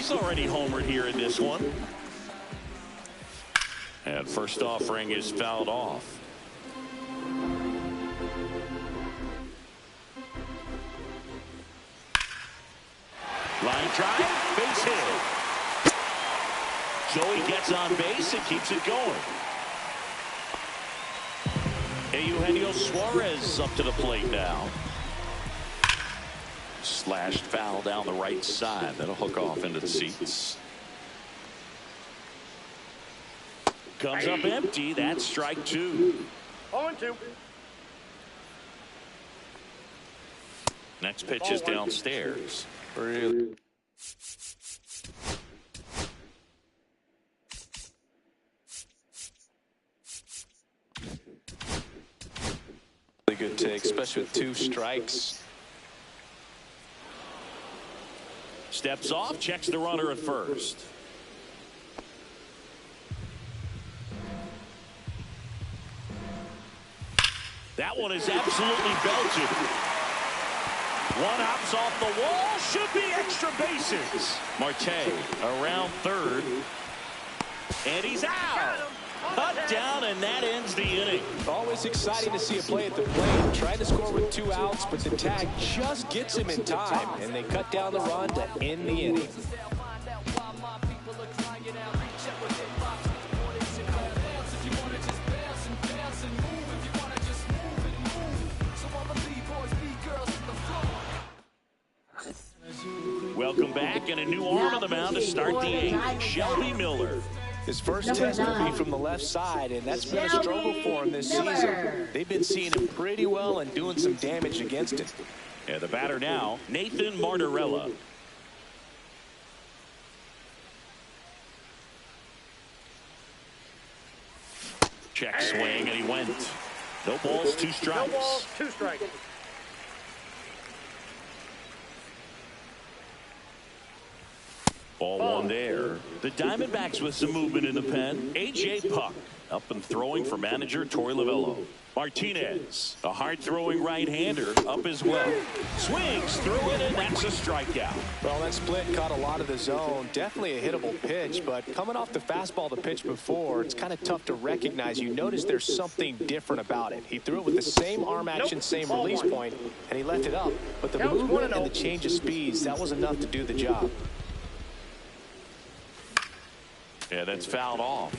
He's already homered here in this one. And first offering is fouled off. Line drive, base hit. Joey gets on base and keeps it going. Eugenio Suarez up to the plate now. Slashed foul down the right side. That'll hook off into the seats. Comes up empty. That's strike two. 0-2. Next pitch is downstairs. Really good take, especially with 2 strikes. Steps off, checks the runner at first. That one is absolutely belted. One hops off the wall, should be extra bases. Marte around third, and he's out. Cut down, and that ends the inning. Always exciting to see a play at the plate. Trying to score with 2 outs, but the tag just gets him in time, and they cut down the run to end the inning. Welcome back, and a new arm on the mound to start the 8th, Shelby Miller. His first test will be from the left side, and that's been a struggle for him this season. They've been seeing him pretty well and doing some damage against him. Yeah, the batter now, Nathan Martorella. Check swing, and he went. No balls, 2 strikes. No balls, 2 strikes. Ball 1 there. The Diamondbacks with some movement in the pen. A.J. Puck up and throwing for manager Torey Lovullo. Martinez, a hard-throwing right-hander, up as well. Swings through it, and that's a strikeout. Well, that split caught a lot of the zone. Definitely a hittable pitch, but coming off the fastball the pitch before, it's kind of tough to recognize. You notice there's something different about it. He threw it with the same arm action, same release point, and he left it up. But the movement and the change of speeds, that was enough to do the job. Yeah, that's fouled off.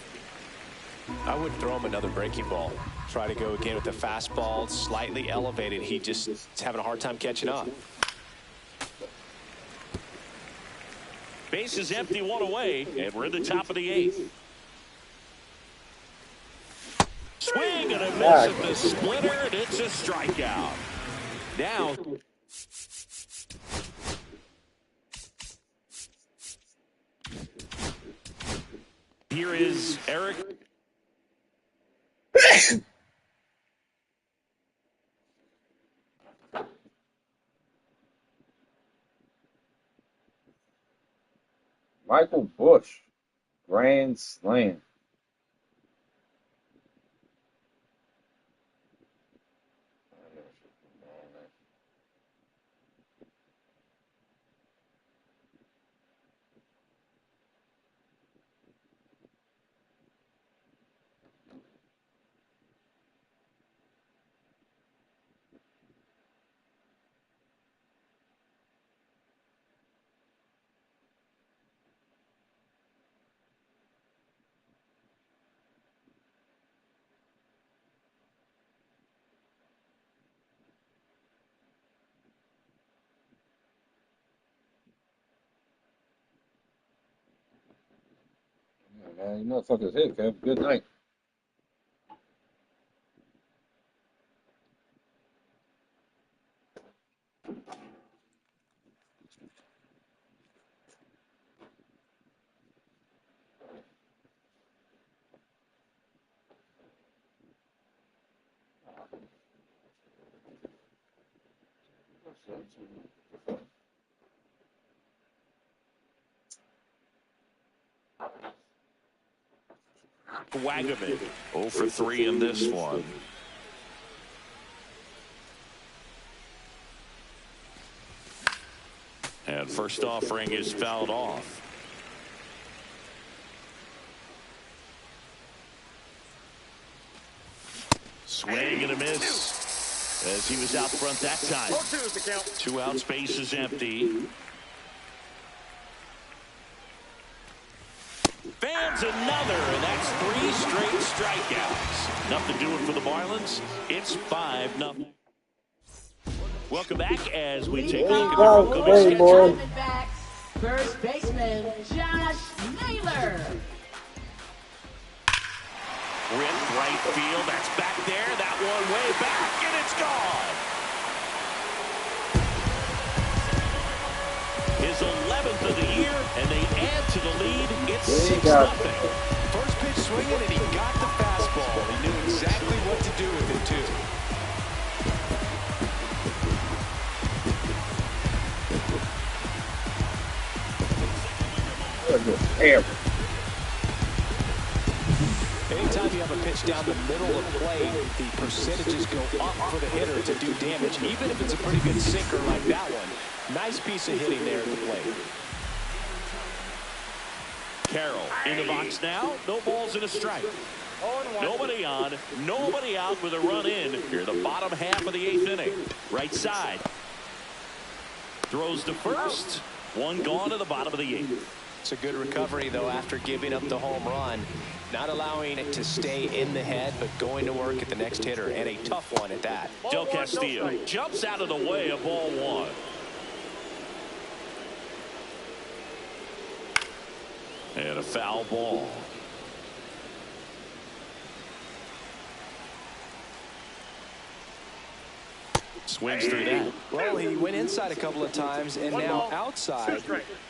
I wouldn't throw him another breaking ball. Try to go again with the fastball, slightly elevated. He just is having a hard time catching up. Base is empty, 1 away, and we're in the top of the 8th. Swing and a miss at the splitter, and it's a strikeout. Now, here is Eric. Michael Bush, grand slam. Man, you motherfuckers hit, Kev. Good night. Wagaman 0 for 3 in this one. And first offering is fouled off. Swing and a miss as he was out front that time. 2 outs, base is empty. Fans another, and that's 3 straight strikeouts. Nothing doing for the Marlins. It's 5-0. Welcome back as we take a look at the upcoming schedule. First baseman Josh Naylor. Ripped right field. That's back there. That one way back, and it's gone. His 11th of the year, and they add to the lead. It's 6-0. First pitch swinging, and he got the fastball. He knew exactly what to do with it, too. Anytime you have a pitch down the middle of play, the percentages go up for the hitter to do damage, even if it's a pretty good sinker like that one. Nice piece of hitting there at the plate. Carroll in the box now. No balls and a strike. Nobody on, nobody out with a run in here. The bottom half of the 8th inning. Right side. Throws to first. One gone to the bottom of the 8th. It's a good recovery, though, after giving up the home run. Not allowing it to stay in the head, but going to work at the next hitter, and a tough one at that. Del Castillo jumps out of the way of ball 1. And a foul ball. Swings through that. Well, he went inside a couple of times, and now outside.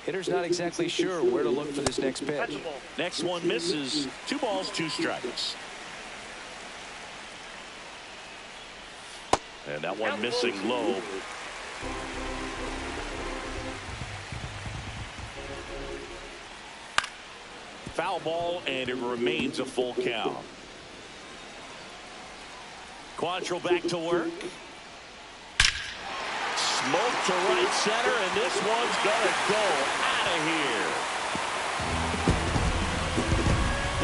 Hitter's not exactly sure where to look for this next pitch. Next one misses. 2 balls, 2 strikes. And that one missing low. Foul ball, and it remains a full count. Quantrill back to work. Smoke to right center, and this one's gonna go out of here.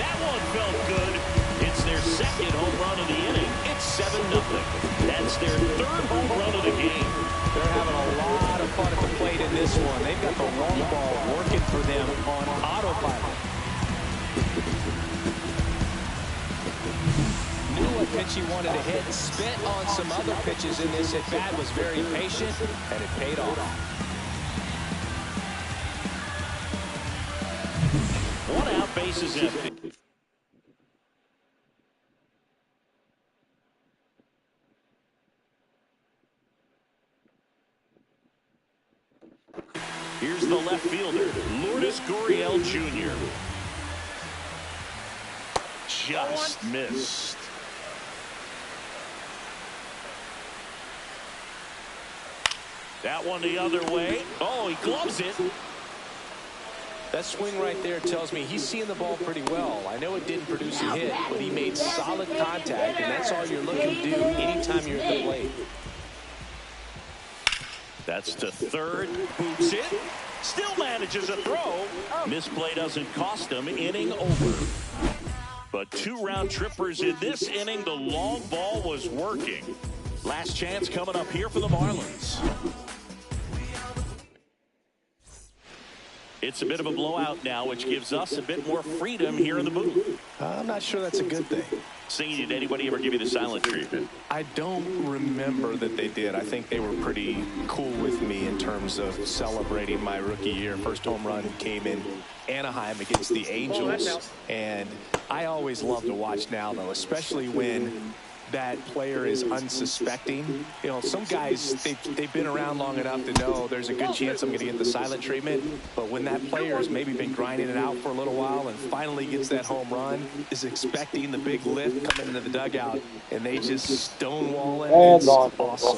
That one felt good. It's their 2nd home run of the inning. It's 7-0. That's their 3rd home run of the game. They're having a lot of fun at the plate in this one. They've got the long ball working for them on autopilot. Knew what pitch he wanted to hit, spent on some other pitches in this at bat, was very patient, and it paid off. 1 out, base is empty. Here's the left fielder, Lourdes Gurriel Jr. Just missed. That one the other way. Oh, he gloves it. That swing right there tells me he's seeing the ball pretty well. I know it didn't produce a hit, but he made solid contact, and that's all you're looking to do anytime you're at the plate. That's to third. Boots it. Still manages a throw. Misplay doesn't cost him. Inning over. But 2 round trippers in this inning. The long ball was working. Last chance coming up here for the Marlins. It's a bit of a blowout now, which gives us a bit more freedom here in the booth. I'm not sure that's a good thing. Singing, did anybody ever give you the silent treatment? I don't remember that they did. I think they were pretty cool with me in terms of celebrating my rookie year. First home run came in Anaheim against the Angels. And I always love to watch now, though, especially when that player is unsuspecting. You know, some guys, they've been around long enough to know there's a good chance I'm going to get the silent treatment. But when that player has maybe been grinding it out for a little while and finally gets that home run, is expecting the big lift coming into the dugout, and they just stonewall it, it's awesome.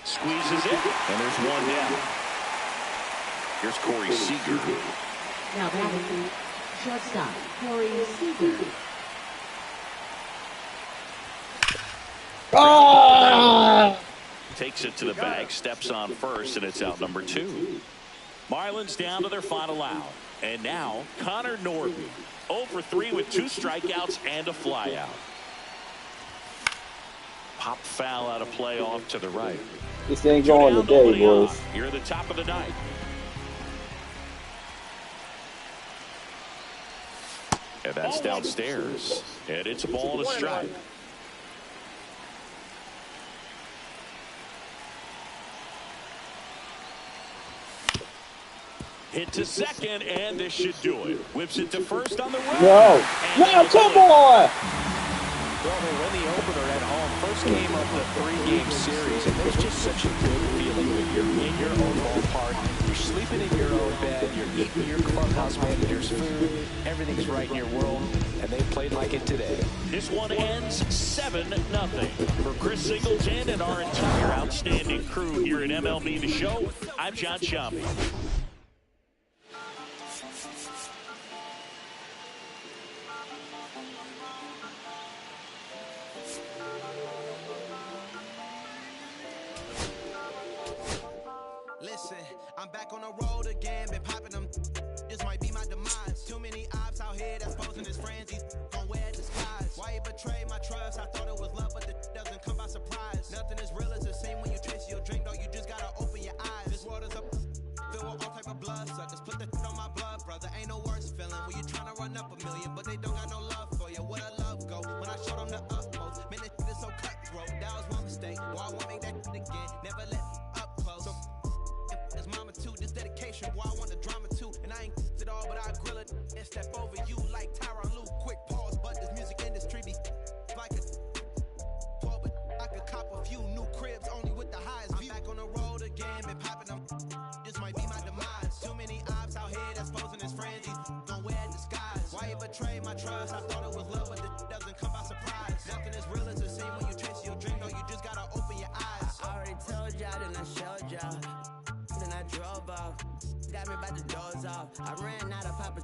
Squeezes it, and there's one down. Here's Corey Seager. Now batting, shortstop, Corey Seager. Takes it to the bag, steps on first, and it's out number 2. Marlins down to their final out. And now Connor Norby. 0 for 3 with 2 strikeouts and a flyout. Pop foul out of play off to the right. This ain't going today, boys. Here at the top of the ninth. And that's downstairs. And it's a ball and a strike. Hit to second, and this should do it. Whips it to first on the run. No, come on! Well, they win the opener at home. First game of the 3-game series, and there's just such a good feeling when you're in your own ballpark. You're sleeping in your own bed. You're eating your clubhouse manager's food. Everything's right in your world, and they played like it today. This one ends 7-0. For Chris Singleton and our entire outstanding crew here at MLB The Show, I'm John Shambi. Listen, I'm back on the road again, been popping them. This might be my demise. Too many ops out here that's posing as friends. These gon' wear disguise. Why you betray my trust? I thought it was love, but it doesn't come by surprise. Nothing is real as the same when you chase your dream, though. You just gotta open your eyes. This world is up, filled with all type of blood suckers. Put the on my blood, brother. Ain't no worse feeling when you tryna run up a million, but they don't got no love for you. Where the love go? When I showed them the utmost, man, this shit is so cutthroat. That was one mistake. Boy, I won't make that again. Never let up close. So, it's mama too, this dedication, boy, I want the drama too. And I ain't it all, but I grill it and step over you like Tyronn Lue. Quick pause, but this music industry be like a tour, but I could cop a few new cribs only with the highest view. I'm back on the road again, been popping them. This might be my demise. Too many ops out here that's posing as friends. These gon' wear disguise. Why you betray my trust? I thought it was love, but it doesn't come by surprise. Nothing is real as the same when you chase your dream, though. You just gotta open your eyes. I already told y'all, then I showed y'all. Then I drove off, got me by the doors off. I ran out of Papa.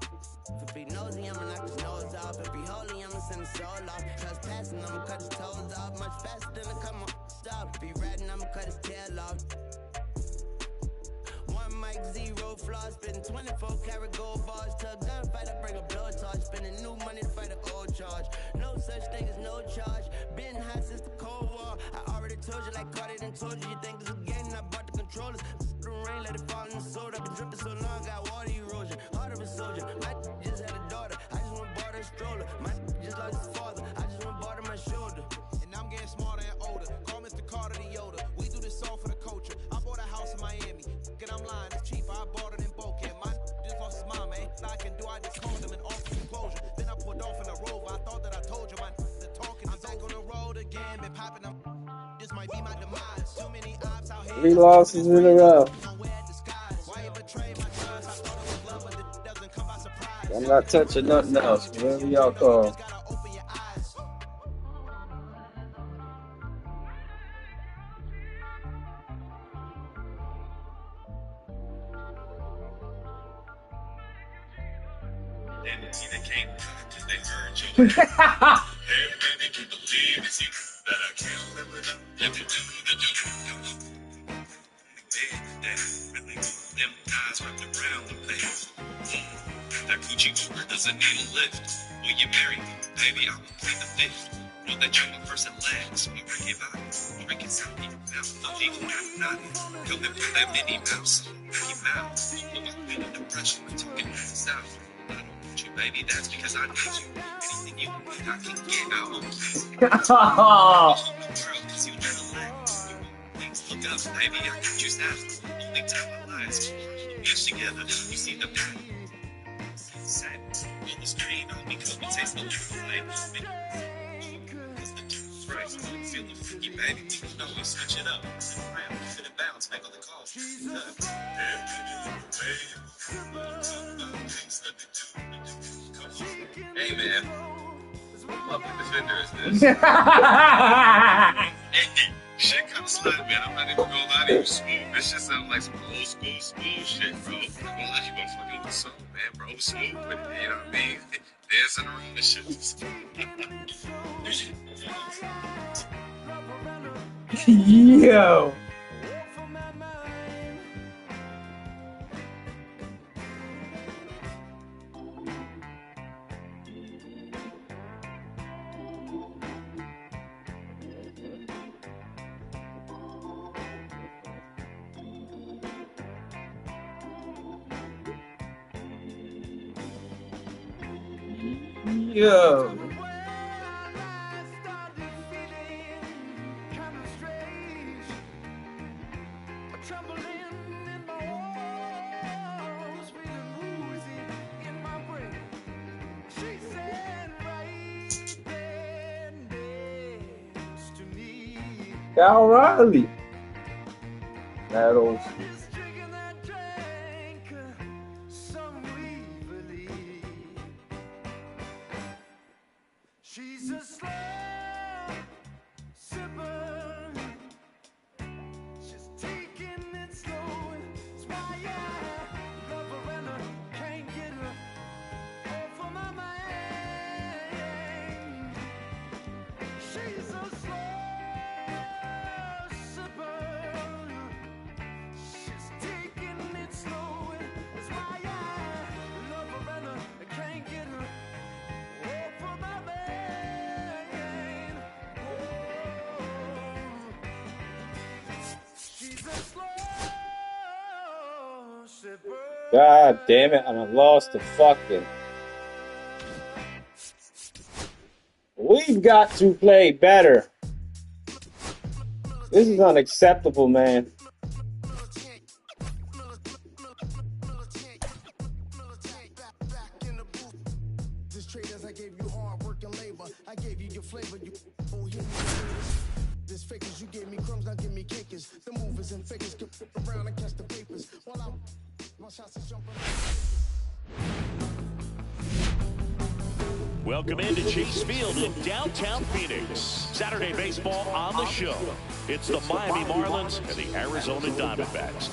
If he nosy, I'ma knock his nose off. If he holy, I'ma send his soul off. Trespassing, I'ma cut his toes off. Much faster than a come on stop. If he ratting, I'ma cut his tail off. One mic, 0 flaws, spitting 24 karat gold bars. To a gunfight, I bring a blowtorch. Spending new money to fight an old charge. No such thing as no charge. Been high since the Cold War. I already told you, like Cardi done told you. You think it's a game, and I bought the controllers. The rain, let it fall in the soda. I've been dripping so long, got water erosion. Heart of a soldier. My just had a daughter. I just went bought her a stroller. My just lost his father. I just went bought her my shoulder. And I'm getting smarter and older. Call Mr. Carter the Yoda. We do this all for the culture. I bought a house in Miami. And I'm lying, it's cheaper. I bought it in Boca. My just lost his mom, man. I can do, I just called him and offered him closure. Then I pulled off in a Rover. I thought that I told you, my the talking. I'm back on the road again, been popping them. This might be my demise. Too many ops out here. 3 losses in a row. I'm not touching nothing else. Whatever y'all call. Everybody can believe it's you that I can't live without. Let me do the do. That really them guys wrapped around the place. That Gucci Uber doesn't need a lift. Will you marry me? Baby, I will plead the fifth. Know that you're my first and last. We break it out. We break it out. I'm even not. Coming with that Minnie Mouse. Mickey Mouse. Put my feet under pressure. I'm talking south. I don't want you, baby. That's because I need you. Anything you need, I can get out. Cause you never let things look up, baby. I got you snapped. Only time my lies. Bitch together. You see the pattern. Sad. On the street, on me, cause we taste the light. Cause the truth's right. Feel the freaky, baby. We can always switch it up. Sit around, fit and bounce, make all the calls. Hey, man. What public defender is this? Shit kind of smart, man. I'm not even gonna lie to you. Smooth. This shit sounds like some old school smooth shit, bro. I'm gonna let you motherfucking with the song, man, bro. Smooth with it, you know what I mean? Dancing around this shit. Yo. Yo. Cal Riley. Battles. She's a slow sipper. She's taking it slow. It's why I love her and I can't get her off of my mind. She's a slow sipper. She's taking it slow. It's why I love her and I can't get her off of my mind. She's a slow sipper. God damn it, and I lost the fucking. We've got to play better. This is unacceptable, man. This traders, I gave you hard work and labor. I gave you your flavor. You oh, here this fakers, you gave me crumbs, now give me cakers. The movers and fakers can flip around and catch the papers. While I my shots is jumping. Welcome into Chase Field in downtown Phoenix. Saturday baseball on the show. It's the Miami Marlins and the Arizona Diamondbacks.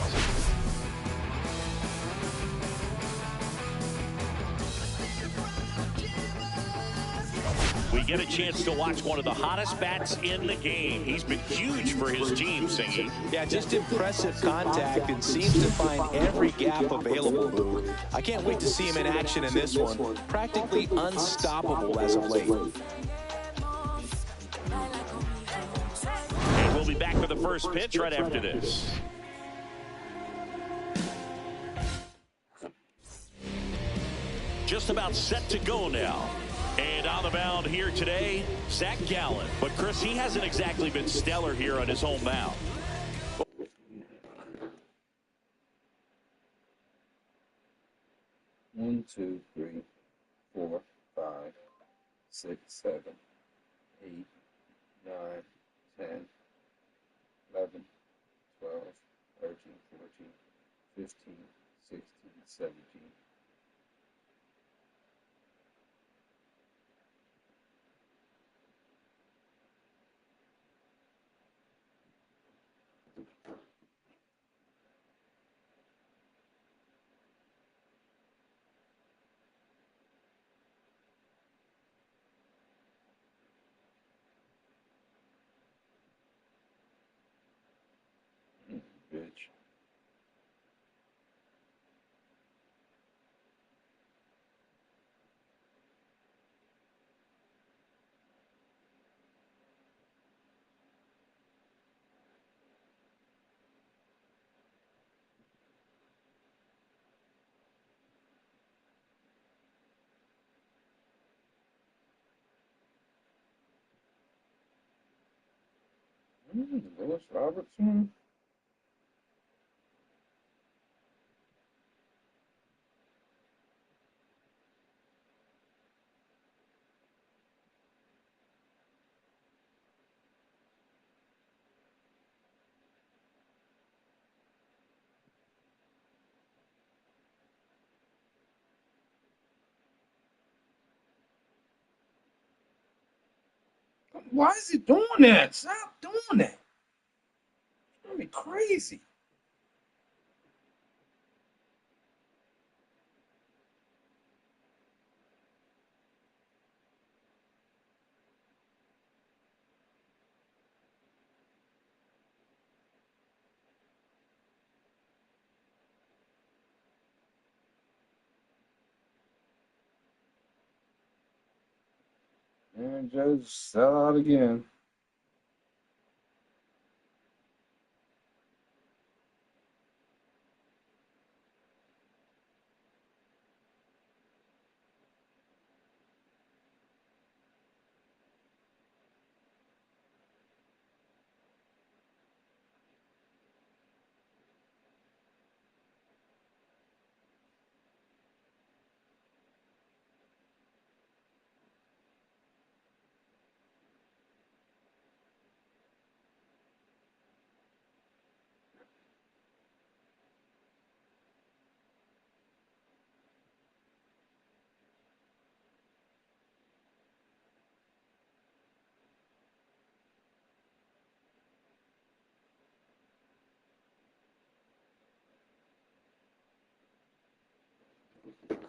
We get a chance to watch one of the hottest bats in the game. He's been huge for his team, Singy. Yeah, just impressive contact and seems to find every gap available, Boo. I can't wait to see him in action in this one. Practically unstoppable as of late. And we'll be back for the first pitch right after this. Just about set to go now. And on the mound here today, Zach Gallen. But, Chris, he hasn't exactly been stellar here on his home mound. 1, 2, 3, 4, 5, 6, 7, 8, 9, 10, 11, 12, 13, 14, 15, 16, 17. Bitch. Lewis Robertson. Why is he doing that? Stop doing that. It's gonna be crazy. And just sell out again.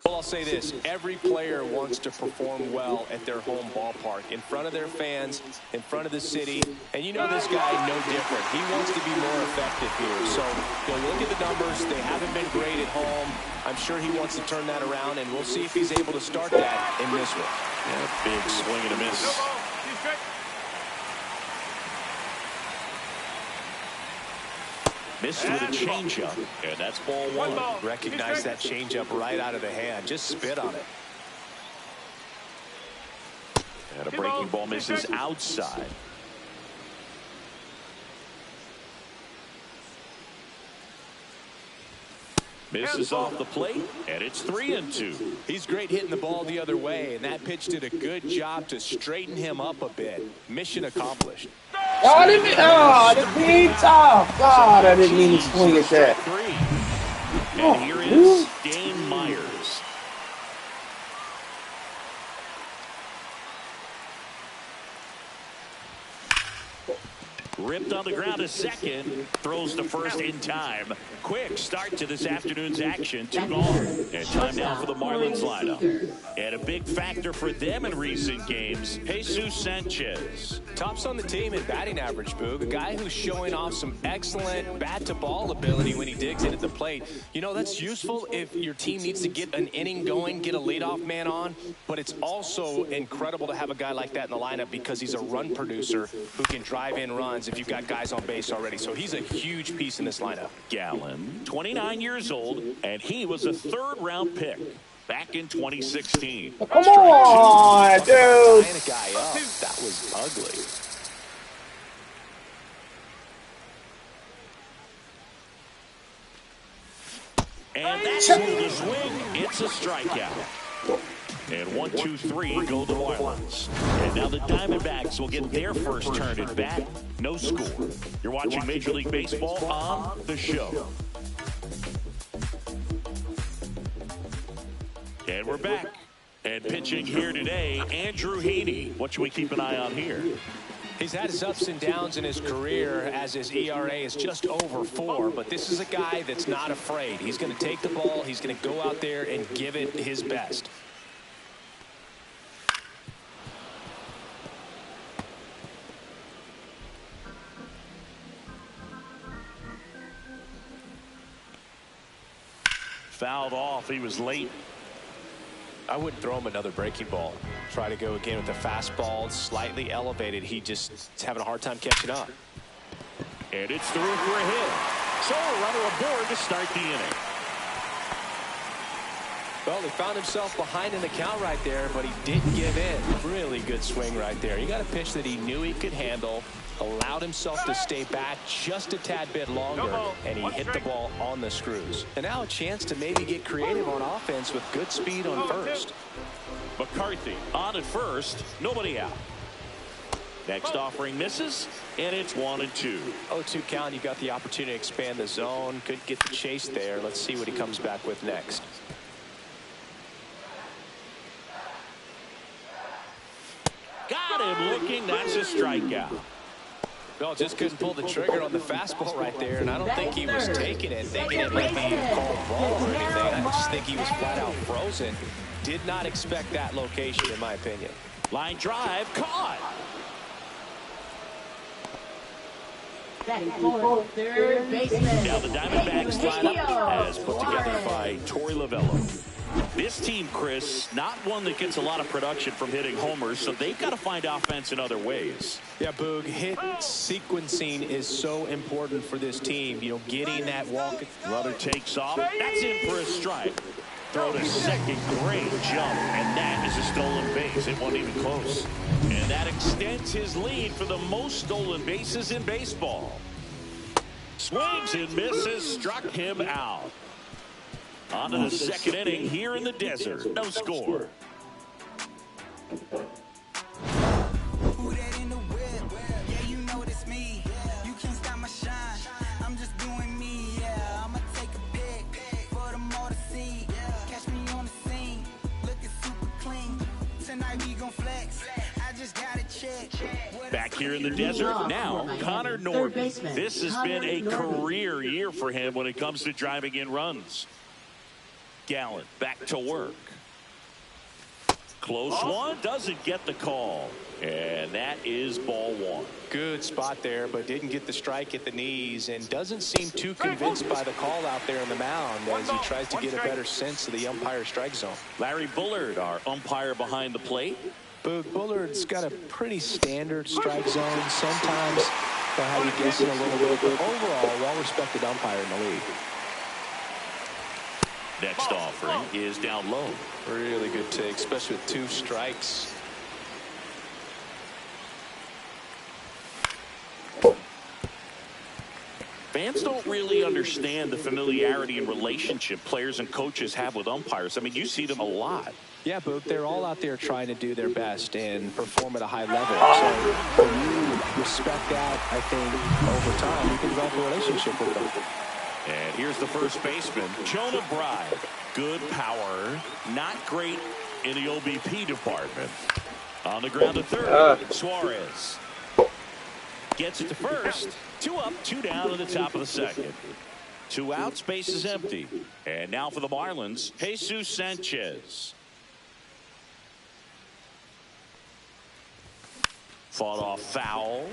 Well, I'll say this. Every player wants to perform well at their home ballpark, in front of their fans, in front of the city. And you know this guy, no different. He wants to be more effective here. So, look at the numbers. They haven't been great at home. I'm sure he wants to turn that around, and we'll see if he's able to start that in this one. Yeah, big swing and a miss. Missed with a changeup, and that's ball one. Recognize that changeup right out of the hand. Just spit on it. And a breaking ball misses outside. Misses off the plate, and it's 3-2. He's great hitting the ball the other way, and that pitch did a good job to straighten him up a bit. Mission accomplished. Oh, the beat off. God, I didn't mean to swing at that. And here is Dane Myers. Ripped on the ground to second, throws to first in time. Quick start to this afternoon's action. 2 gone. And time now for the Marlins lineup. And a big factor for them in recent games, Jesus Sanchez. Tops on the team in batting average, Boog. A guy who's showing off some excellent bat-to-ball ability when he digs in at the plate. You know, that's useful if your team needs to get an inning going, get a leadoff man on. But it's also incredible to have a guy like that in the lineup because he's a run producer who can drive in runs if you've got guys on base already. So he's a huge piece in this lineup. Gallen, 29 years old, and he was a 3rd-round pick back in 2016. Come on, dude. Tying a guy up. That was ugly. And that's the swing. It's a strikeout. And 1, 2, 3 go the Marlins. And now the Diamondbacks will get their first turn at bat. No score. You're watching Major League Baseball on The Show. And we're back. And pitching here today, Andrew Heaney. What should we keep an eye on here? He's had his ups and downs in his career as his ERA is just over 4, but this is a guy that's not afraid. He's going to take the ball. He's going to go out there and give it his best. Fouled off. He was late. I wouldn't throw him another breaking ball. Try to go again with the fastball, slightly elevated. He just is having a hard time catching up. And it's through for a hit. So a runner aboard to start the inning. Well, he found himself behind in the count right there, but he didn't give in. Really good swing right there. He got a pitch that he knew he could handle, allowed himself to stay back just a tad bit longer, and he hit the ball on the screws. And now a chance to maybe get creative on offense with good speed on first. McCarthy on at first, nobody out. Next offering misses, and it's 1-2. 0-2 count. You got the opportunity to expand the zone. Could get the chase there. Let's see what he comes back with next. Got him looking. That's a strikeout. Well, just couldn't pull the trigger on the fastball right there, and I don't think he was taking it, thinking it might be a called ball or anything. I just think he was flat out frozen. Did not expect that location, in my opinion. Line drive, caught. Batting for 3rd baseman. Now the Diamondbacks lineup as put together by Torey Lovello. This team, Chris, not one that gets a lot of production from hitting homers, so they've got to find offense in other ways. Yeah, Boog, hit sequencing is so important for this team. You know, getting that walk. Runner takes off. That's in for a strike. Throw to second, great jump, and that is a stolen base. It wasn't even close. And that extends his lead for the most stolen bases in baseball. Swings and misses, struck him out. On to the second inning here in the desert. No score. Who that in the whip? Yeah, you know it's me. You can't stop my shine. I'm just doing me. Yeah, I'ma take a pic for them all to see. Catch me on the scene, looking super clean. Tonight we gon' flex. I just gotta check. Back here in the desert now, Connor Norton. This has been a career year for him when it comes to driving in runs. Gallen back to work. Close one, doesn't get the call. And that is ball one. Good spot there, but didn't get the strike at the knees and doesn't seem too convinced by the call out there in the mound as he tries to get a better sense of the umpire strike zone. Larry Bullard, our umpire behind the plate. Bullard's got a pretty standard strike zone. Sometimes they'll have you guessing a little bit, but overall, well-respected umpire in the league. Next offering is down low. Really good take, especially with 2 strikes. Fans don't really understand the familiarity and relationship players and coaches have with umpires. I mean, you see them a lot. Yeah, but they're all out there trying to do their best and perform at a high level. So when you respect that, I think over time you can develop a relationship with them. And here's the first baseman, Jonah Bride. Good power, not great in the OBP department. On the ground to third, Suarez gets it to first. 2 up, 2 down in the top of the second. 2 outs, base is empty. And now for the Marlins, Jesus Sanchez. Fought off foul.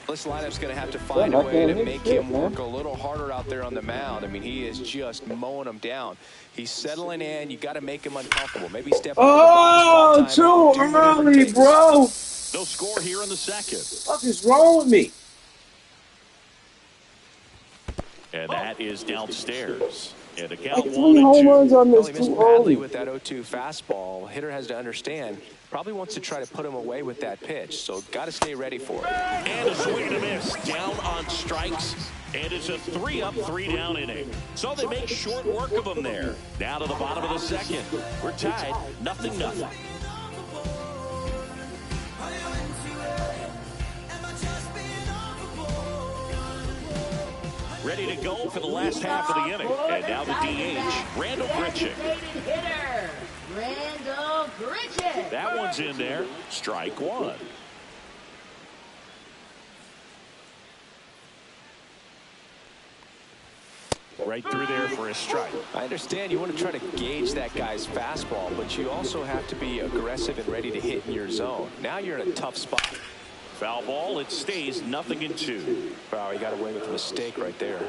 This lineup's going to have to find a way to make him work a little harder out there on the mound. I mean, he is just mowing him down. He's settling in. You got to make him uncomfortable. Maybe step up. Too early, bro. No score here in the second. What is wrong with me? And that is downstairs. And the count Like 1 3 home and 2. runs on Well, this he missed too badly early. with that 0-2 fastball. Hitter has to understand. Probably wants to try to put him away with that pitch. So got to stay ready for it. And a swing and a miss. Down on strikes. And it's a 3 up, 3 down inning. So they make short work of him there. Down to the bottom of the second. We're tied, 0-0. Ready to go for the last half of the inning. And now the DH, Randall Grichuk. Hitter, Randall Grichuk. That one's in there. Strike 1. Right through there for a strike. I understand you want to try to gauge that guy's fastball, but you also have to be aggressive and ready to hit in your zone. Now you're in a tough spot. Foul ball. It stays 0-2. Wow, he got away with a mistake right there.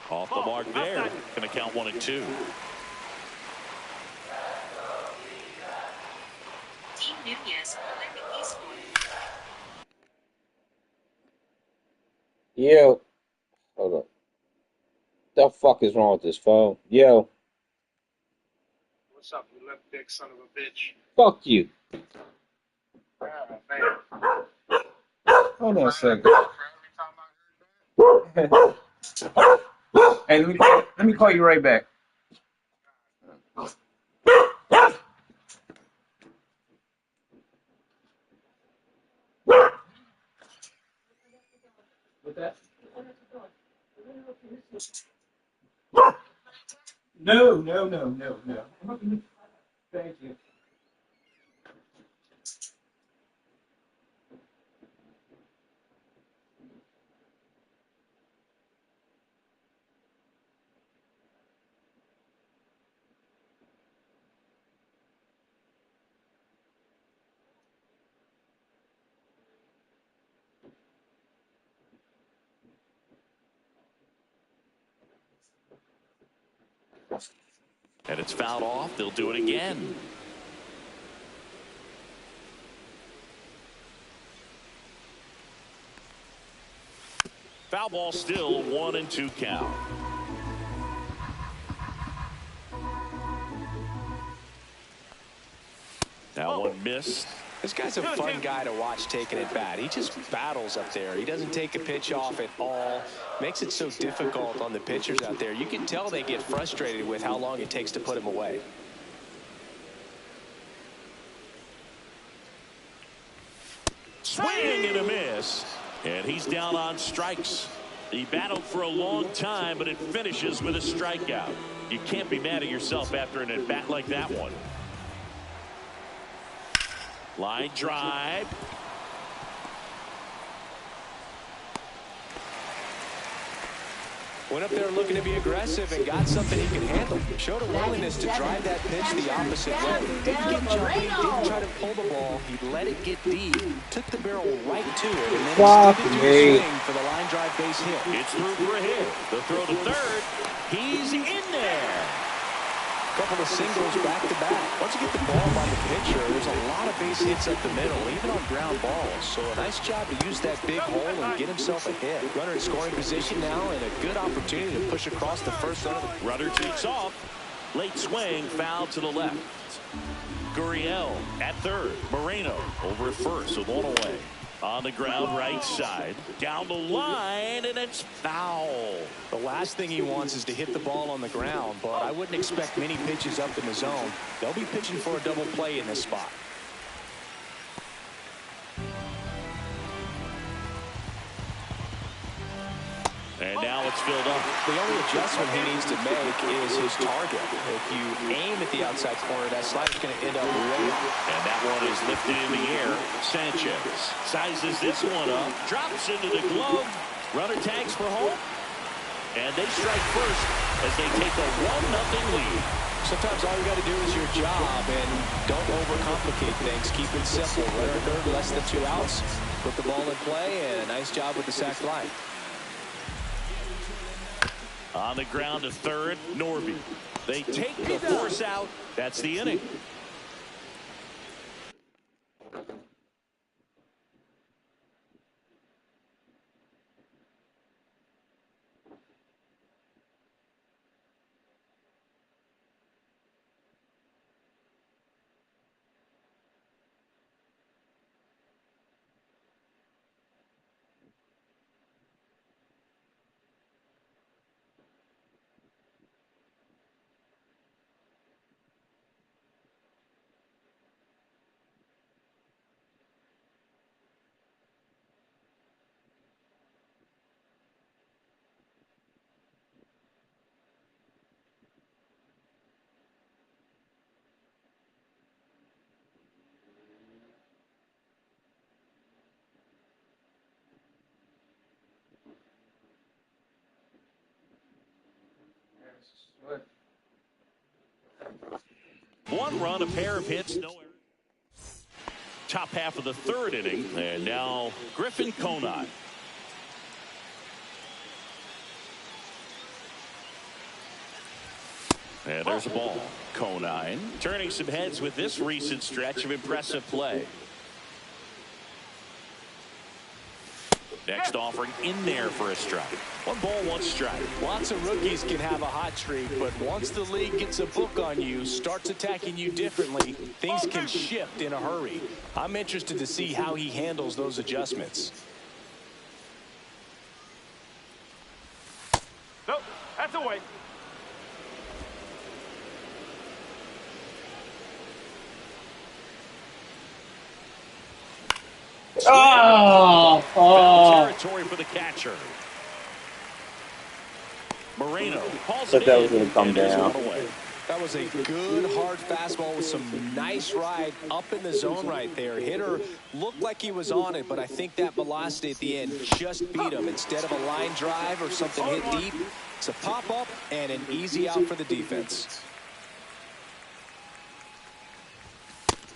Off the mark there. Going to count 1 and 2. Team Nunez, Larry Eastwood. Yo. Hold up. The fuck is wrong with this phone? Yo. What's up, you left dick son of a bitch? Fuck you. Ah, man. Hold on a second. Every time I heard Hey, let me call you right back. What's that? No. Thank you. And it's fouled off. They'll do it again. Foul ball still 1 and 2 count. That one missed. This guy's a fun guy to watch taking at bat. He just battles up there. He doesn't take a pitch off at all. Makes it so difficult on the pitchers out there. You can tell they get frustrated with how long it takes to put him away. Swing and a miss. And he's down on strikes. He battled for a long time, but it finishes with a strikeout. You can't be mad at yourself after an at-bat like that one. Line drive. Went up there looking to be aggressive and got something he could handle. Showed a willingness to drive that pitch the opposite way. Didn't get jumpy, didn't try to pull the ball. He let it get deep, took the barrel right to it, and then extended to a swing for the line drive base hit. It's through for a hit. The throw to third. He's in there. Couple of singles back-to-back. Once you get the ball by the pitcher, there's a lot of base hits up the middle, even on ground balls. So a nice job to use that big hole and get himself a hit. Runner in scoring position now and a good opportunity to push across the first center. Runner takes off. Late swing, foul to the left. Gurriel at third. Moreno over at first with one away. On the ground right side. Down the line, and it's foul. The last thing he wants is to hit the ball on the ground, but I wouldn't expect many pitches up in the zone. They'll be pitching for a double play in this spot. And now it's filled up. The only adjustment he needs to make is his target. If you aim at the outside corner, that slider's going to end up way up. And that one is lifted in the air. Sanchez sizes this one up, drops into the glove. Runner tags for home. And they strike first as they take a 1-0 lead. Sometimes all you got to do is your job and don't overcomplicate things. Keep it simple. Runner third, less than 2 outs. Put the ball in play, and a nice job with the sac fly. On the ground to third, Norby. They take the force out. That's the inning. One run, a pair of hits, no errors. Top half of the third inning, and now Griffin Conine. And there's a ball. Conine turning some heads with this recent stretch of impressive play. Next offering in there for a strike. 1 ball, 1 strike. Lots of rookies can have a hot streak, but once the league gets a book on you, starts attacking you differently, things can shift in a hurry. I'm interested to see how he handles those adjustments. Nope, that's away. Territory for the catcher. Moreno calls But it that was in, going to come and it's down. one away. That was a good hard fastball with some nice ride up in the zone right there. Hitter looked like he was on it, but I think that velocity at the end just beat him. Instead of a line drive or something hit deep, it's a pop up and an easy out for the defense.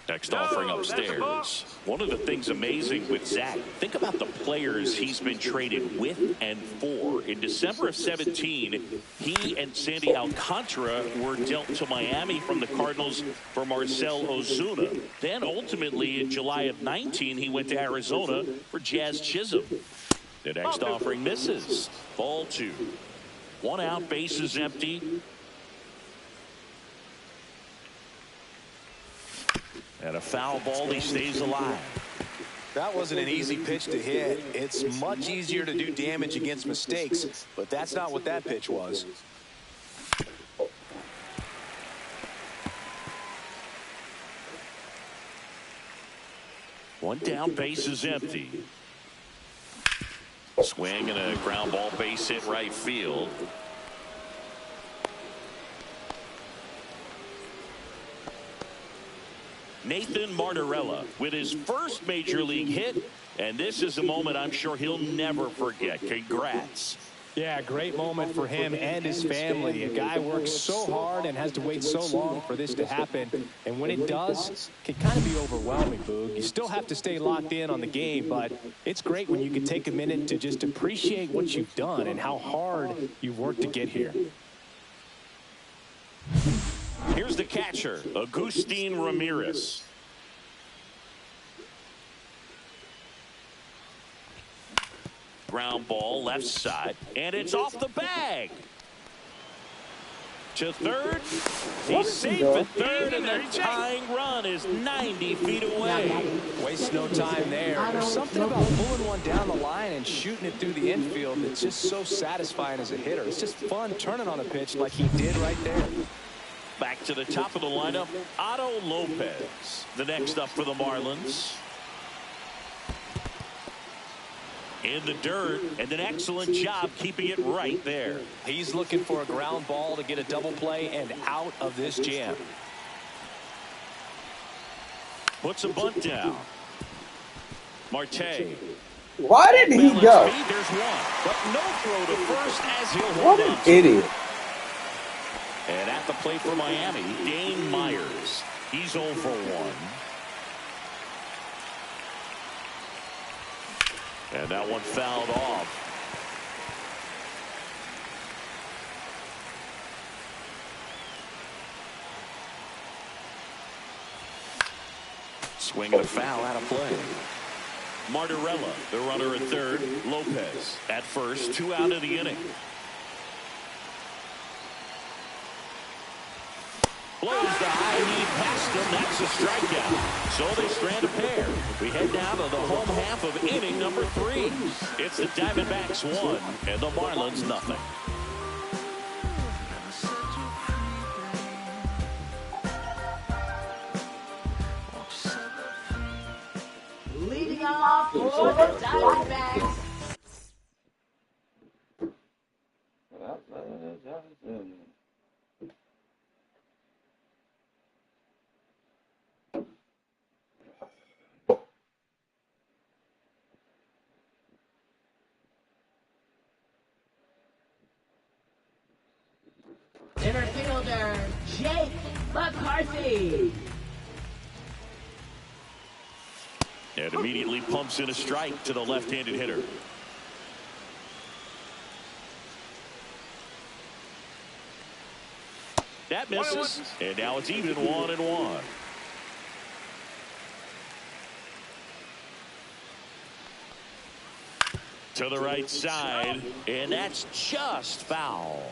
Next offering upstairs. One of the things amazing with Zach, think about the players he's been traded with and for. In December of 17, he and Sandy Alcantara were dealt to Miami from the Cardinals for Marcell Ozuna. Then ultimately in July of 19, he went to Arizona for Jazz Chisholm. The next offering misses. Ball 2. 1 out, bases empty. And a foul ball, he stays alive. That wasn't an easy pitch to hit. It's much easier to do damage against mistakes, but that's not what that pitch was. One down, base is empty. Swing and a ground ball, base hit right field. Nathan Martorella with his first major league hit, and this is a moment I'm sure he'll never forget. Congrats. Yeah, great moment for him and his family. A guy works so hard and has to wait so long for this to happen. And when it does, it can kind of be overwhelming, Boog. You still have to stay locked in on the game, but it's great when you can take a minute to just appreciate what you've done and how hard you've worked to get here. Here's the catcher, Agustin Ramirez. Ground ball left side, and it's off the bag. To third. He's safe at third, and the tying run is 90 feet away. Waste no time there. There's something about pulling one down the line and shooting it through the infield that's just so satisfying as a hitter. It's just fun turning on a pitch like he did right there. Back to the top of the lineup, Otto Lopez. The next up for the Marlins. In the dirt, and an excellent job keeping it right there. He's looking for a ground ball to get a double play and out of this jam. Puts a bunt down. Marte. Why didn't he go? There's one, but no throw to first as he'll What hold an on. idiot. And at the plate for Miami, Dane Myers. He's 0 for 1. And that one fouled off. Swing and a foul out of play. Martorella, the runner at third. Lopez at first. 2 out of the inning. Blows the high knee past him. That's a strikeout. So they strand a pair. We head now to the home half of inning number 3. It's the Diamondbacks 1 and the Marlins nothing. Leading off for the Diamondbacks. Center fielder, Jake McCarthy. And immediately pumps in a strike to the left-handed hitter. That misses, and now it's even 1-1. To the right side, and that's just foul.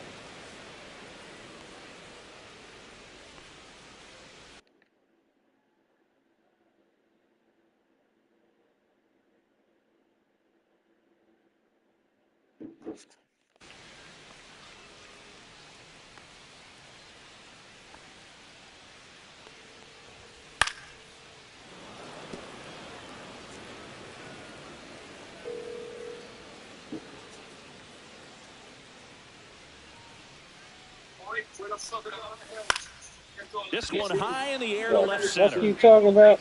This one high in the air to left What center. are you talking about?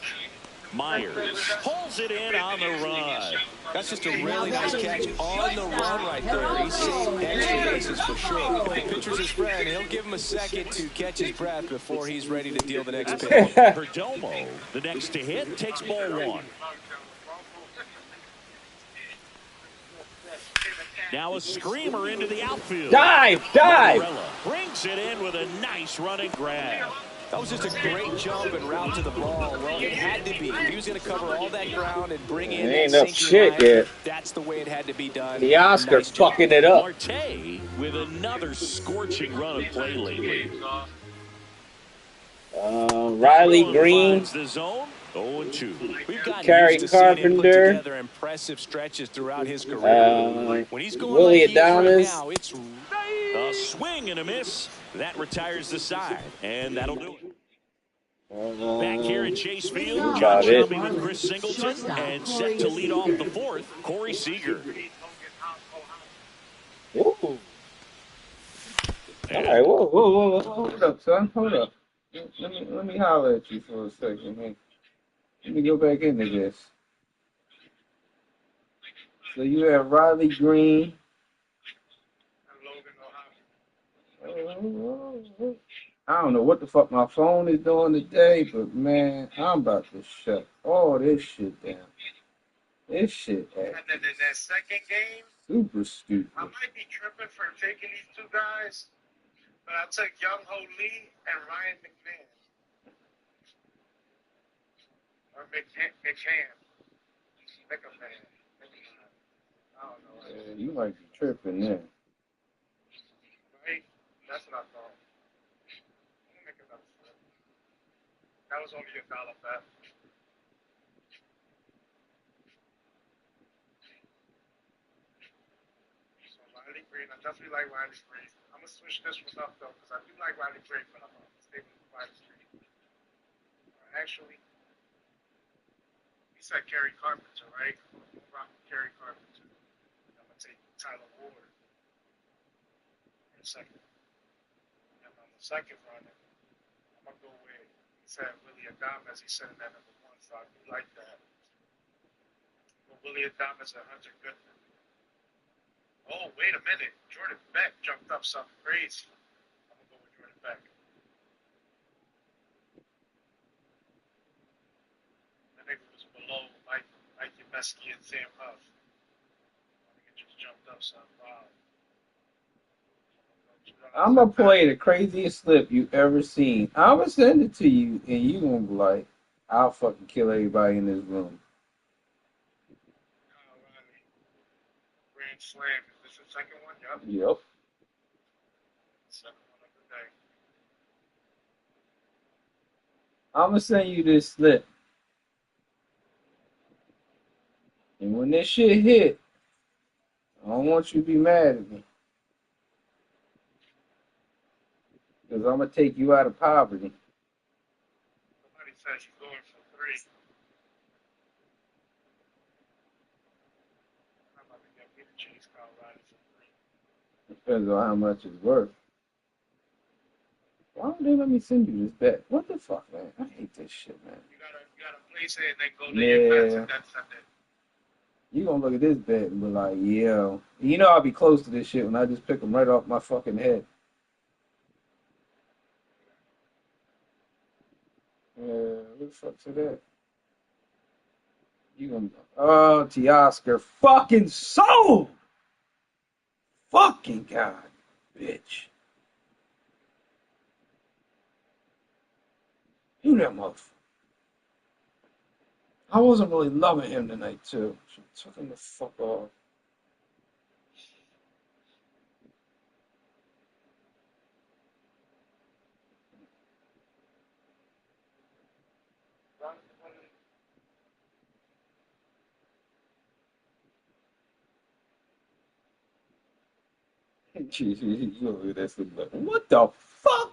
Myers pulls it in on the run. That's just a really nice catch on the run right there. He saved extra bases for sure. The pitcher's his friend. He'll give him a second to catch his breath before he's ready to deal the next pitch. Perdomo, the next to hit, takes ball 1. Now a screamer into the outfield. Dive! Martorella brings it in with a nice running grab. That was just a great jump and route to the ball. Well, it had to be. If he was going to cover all that ground and bring in Ain't that enough shit sinking line, yet. that's the way it had to be done. The Oscar Nice job. fucking it up. Marte with another scorching run of play lately. Riley Green. Finds the zone. 0-2. We've gotten Carrie used to seeing him put Carpenter. together impressive stretches throughout his career. When he's going Willie like he is right Adames. now, it's A swing and a miss. That retires the side, and that'll do it. Back here at Chase Field, John About it. Shelby with Chris Singleton, and set to lead off the 4th, Corey Seager. Ooh. All right, whoa, hold up, son, hold up. Let me holler at you for a second, man. Let me go back into this. So you have Riley Green, I don't know what the fuck my phone is doing today, but man, I'm about to shut all this shit down. This shit And then in that second game, super stupid. I might be tripping for taking these two guys, but I took Young Ho Lee and Ryan McMahon. Or McCann. McMahon. I don't know. Yeah, you might be tripping there. Right? That's what I thought. Let me make another flip. That was only $1 bet. So Riley Green, I definitely like Riley Green. I'm gonna switch this one up though, because I do like Riley Green, but I'm gonna stay with Riley Green. Actually, he said Kerry Carpenter, right? I'm gonna rock with Kerry Carpenter. I'm gonna take Tyler Ward in second. And on the second run, I'm gonna go with, he said Willie Adames, he said in that number 1, so I do like that. But Willie Adames and Hunter Goodman. Oh, wait a minute. Jordan Beck jumped up something crazy. I'm going to go with Jordan Beck. I think it was below Mike Yabesky and Sam Huff. I think it just jumped up something. Wow. I'm gonna play the craziest slip you ever seen. I'm gonna send it to you, and you gonna be like, "I'll fucking kill everybody in this room." Kyle Riley. Grand Slam. Is this the second one? Yup. Yep. Second one of the day. I'm gonna send you this slip, and when this shit hit, I don't want you to be mad at me, because I'm gonna take you out of poverty. Somebody says you're going for 3. I'm about to get me to chase Kyle Riley for 3. Depends on how much it's worth. Why don't they let me send you this bet? What the fuck, man? I hate this shit, man. You gotta place it and then go to your bets Yeah. and then send it. You gonna look at this bet and be like, "Yo," you know I'll be close to this shit when I just pick them right off my fucking head. What the fuck's that? You gonna Teoscar fucking sold. Fucking God, bitch. You that motherfucker. I wasn't really loving him tonight too. She took him the fuck off. You look at this and like, what the fuck?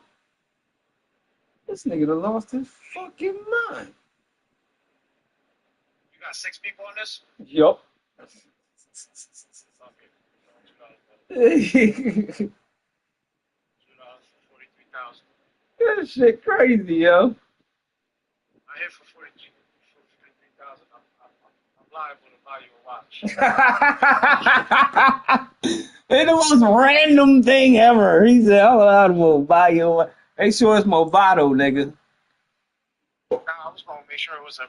This nigga done lost his fucking mind. You got 6 people on this? Yup. $2 for 43,000. That shit crazy, yo. I hit for 43,000. I'm liable to buy you a watch. It's the most random thing ever. He said, "I will buy you a." Make sure it's Movado, nigga. Nah, I was gonna make sure it was a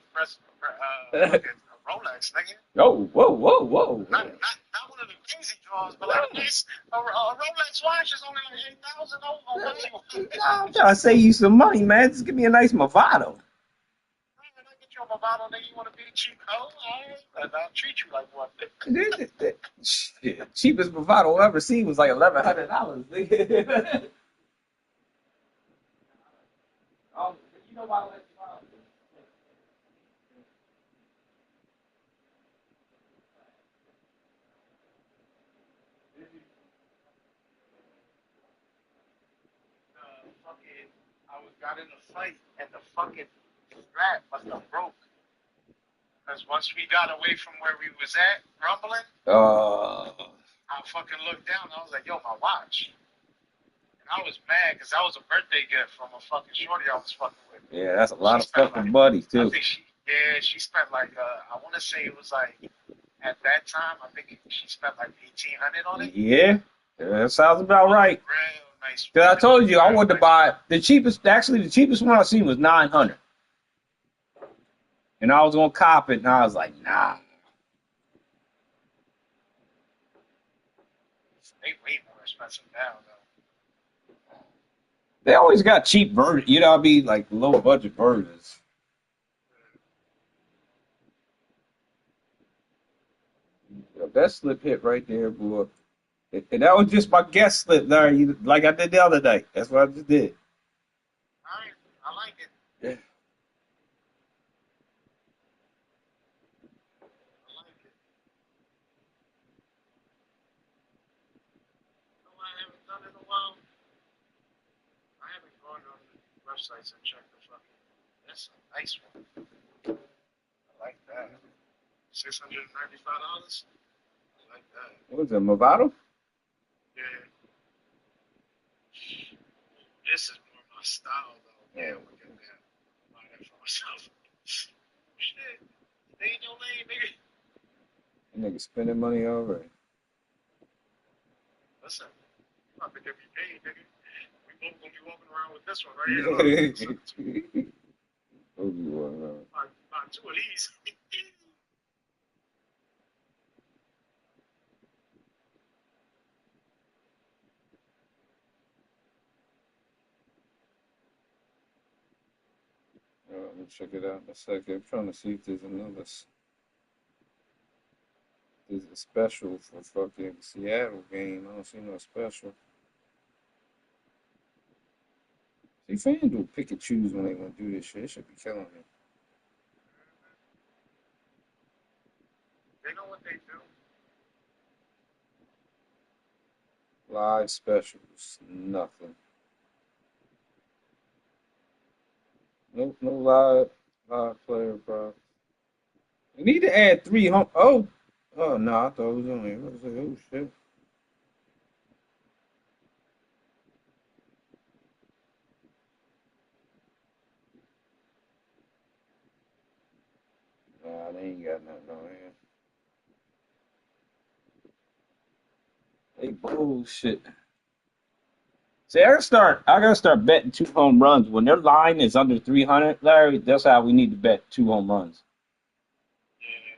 Rolex, nigga. Oh, whoa. Not one of the crazy draws, but like this, a Rolex watch is only like 8,000. I'm trying to save you some money, man. Just give me a nice Movado. I get you a Movado, nigga. You want to be cheap? Oh, and I'll treat you like one. Shit, cheapest Movado I'll ever seen was like $1,100. Nigga. You know why I like Movado? Got in a fight, and the fucking strap must have broke. Because once we got away from where we was at, rumbling, I fucking looked down, and I was like, yo, my watch. And I was mad, because that was a birthday gift from a fucking shorty I was fucking with. Yeah, that's a lot of fucking buddies, too. I think she spent like, I want to say it was like, at that time, I think she spent like $1,800 on it. Yeah. Yeah, that sounds about right. Real nice. Cause I told you I wanted to buy the cheapest. Actually, the cheapest one I seen was 900, and I was gonna cop it, and I was like, nah. They way more expensive now, though. They always got cheap versions. You know, what I mean, like low budget versions. That slip hit right there, boy. And that was just my guest slip, Larry. Like I did the other night. That's what I just did. I like it. Yeah. I like it. You know what I haven't done in a while? I haven't gone on the websites and checked the fucking. That's a nice one. I like that. $695. I like that. What was it, Movado? Yeah. This is more my style, though. Yeah, look at that. Buy that for myself. Shit. Stay in your lane, nigga. That nigga spending money already. Listen, you about to get me paid, nigga. We both gonna be walking around with this one right here. Buy two of these. Let me check it out in a second. I'm trying to see if there's a special for fucking Seattle game. I don't see no special. See, FanDuel pick and choose when they want to do this shit. It should be killing me. They know what they do. Live specials, nothing. Nope, no live player props. We need to add 3 home. Oh no, I thought it was only. I was like, oh shit. Nah, they ain't got nothing on here. They bullshit. See, I gotta start betting 2 home runs. When their line is under 300, Larry, that's how we need to bet 2 home runs. Yeah.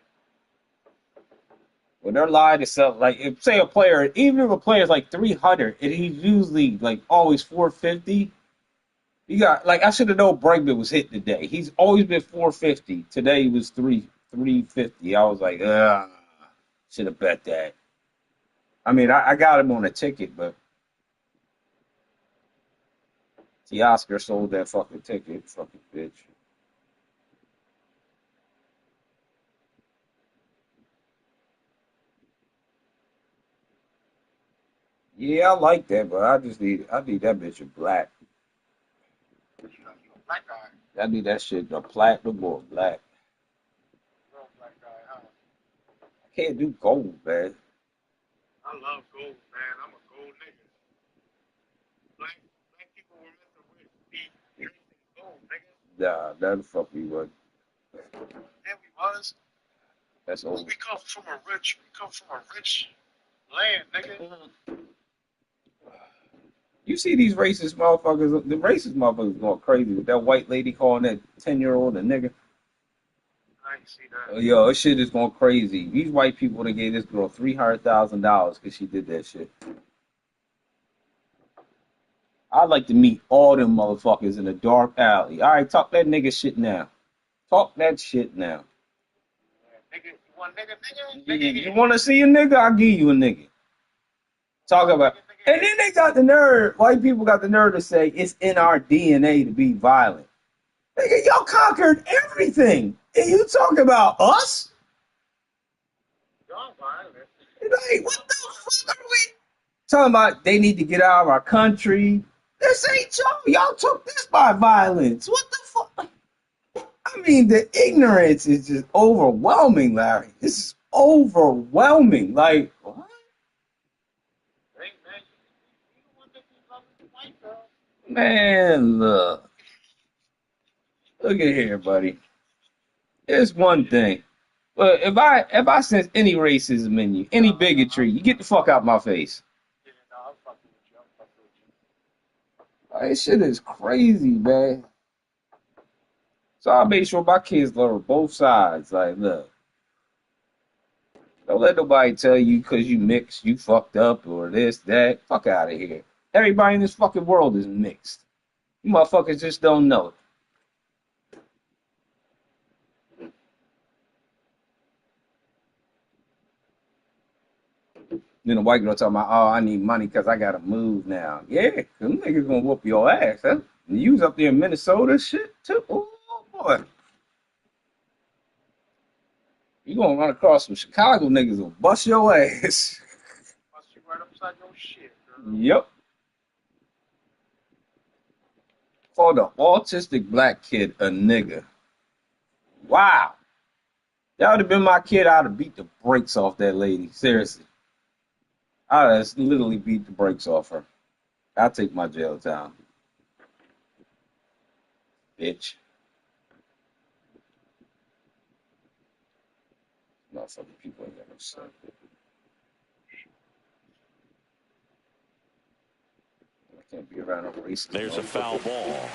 When their line is up, like, if, say a player, even if a player is like 300, and he's usually like always 450, you got, like, I should have known Bregman was hitting today. He's always been 450. Today he was 350. I was like, should have bet that. I mean, I got him on a ticket, but the Oscar sold that fucking ticket, fucking bitch. Yeah, I like that, but I need that bitch in black. You a black guy. I need that shit a platinum or black. You're a black guy, huh? I can't do gold, man. I love gold, man. I'm a gold nigga. Black people were meant to be drinking gold, nigga. Nah, that the fuck we was. Yeah, we was. That's old. We come from a rich land, nigga. You see these racist motherfuckers, the racist motherfuckers going crazy with that white lady calling that 10-year-old a nigga. I ain't see that. Yo, this shit is going crazy. These white people that gave this girl $300,000 because she did that shit. I'd like to meet all them motherfuckers in a dark alley. All right, talk that nigga shit now. Talk that shit now. Yeah, nigga, you want nigga? You want to see a nigga? I'll give you a nigga. Talk about. And then they got the nerve, white people got the nerve to say it's in our DNA to be violent. Nigga, y'all conquered everything. And you talk about us? Y'all violent. Like, what the fuck are we talking about? They need to get out of our country. This ain't y'all. Y'all took this by violence. What the fuck? I mean, the ignorance is just overwhelming, Larry. This is overwhelming. Like, what? Hey, man, you don't want to be loving the white girl. Man, look. Look at here, buddy. There's one thing. Well, if I sense any racism in you, any bigotry, you get the fuck out my face. Yeah, no, This shit is crazy, man. So I made sure my kids learn both sides. Like, look, don't let nobody tell you because you mixed, you fucked up or this, that. Fuck out of here. Everybody in this fucking world is mixed. You motherfuckers just don't know it. Then the white girl talking about, oh, I need money because I got to move now. Yeah, them niggas going to whoop your ass. Huh? You was up there in Minnesota shit, too. Oh, boy. You going to run across some Chicago niggas who'll bust your ass. Bust you right upside your shit, girl. Yep. Called the autistic black kid a nigga. Wow. That would have been my kid. I'd have beat the brakes off that lady. Seriously. I'd have literally beat the brakes off her. I'll take my jail time. Bitch. Motherfucking people ain't got no sense. I can't be around a racist. There's a foul ball.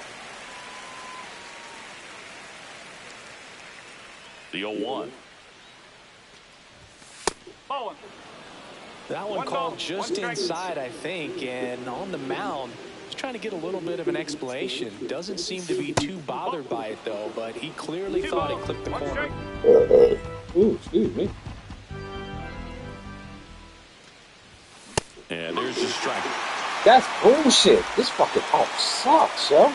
The 0-1. That one called just inside, I think, and on the mound, he's trying to get a little bit of an explanation. Doesn't seem to be too bothered by it, though, but he clearly thought it clipped the corner. Ooh, excuse me. And there's the strike. That's bullshit. This fucking off sucks, yo.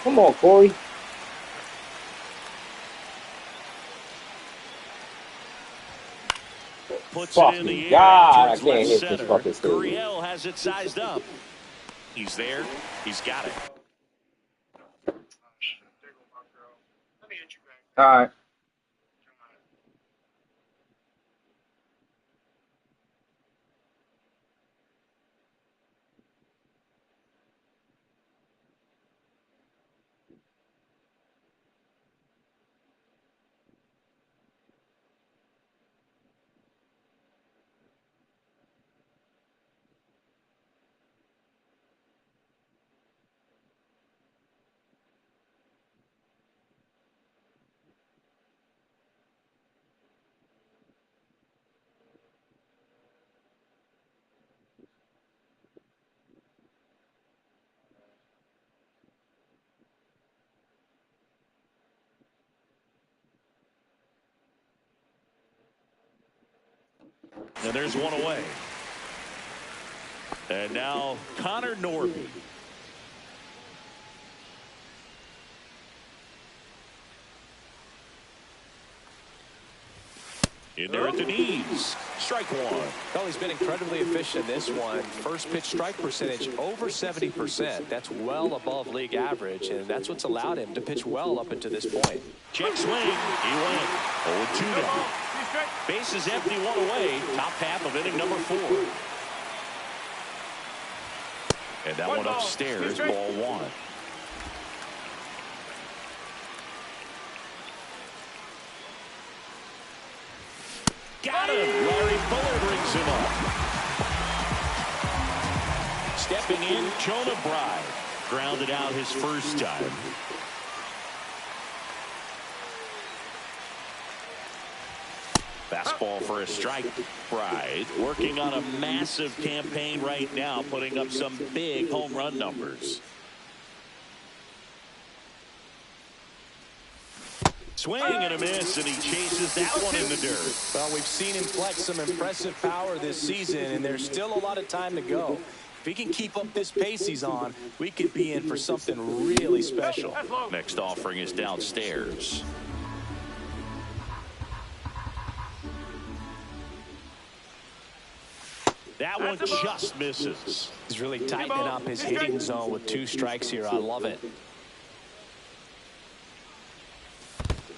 Come on, Corey. Puts it in the air. God, I towards can't left hit center. this fucking stadium. Gurriel has it sized up. He's there. He's got it. Oh, shit. There go my girl. Let me hit you back. All right. And there's one away. And now Connor Norby. In there at the knees. Strike one. Well, he's been incredibly efficient in this one. First pitch strike percentage over 70%. That's well above league average, and that's what's allowed him to pitch well up until this point. Check swing. He went. 0-2 now. Bases empty, one away. Top half of inning number 4. And that one upstairs, ball 1. Got him. Larry Fuller brings him up. Stepping in, Jonah Bride. Grounded out his first time. Fastball for a strike. Bride working on a massive campaign right now, putting up some big home run numbers. Swing and a miss, and he chases that one in the dirt. Well, we've seen him flex some impressive power this season, and there's still a lot of time to go. If he can keep up this pace he's on, we could be in for something really special. Next offering is downstairs. That one just misses. He's really tightening up his hitting zone with 2 strikes here. I love it.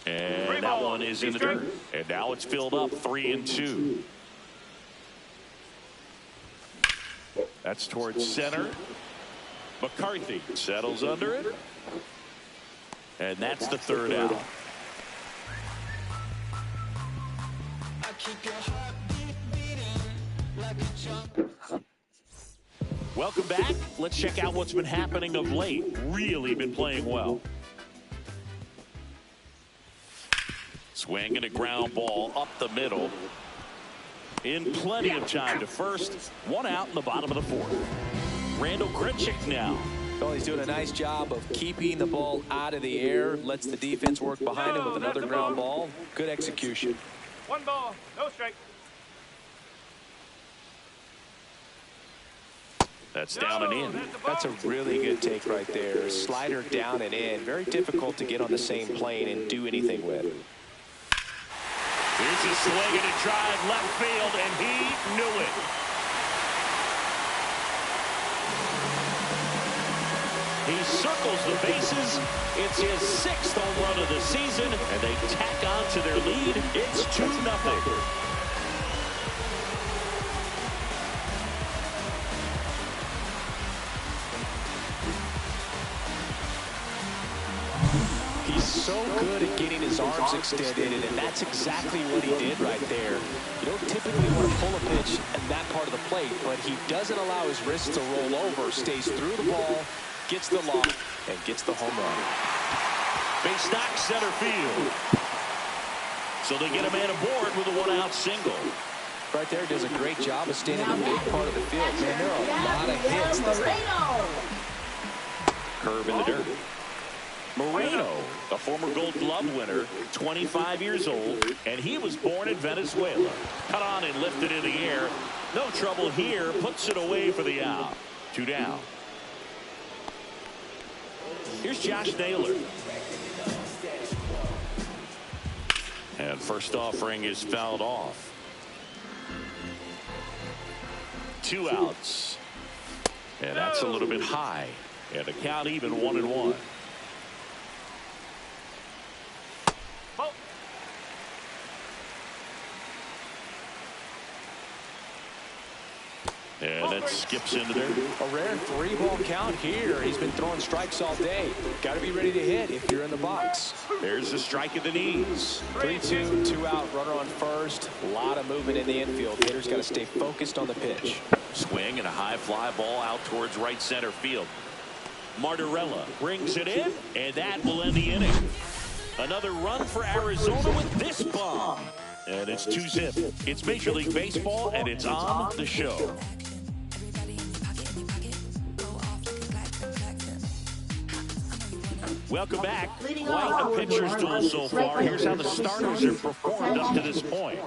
And that one is in the dirt. And now it's filled up 3-2. That's towards center. McCarthy settles under it. And that's the 3rd out. Welcome back. Let's check out what's been happening of late. Really been playing well. Swing and a ground ball up the middle. In plenty of time to first. One out in the bottom of the fourth. Randall Grichuk now. Well, he's doing a nice job of keeping the ball out of the air. Lets the defense work behind him with another ground ball. Good execution. 1 ball, no strike. That's down and in. That's a really good take right there. Slider down and in. Very difficult to get on the same plane and do anything with. Here's a swing and a drive left field, and he knew it. He circles the bases. It's his 6th home run of the season, and they tack on to their lead. It's 2-0. He's so good at getting his arms extended, and that's exactly what he did right there. You don't typically want to pull a pitch at that part of the plate, but he doesn't allow his wrists to roll over, stays through the ball, gets the lock, and gets the home run. Base knock center field. So they get a man aboard with a 1-out single. Right there, does a great job of staying in the big part of the field. Man, there are a lot of hits. Curve in the dirt. Moreno, a former Gold Glove winner, 25 years old, and he was born in Venezuela. Cut on and lifted in the air. No trouble here. Puts it away for the out. 2 down. Here's Josh Naylor. And first offering is fouled off. 2 outs. And that's a little bit high. And the count even 1-1. And that skips into there. A rare 3-ball count here. He's been throwing strikes all day. Got to be ready to hit if you're in the box. There's the strike at the knees. 3-2, 2 out, runner on first. A lot of movement in the infield. Hitters got to stay focused on the pitch. Swing and a high fly ball out towards right center field. Martorella brings it in, and that will end the inning. Another run for Arizona with this bomb. And it's 2-zip. It's Major League Baseball, and it's on the show. Welcome back. Quite a pitcher's duel so far. Here's how the starters have performed up to this point.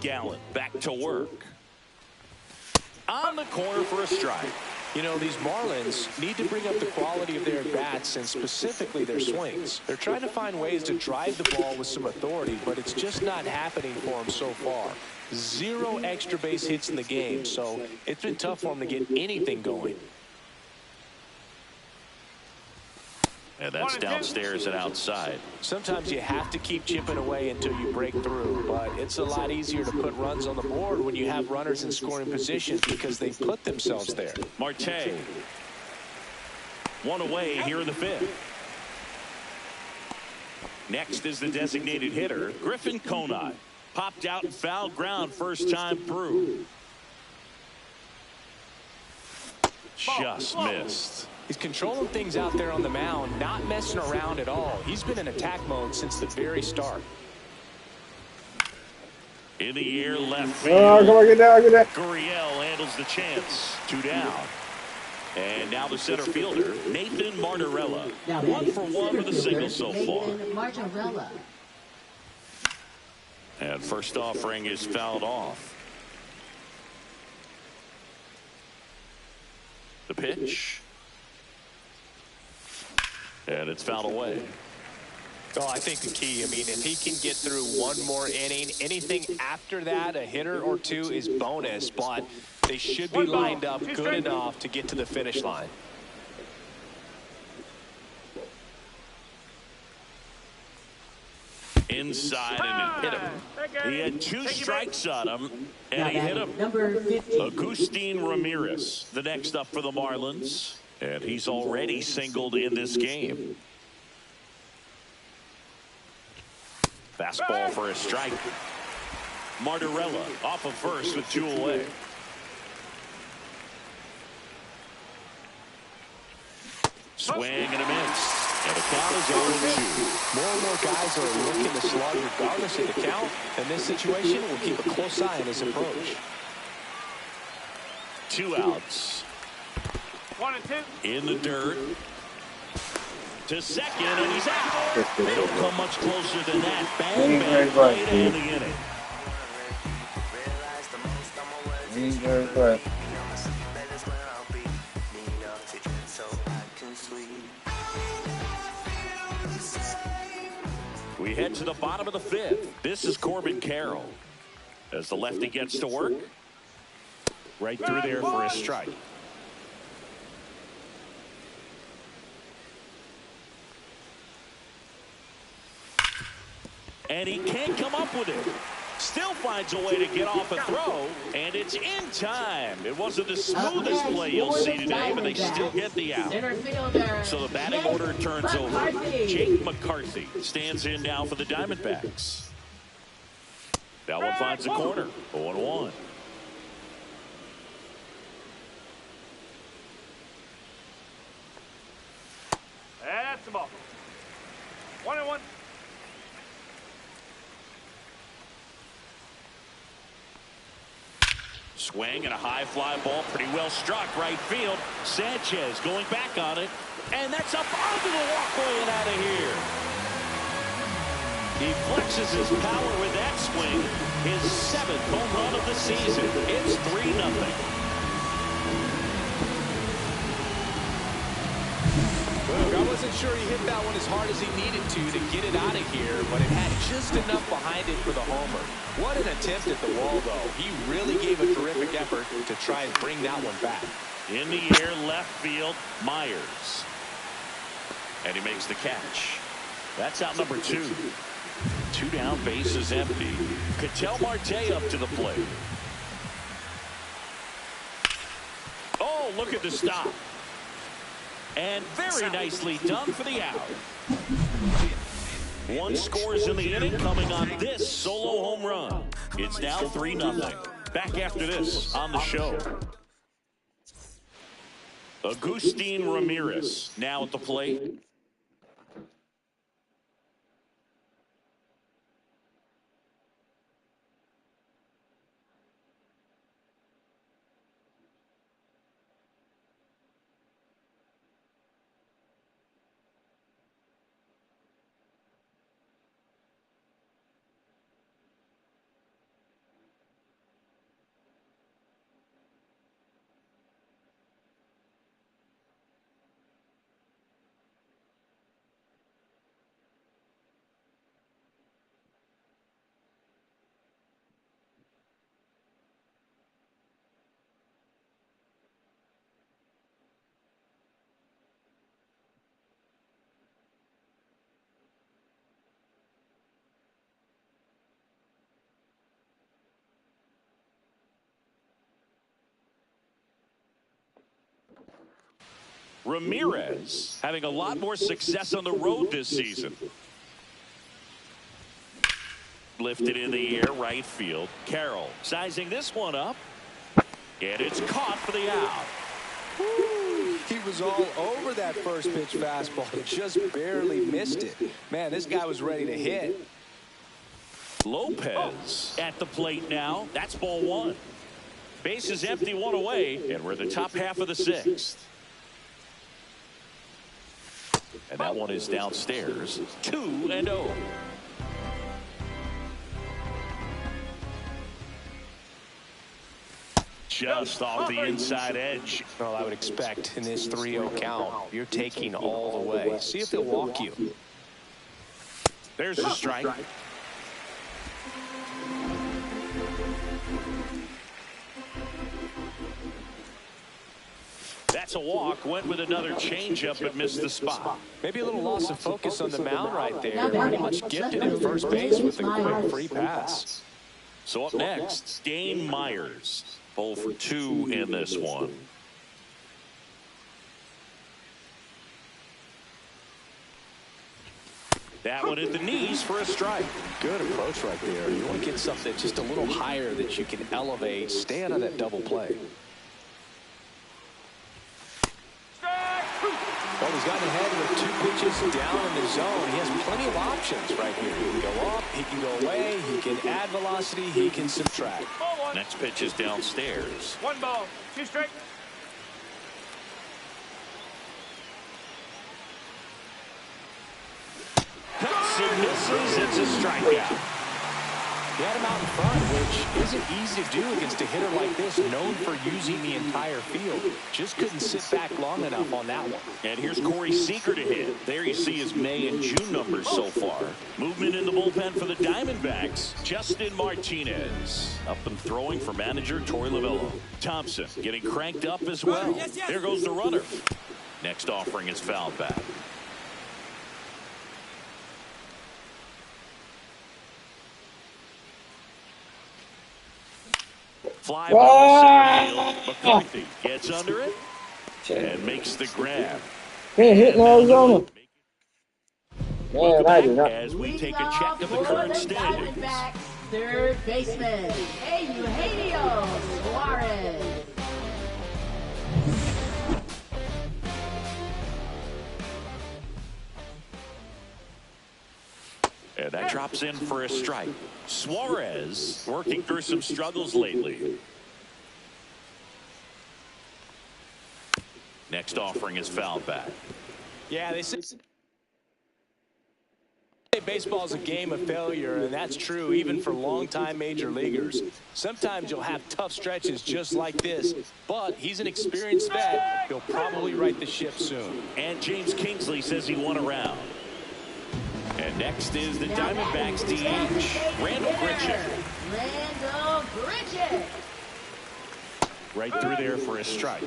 Gallen back to work. On the corner for a strike. You know, these Marlins need to bring up the quality of their at-bats and specifically their swings. They're trying to find ways to drive the ball with some authority, but it's just not happening for them so far. 0 extra base hits in the game, so it's been tough for them to get anything going. And that's downstairs and outside. Sometimes you have to keep chipping away until you break through, but it's a lot easier to put runs on the board when you have runners in scoring positions because they put themselves there. Marte. 1 away here in the 5th. Next is the designated hitter, Griffin Conine. Popped out and foul ground first time through. Just missed. He's controlling things out there on the mound, not messing around at all. He's been in attack mode since the very start. In the air, left field. Come on, get down, get down. Gurriel handles the chance. 2 down. And now the center fielder, Nathan Martorella. 1 for 1 with a single so far. Martorella. And first offering is fouled off. The pitch. And it's fouled away. Oh, I think the key, I mean, if he can get through 1 more inning, anything after that, a hitter or 2 is bonus, but they should be lined up good enough to get to the finish line. Inside and it hit him. He had 2 strikes on him, and he hit him. Number 15. Agustin Ramirez, the next up for the Marlins, and he's already singled in this game. Fastball for a strike. Martorella off of first with 2 away. Swing and a miss. And the count is 0-2. More and more guys are looking to slug regardless of the count. In this situation, we'll keep a close eye on his approach. 2 outs. 1 and 2. In the dirt. To second, and he's out. They don't come much closer than that. Bang play to end the inning. We head to the bottom of the 5th. This is Corbin Carroll. As the lefty gets to work. Right through there for a strike. And he can't come up with it. Still finds a way to get off a throw, and it's in time. It wasn't the smoothest play you'll see today, but they still get the out. So the batting order turns over. Jake McCarthy stands in now for the Diamondbacks. That one finds the corner. 0-1. That's the ball. 1-1. Swing and a high fly ball, pretty well struck right field. Sanchez going back on it, and that's up onto the walkway and out of here. He flexes his power with that swing, his 7th home run of the season. It's 3-0. I wasn't sure he hit that one as hard as he needed to get it out of here, but it had just enough behind it for the homer. What an attempt at the wall, though. He really gave a terrific effort to try and bring that one back. In the air, left field, Myers. And he makes the catch. That's out number 2. 2 down, base is empty. Ketel Marte up to the plate. Oh, look at the stop. And very nicely done for the out. 1 scores in the inning coming on this solo home run. It's now 3-0. Back after this on the show. Agustin Ramirez now at the plate. Ramirez having a lot more success on the road this season. Lifted in the air, right field. Carroll sizing this one up. And it's caught for the out. Woo, he was all over that first pitch fastball. Just barely missed it. Man, this guy was ready to hit. Lopez at the plate now. That's ball one. Base is empty, one away, and we're in the top half of the sixth. And that one is downstairs. 2-0. Just off the inside edge. Well, I would expect in this 3-0 count, you're taking all the way. See if they'll walk you. There's a strike. That's a walk. Went with another changeup but missed the spot. Maybe a little loss of focus on the mound right there. Pretty much gifted at first base with a quick free pass. So up next, Dane Myers. 0 for 2 in this one. That one at the knees for a strike. Good approach right there. You want to get something just a little higher that you can elevate. Stay out of that double play. Well, he's gotten ahead with 2 pitches down in the zone. He has plenty of options right here. He can go up, he can go away, he can add velocity, he can subtract. Next pitch is downstairs. 1 ball, 2 strike. Cuts and misses. It's a strikeout. He had him out in front, which isn't easy to do against a hitter like this, known for using the entire field. Just couldn't sit back long enough on that one. And here's Corey Seager to hit. There you see his May and June numbers so far. Movement in the bullpen for the Diamondbacks. Justin Martinez up and throwing for manager Torey Lovullo. Thompson getting cranked up as well. There goes the runner. Next offering is fouled back. Fly ball center field. McCarthy gets under it and makes the grab. Can't hit in Arizona. Welcome Man, I back did not. as we take a check of the current standings. Diamondbacks third baseman, Eugenio Suarez. And that drops in for a strike. Suarez working through some struggles lately. Next offering is fouled back. Yeah, they say baseball is a game of failure, and that's true even for longtime major leaguers. Sometimes you'll have tough stretches just like this, but he's an experienced vet. He'll probably right the ship soon. And James Kingsley says he won a round. And next is the Diamondbacks DH, Randall Grichuk. Randall Grichuk. Right through there for a strike.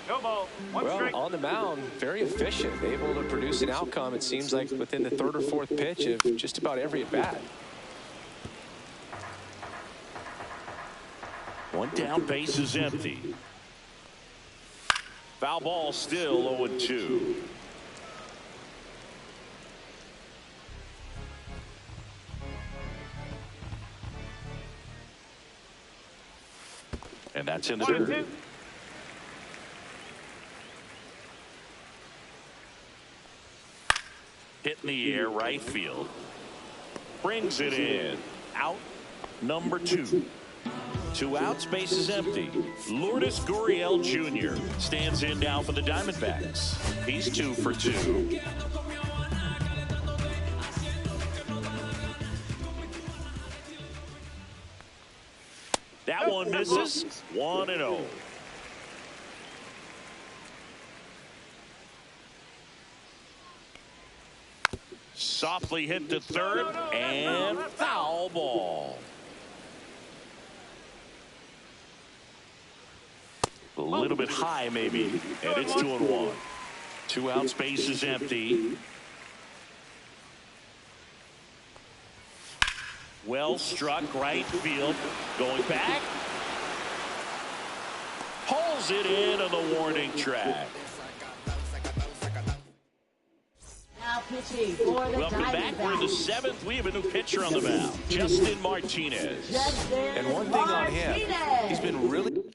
No ball, 1 strike. Well, on the mound, very efficient, able to produce an outcome, it seems like, within the 3rd or 4th pitch of just about every at-bat. One down, base is empty. Foul ball, still 0-2. And that's in the dirt. Hit in the air, right field. Brings it in. Out number 2. 2 outs, base is empty. Lourdes Gurriel Jr. stands in now for the Diamondbacks. He's 2 for 2. That one misses. 1-0. Softly hit to third and foul ball. A little bit high maybe, and it's 2-1. 2 outs, base is empty. Well struck, right field. Going back. Pulls it in on the warning track. pitching for the Welcome back. We're in the Diamondbacks, seventh. We have a new pitcher on the mound, Justin Martinez. Justin And one thing on him, Martinez. he's been really good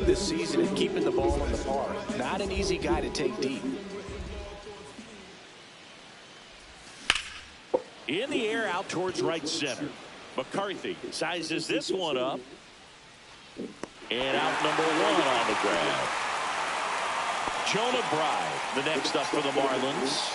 this season at keeping the ball in the park. Not an easy guy to take deep. In the air out towards right center. McCarthy sizes this one up. And out number one on the grab. Jonah Bride, the next up for the Marlins.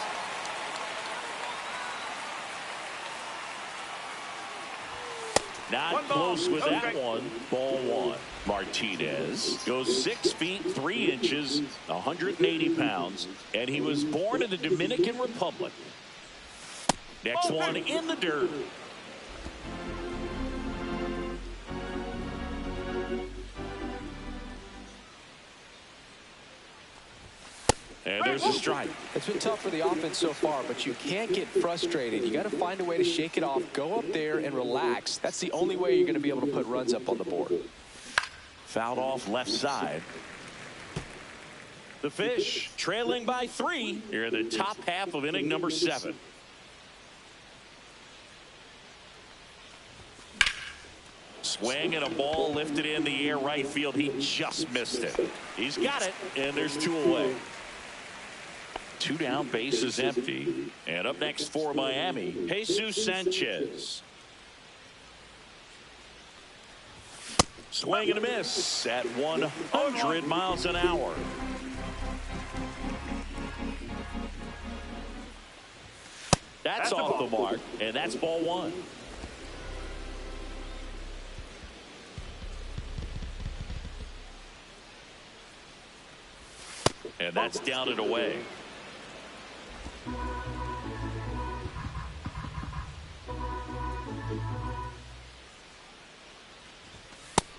Not close with that one. Ball one. Martinez goes 6 feet 3 inches, 180 pounds, and he was born in the Dominican Republic. Next one in the dirt. And there's a strike. It's been tough for the offense so far, but you can't get frustrated. You got to find a way to shake it off, go up there and relax. That's the only way you're going to be able to put runs up on the board. Fouled off left side. The Fish trailing by 3 here in the top half of inning number 7. Swing and a ball lifted in the air right field. He just missed it. He's got it, and there's 2 away. 2 down, bases empty. And up next for Miami, Jesus Sanchez. Swing and a miss at 100 miles an hour. That's off the mark, and that's ball 1. And that's down and away.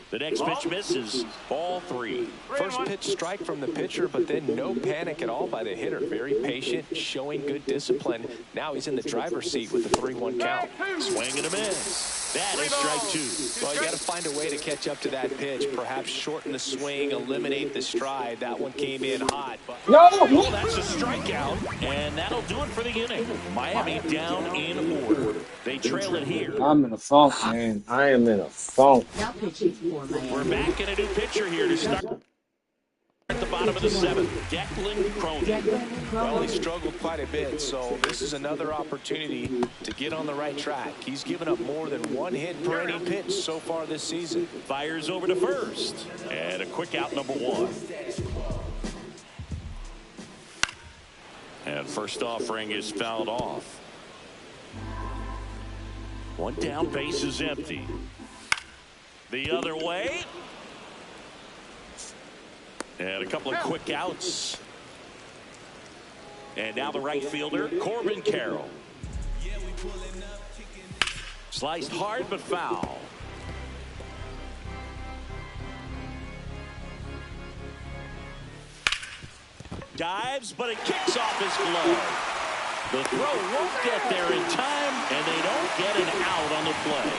The next pitch misses. Ball 3. First pitch strike from the pitcher, but then no panic at all by the hitter. Very patient, showing good discipline. Now he's in the driver's seat with the 3-1 count. Swing and a miss. That is strike 2. Well, you got to find a way to catch up to that pitch. Perhaps shorten the swing, eliminate the stride. That one came in hot. Well, that's a strikeout, and that'll do it for the inning. Miami down in order. They trail it here. I'm in a funk, man. I am in a funk. Now pitching for Miami. We're back in a new pitcher here to start at the bottom of the 7th. Declan Cronin. Well, he struggled quite a bit, so this is another opportunity to get on the right track. He's given up more than 1 hit per inning pitch so far this season. Fires over to first. And a quick out number 1. And first offering is fouled off. 1 down, base is empty. The other way. And a couple of quick outs. And now the right fielder, Corbin Carroll. Sliced hard but foul. Dives, but it kicks off his glove. The throw won't get there in time, and they don't get an out on the play.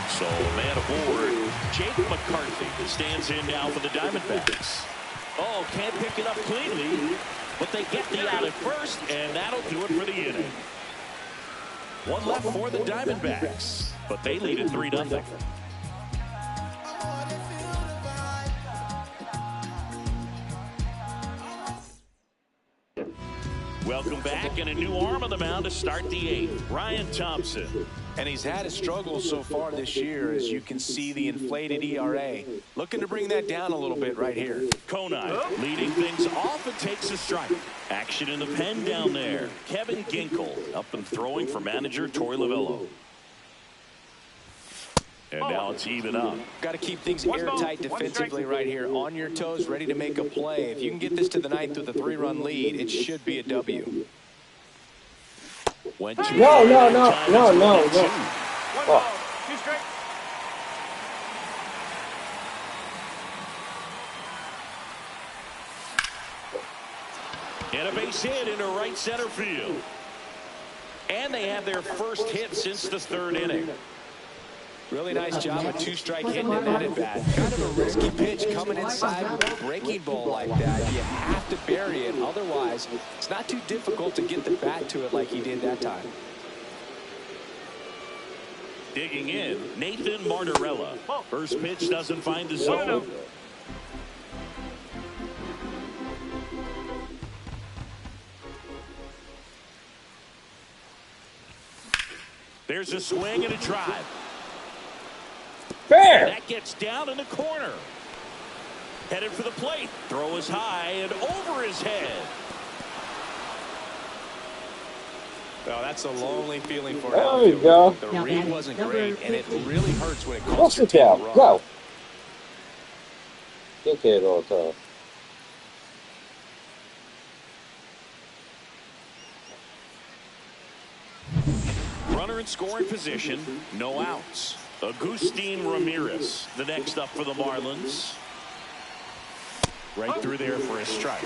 So, man aboard, Jake McCarthy stands in now for the Diamondbacks. Oh, can't pick it up cleanly, but they get the out at first, and that'll do it for the inning. 1 left for the Diamondbacks, but they lead at 3-0. Welcome back, and a new arm on the mound to start the 8th. Ryan Thompson. And he's had his struggles so far this year, as you can see the inflated ERA. Looking to bring that down a little bit right here. Conine leading things off and takes a strike. Action in the pen down there. Kevin Ginkel up and throwing for manager Torey Lavello. And now it's even up. Got to keep things airtight defensively right here. On your toes, ready to make a play. If you can get this to the 9th with a 3-run lead, it should be a W. Went to No. And a base hit into right center field. And they have their first hit since the third inning. Really nice job of two-strike hitting in that at-bat. Kind of a risky pitch coming inside with a breaking ball like that. You have to bury it. Otherwise, it's not too difficult to get the bat to it like he did that time. Digging in, Nathan Martorella. First pitch doesn't find the zone. There's a swing and a drive. Fair. That gets down in the corner. Headed for the plate. Throw is high and over his head. Well, that's a lonely feeling for an There you go. outfielder. The read wasn't great, and it really hurts when it Go costs your sit team a down. run. Go. Dickhead all the time. Runner in scoring position. No outs. Agustin Ramirez, the next up for the Marlins. Right through there for a strike.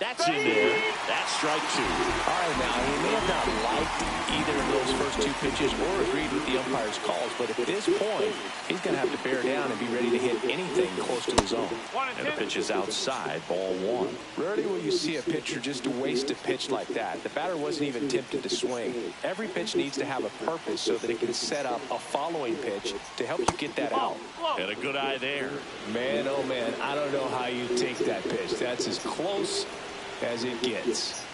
That's in there. That's strike two. All right, now, he may have not liked either of those first two pitches or agreed with the umpire's calls, but at this point, he's going to have to bear down and be ready to hit anything close to the zone. And the pitch is outside, ball one. Rarely will you see a pitcher just waste a pitch like that. The batter wasn't even tempted to swing. Every pitch needs to have a purpose so that it can set up a following pitch to help you get that out. And a good eye there. Man, oh man, I don't know how you take that pitch. That's as close as it gets.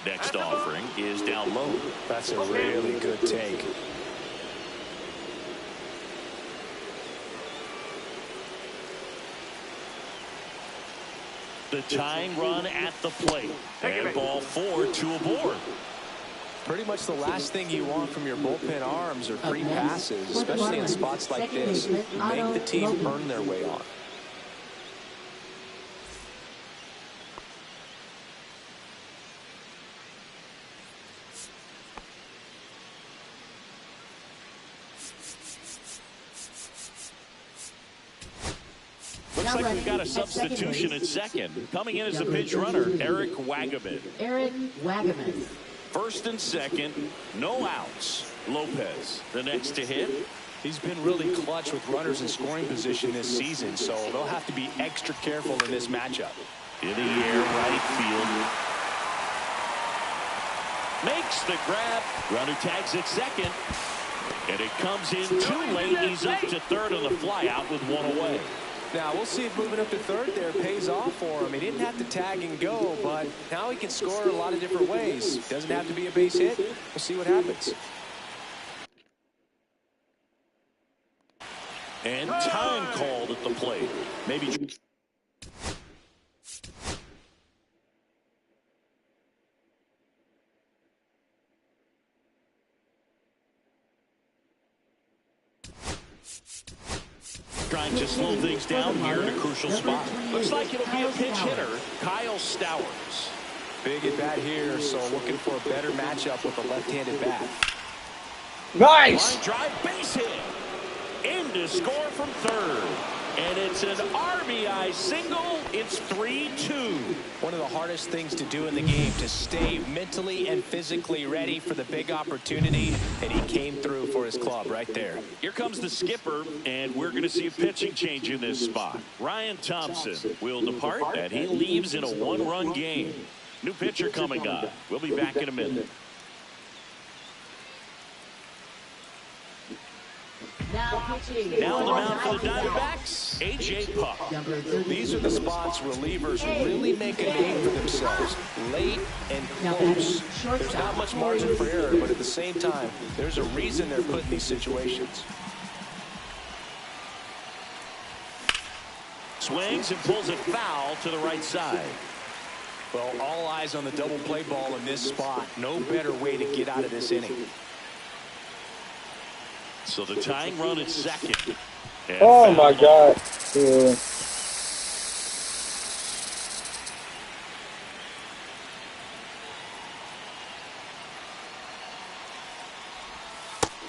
Next offering is down low. That's a really good take. The tying run at the plate. And ball four, two aboard. Pretty much the last thing you want from your bullpen arms are free passes, especially in spots like this. Make the team earn their way on. Looks like we've got a substitution at second. Coming in as a pinch runner, Eric Wagaman. Eric Wagaman. First and second, no outs. Lopez, the next to hit. He's been really clutch with runners in scoring position this season, so they'll have to be extra careful in this matchup. In the air, right field. Makes the grab. Runner tags at second. And it comes in too late. He's up to third on the fly out with one away. Now, we'll see if moving up to third there pays off for him. He didn't have to tag and go, but now he can score a lot of different ways. Doesn't have to be a base hit. We'll see what happens. And time called at the plate. Maybe. Trying to slow things down here in a crucial spot. Looks like it'll be a pinch hitter, Kyle Stowers. Big at bat here, so looking for a better matchup with a left-handed bat. Nice. Line drive, base hit. In to score from third. And it's an RBI single. It's 3-2. One of the hardest things to do in the game, to stay mentally and physically ready for the big opportunity, and he came through for his club right there. Here comes the skipper, and we're going to see a pitching change in this spot. Ryan Thompson will depart, and he leaves in a one-run game. New pitcher coming up. We'll be back in a minute. Now pitching. Now on the mound for the Diamondbacks, A.J. Puck. These are the spots relievers really make a name for themselves. Late and close. There's not much margin for error, but at the same time, there's a reason they're put in these situations. Swings and pulls it foul to the right side. Well, all eyes on the double play ball in this spot. No better way to get out of this inning. So the tying run at second. And Oh foul. my God. Yeah.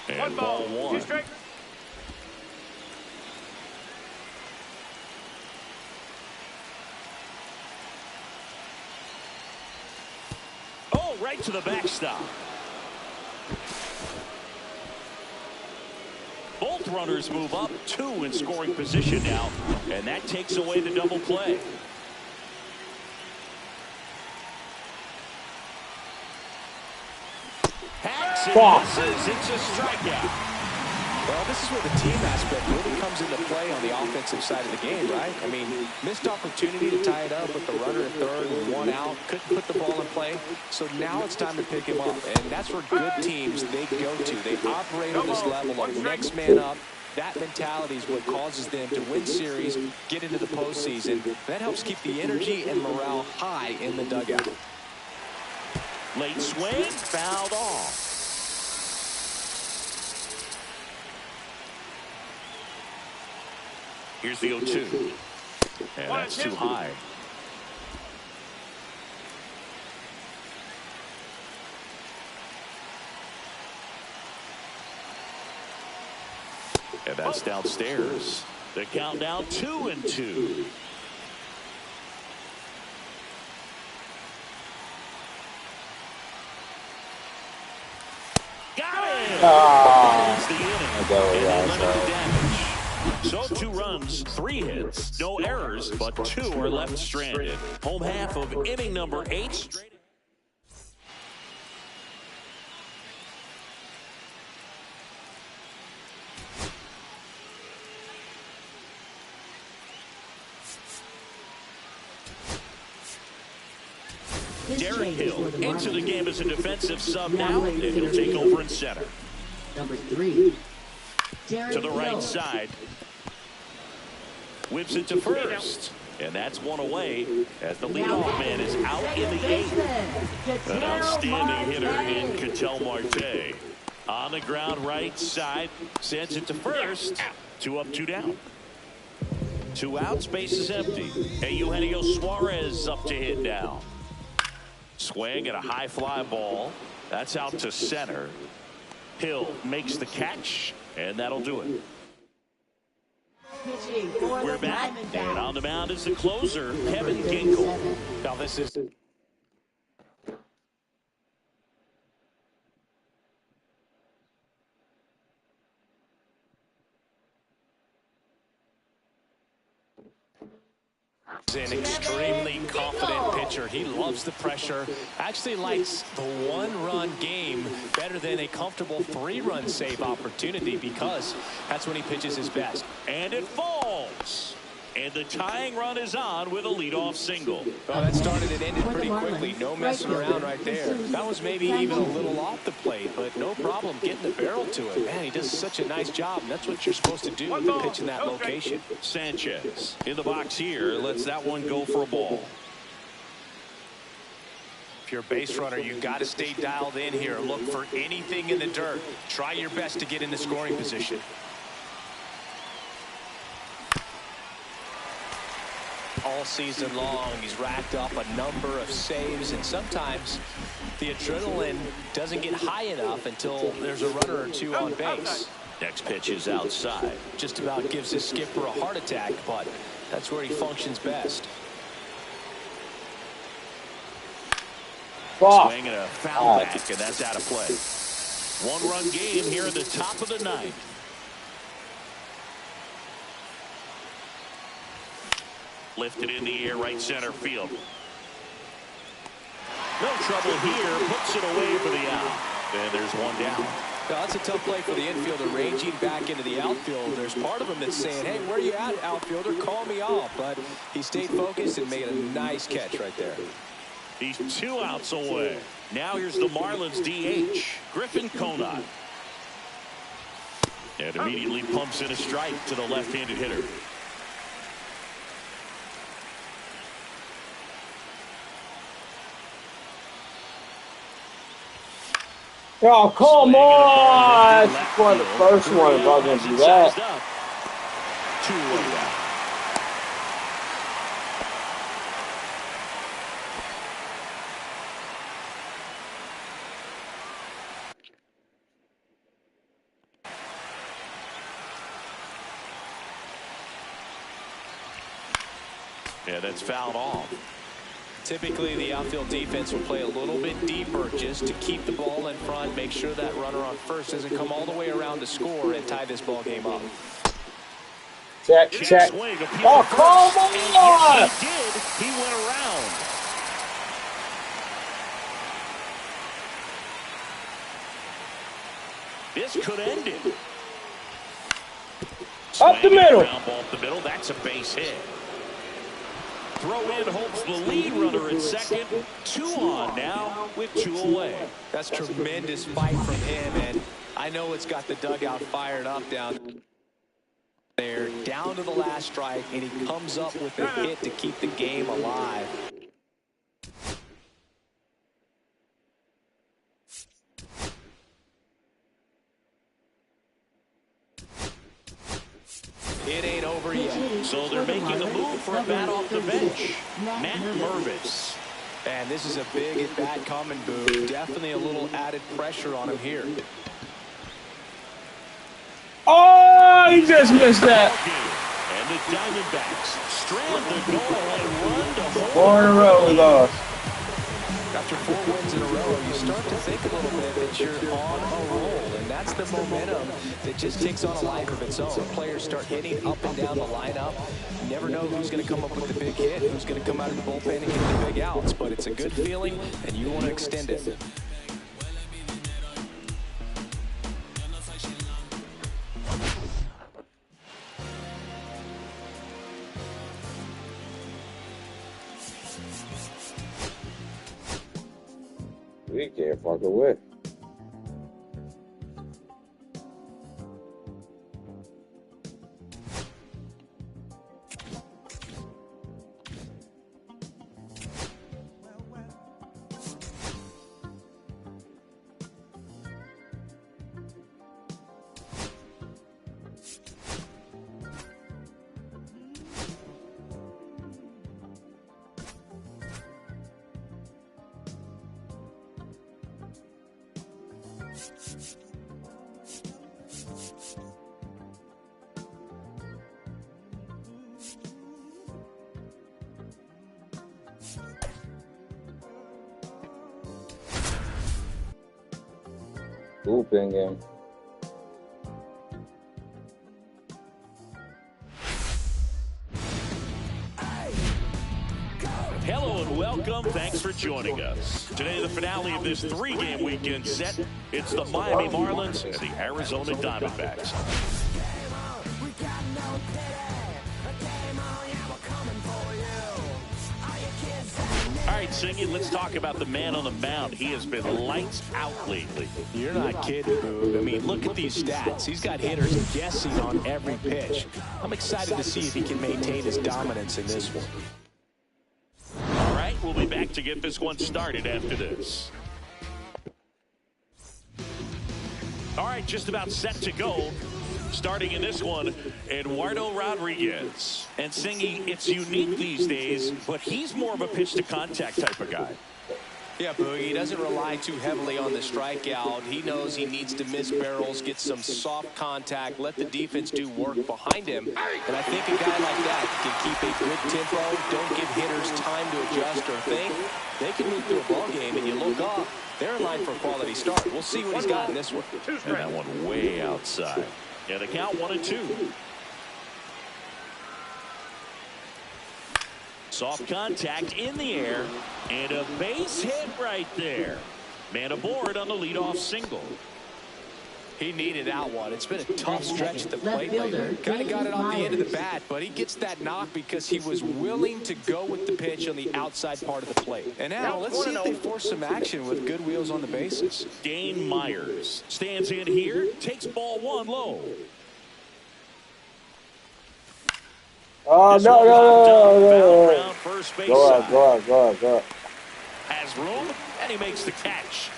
And ball one. 2 strikes. Oh, right to the backstop. Both runners move up, 2 in scoring position now, and that takes away the double play. Hacks and misses. It's a strikeout. Well, this is where the team aspect really comes into play on the offensive side of the game, right? I mean, missed opportunity to tie it up with the runner at third and 1 out. Couldn't put the ball in play. So now it's time to pick him up. And that's where good teams, they go to. They operate on this level of next man up. That mentality is what causes them to win series, get into the postseason. That helps keep the energy and morale high in the dugout. Late swing, fouled off. Here's the 0-2. And that's too high. And that's downstairs. The count now 2-2. Got it! That's the inning. And limited damage. So 2 runs, 3 hits, no errors, but 2 are left stranded. Home half of inning number 8. Derek Hill into the game as a defensive sub now, and he'll take over in center. Number 3. To the right side. Whips it to first. And that's 1 away as the leadoff man is out in the 8th. An outstanding hitter in Ketel Marte. On the ground right side. Sends it to first. 2 up, 2 down. 2 outs, base is empty. And Eugenio Suarez up to hit now. Swing at a high fly ball. That's out to center. Hill makes the catch, and that'll do it. We're back, and on the mound is the closer, Kevin Ginkel. Now this is an extremely confident pitcher. He loves the pressure. Actually likes the 1-run game better than a comfortable 3-run save opportunity because that's when he pitches his best. And it falls. And the tying run is on with a leadoff single. Well, that started and ended pretty quickly. No messing around right there. That was maybe even a little off the plate, but no problem getting the barrel to it. Man, he does such a nice job, and that's what you're supposed to do when you pitch in that location. Sanchez in the box here lets that one go for a ball. If you're a base runner, you've got to stay dialed in here. Look for anything in the dirt. Try your best to get in the scoring position. All season long, he's racked up a number of saves, and sometimes the adrenaline doesn't get high enough until there's a runner or 2 on base. Next pitch is outside. Just about gives his skipper a heart attack, but that's where he functions best. Swing and a foul back, and that's out of play. 1-run game here in the top of the 9th. Lifted in the air, right center field. No trouble here. Puts it away for the out. And there's 1 down. Now, that's a tough play for the infielder, ranging back into the outfield. There's part of him that's saying, hey, where are you at, outfielder? Call me off. But he stayed focused and made a nice catch right there. He's 2 outs away. Now here's the Marlins DH, Griffin Conant. And immediately pumps in a strike to the left-handed hitter. Oh, come on! For the first one, if I was going to do that. 2 away down. Yeah, that's fouled off. Typically, the outfield defense will play a little bit deeper just to keep the ball in front, make sure that runner on first doesn't come all the way around to score and tie this ball game up. Check. Oh, come on! Yes, he did. He went around. This could end it. Up the middle. Ground ball up the middle. That's a base hit. Throw in hopes the lead runner at second. 2 on now with 2 away. That's tremendous fight from him, and I know it's got the dugout fired up down there. Down to the last strike, and he comes up with a hit to keep the game alive. It ain't over yet. So they're making a move for a bat off the bench. Matt Mervis. And this is a big at-bat coming, Boo. Definitely a little added pressure on him here. Oh, he just missed that. And the Diamondbacks strand the goal and run to home. 4 in a row we lost. After 4 wins in a row, you start to think a little bit that you're on a roll, and that's the momentum that just takes on a life of its own. Players start hitting up and down the lineup. You never know who's going to come up with the big hit, who's going to come out of the bullpen and get the big outs, but it's a good feeling, and you want to extend it. We can't fuck away. Bullpen game. Hello and welcome. Thanks for joining us. Today, the finale of this 3-game weekend set. It's the Miami Marlins and the Arizona Diamondbacks. All right, Singy, let's talk about the man on the mound. He has been lights out lately. You're not kidding, Boo. I mean, look at these stats. He's got hitters guessing on every pitch. I'm excited to see if he can maintain his dominance in this one. All right, we'll be back to get this one started after this. All right, just about set to go. Starting in this one, Eduardo Rodriguez. And Singy, it's unique these days, but he's more of a pitch-to-contact type of guy. Yeah, Boogie, he doesn't rely too heavily on the strikeout. He knows he needs to miss barrels, get some soft contact, let the defense do work behind him. And I think a guy like that can keep a good tempo, don't give hitters time to adjust or think. They can move through a ball game, and you look up, they're in line for a quality start. We'll see what he's got in this one. And that one way outside. Yeah, the count 1-2. Soft contact in the air, and a base hit right there. Man aboard on the leadoff single. He needed that one. It's been a tough stretch at the plate lately. Kind of got it off the end of the bat, but he gets that knock because he was willing to go with the pitch on the outside part of the plate. And now let's see if they force some action with good wheels on the bases. Dane Myers stands in here, takes ball 1 low. Oh, no. First base Go side. out. Has room, and he makes the catch.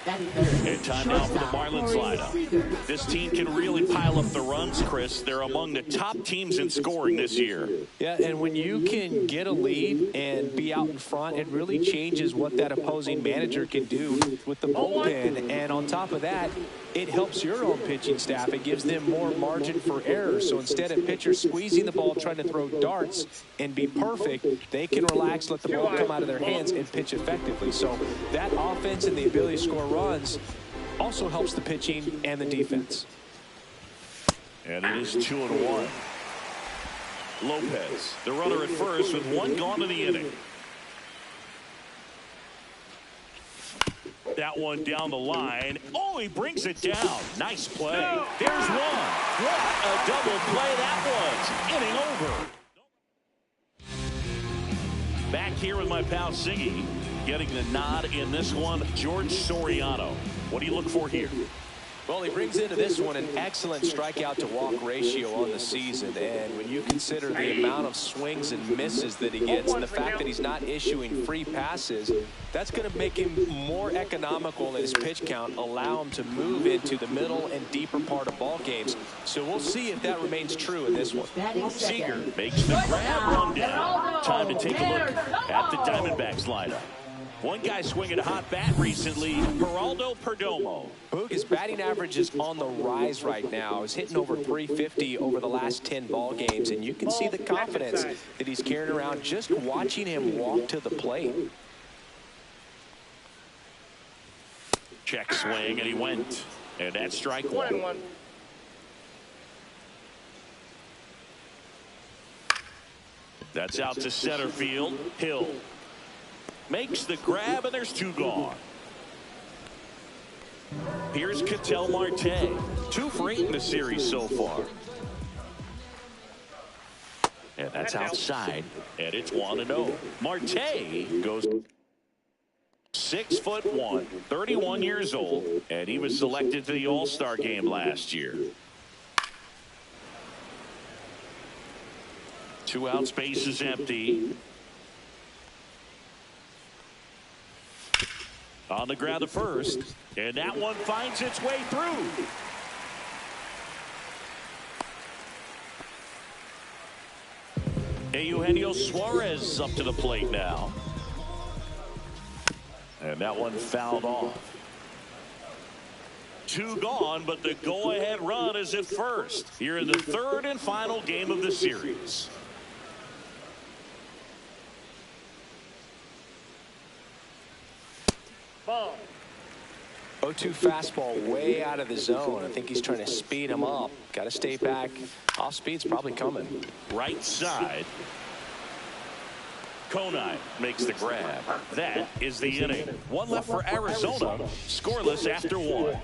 And time now for the Marlins lineup. This team can really pile up the runs, Chris. They're among the top teams in scoring this year. Yeah, and when you can get a lead and be out in front, it really changes what that opposing manager can do with the bullpen. And on top of that, it helps your own pitching staff. It gives them more margin for error. So instead of pitchers squeezing the ball, trying to throw darts and be perfect, they can relax, let the ball come out of their hands, and pitch effectively. So that offense and the ability to score runs also helps the pitching and the defense. And it is 2-1. Lopez, the runner at first with one gone in the inning. That one down the line. Oh, he brings it down. Nice play. There's one. What a double play that was. Inning over. Back here with my pal Siggy, getting the nod in this one, George Soriano. What do you look for here? Well, he brings into this one an excellent strikeout to walk ratio on the season. And when you consider the amount of swings and misses that he gets and the fact that he's not issuing free passes, that's going to make him more economical in his pitch count, allow him to move into the middle and deeper part of ball games. So we'll see if that remains true in this one. Seager makes the grab, run down. Time to take a look at the Diamondbacks lineup. One guy swinging a hot bat recently, Geraldo Perdomo. Boog, his batting average is on the rise right now. He's hitting over 350 over the last 10 ball games, and you can see the confidence that he's carrying around just watching him walk to the plate. Check swing, and he went. And that's strike one. That's out to center field. Hill makes the grab, and there's two gone. Here's Ketel Marte. 2 for 8 in the series so far. And that's outside, and it's 1-0. Marte goes 6'1", 31 years old, and he was selected to the All-Star game last year. 2 outs, base is empty. On the ground to first, and that one finds its way through. Eugenio Suarez up to the plate now. And that one fouled off. 2 gone, but the go-ahead run is at first here in the 3rd and final game of the series. 0-2 fastball way out of the zone. I think he's trying to speed him up. Got to stay back. Off speed's probably coming. Right side. Konai makes the grab. That is the inning. 1 left for Arizona. Scoreless after 1.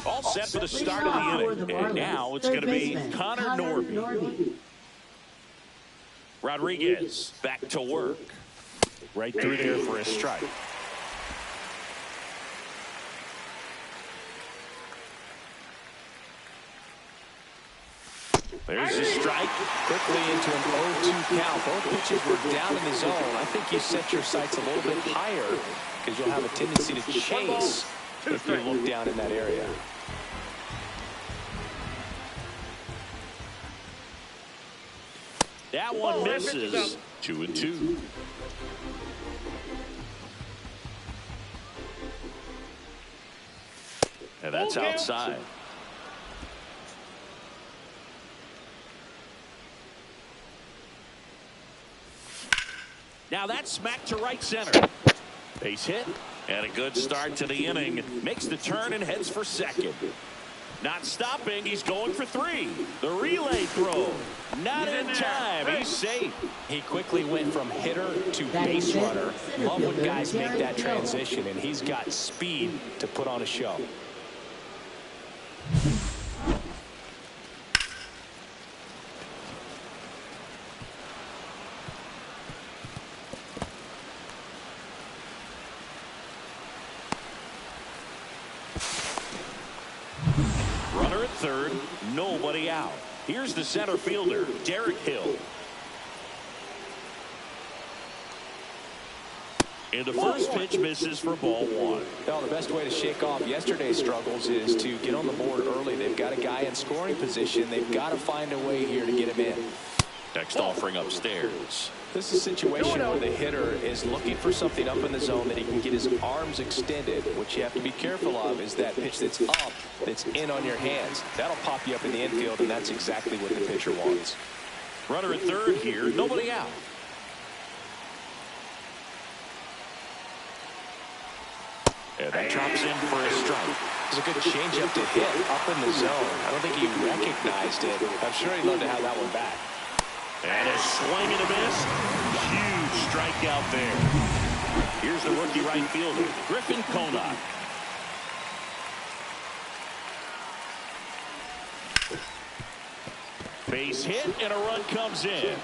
All set for the start of the inning. And now it's going to be Connor Norby. Rodriguez back to work. Right through there for a strike. There's a strike. Quickly into an 0-2 count. Both pitches were down in the zone. I think you set your sights a little bit higher because you'll have a tendency to chase if you look down in that area. That one misses. 2-2. And that's outside. Now that's smacked to right center. Base hit and a good start to the inning. Makes the turn and heads for second. Not stopping. He's going for 3. The relay throw. Not in time. He's safe. He quickly went from hitter to base runner. Love when guys make that transition, and he's got speed to put on a show. Runner at third, nobody out. Here's the center fielder, Derek Hill. And the first pitch misses for ball one. Well, the best way to shake off yesterday's struggles is to get on the board early. They've got a guy in scoring position. They've got to find a way here to get him in. Next offering upstairs. This is a situation where the hitter is looking for something up in the zone that he can get his arms extended. What you have to be careful of is that pitch that's up, that's in on your hands. That'll pop you up in the infield, and that's exactly what the pitcher wants. Runner at third here, nobody out. And that drops in for a strike. It's a good changeup to hit up in the zone. I don't think he recognized it. I'm sure he'd love to have that one back. And a swing and a miss. Huge strikeout there. Here's the rookie right fielder, Griffin Conant. Base hit and a run comes in.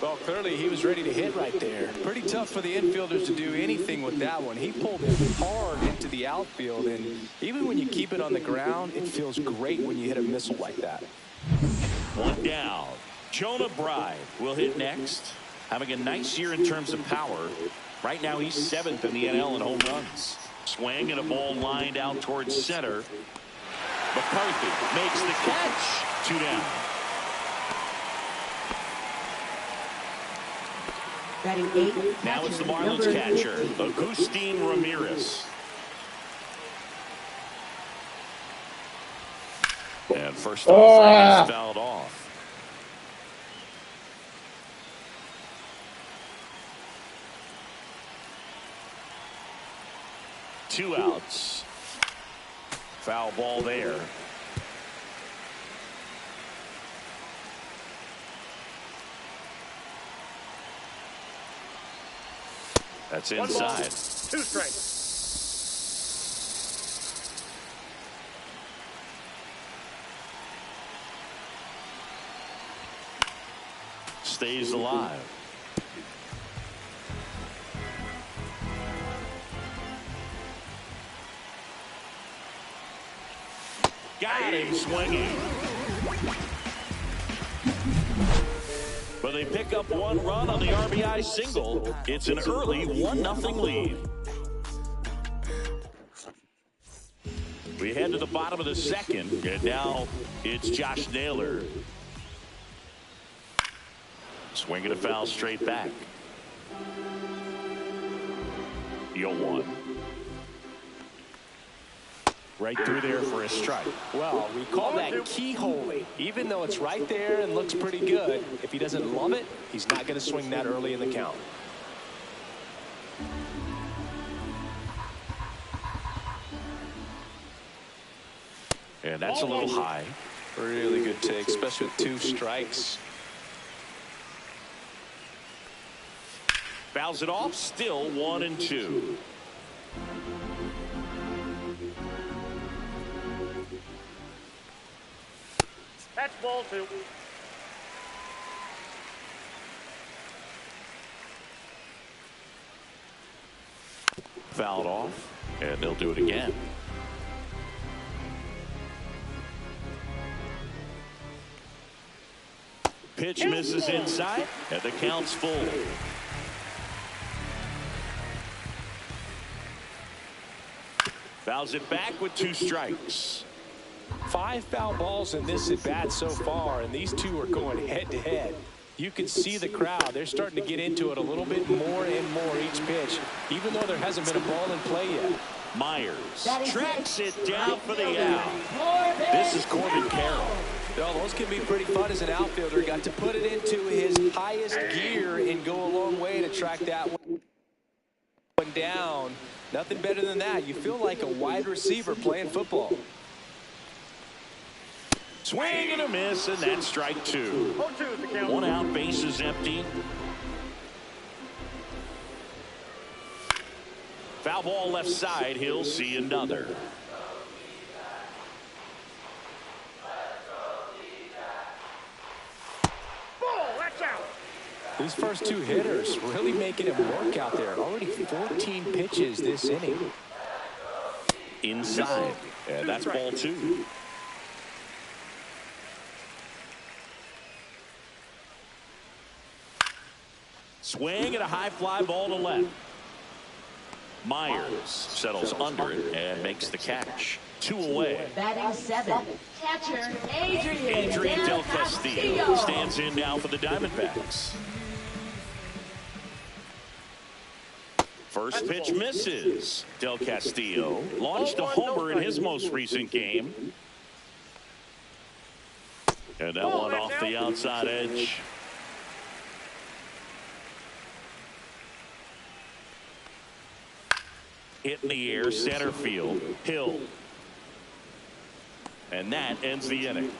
Well, clearly he was ready to hit right there. Pretty tough for the infielders to do anything with that one. He pulled it hard into the outfield, and even when you keep it on the ground, it feels great when you hit a missile like that. One down. Jonah Bride will hit next. Having a nice year in terms of power. Right now he's 7th in the NL in home runs. Swing and a ball lined out towards center. McCarthy makes the catch. 2 down. Batting 8. Now it's the Marlins catcher, Agustin Ramirez. And first off, he's fouled off. Two outs. Foul ball there. That's inside. 2 strikes. Stays alive. Got him swinging. But they pick up 1 run on the RBI single. It's an early 1-0 lead. We head to the bottom of the second, and now it's Josh Naylor. Swinging a foul straight back. 0-1. Right through there for a strike. Well, we call that keyholing. Even though it's right there and looks pretty good, if he doesn't love it, he's not going to swing that early in the count. And that's a little high. Really good take, especially with 2 strikes. Fouls it off, still 1-2. That's ball 2. Fouled off, and they'll do it again. Pitch misses inside, and the count's full. Fouls it back with 2 strikes. 5 foul balls in this at bat so far, and these two are going head to head. You can see the crowd. They're starting to get into it a little bit more and more each pitch, even though there hasn't been a ball in play yet. Myers tracks it down for the out. This is Corbin Carroll. Well, those can be pretty fun as an outfielder. Got to put it into his highest gear and go a long way to track that one down. Nothing better than that. You feel like a wide receiver playing football. Swing and a miss, and that's strike 2. 1 out, bases empty. Foul ball left side. He'll see another. These first 2 hitters really making him work out there. Already 14 pitches this inning. inside. And that's ball 2. Swing and a high fly ball to left. Myers settles under it and makes the catch. 2 away. Batting 7. Catcher Adrian Del Castillo stands in now for the Diamondbacks. First pitch misses. Del Castillo launched a homer in his most recent game. And that one off the outside edge. Hit in the air, center field, Hill. And that ends the inning.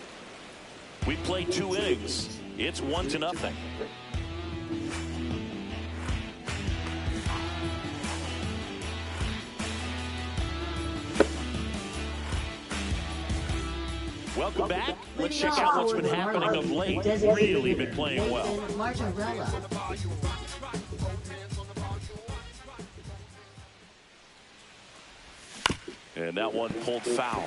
We played 2 innings. It's 1-0. Welcome back. Let's check out what's been happening of late. Really been playing well. And that one pulled foul.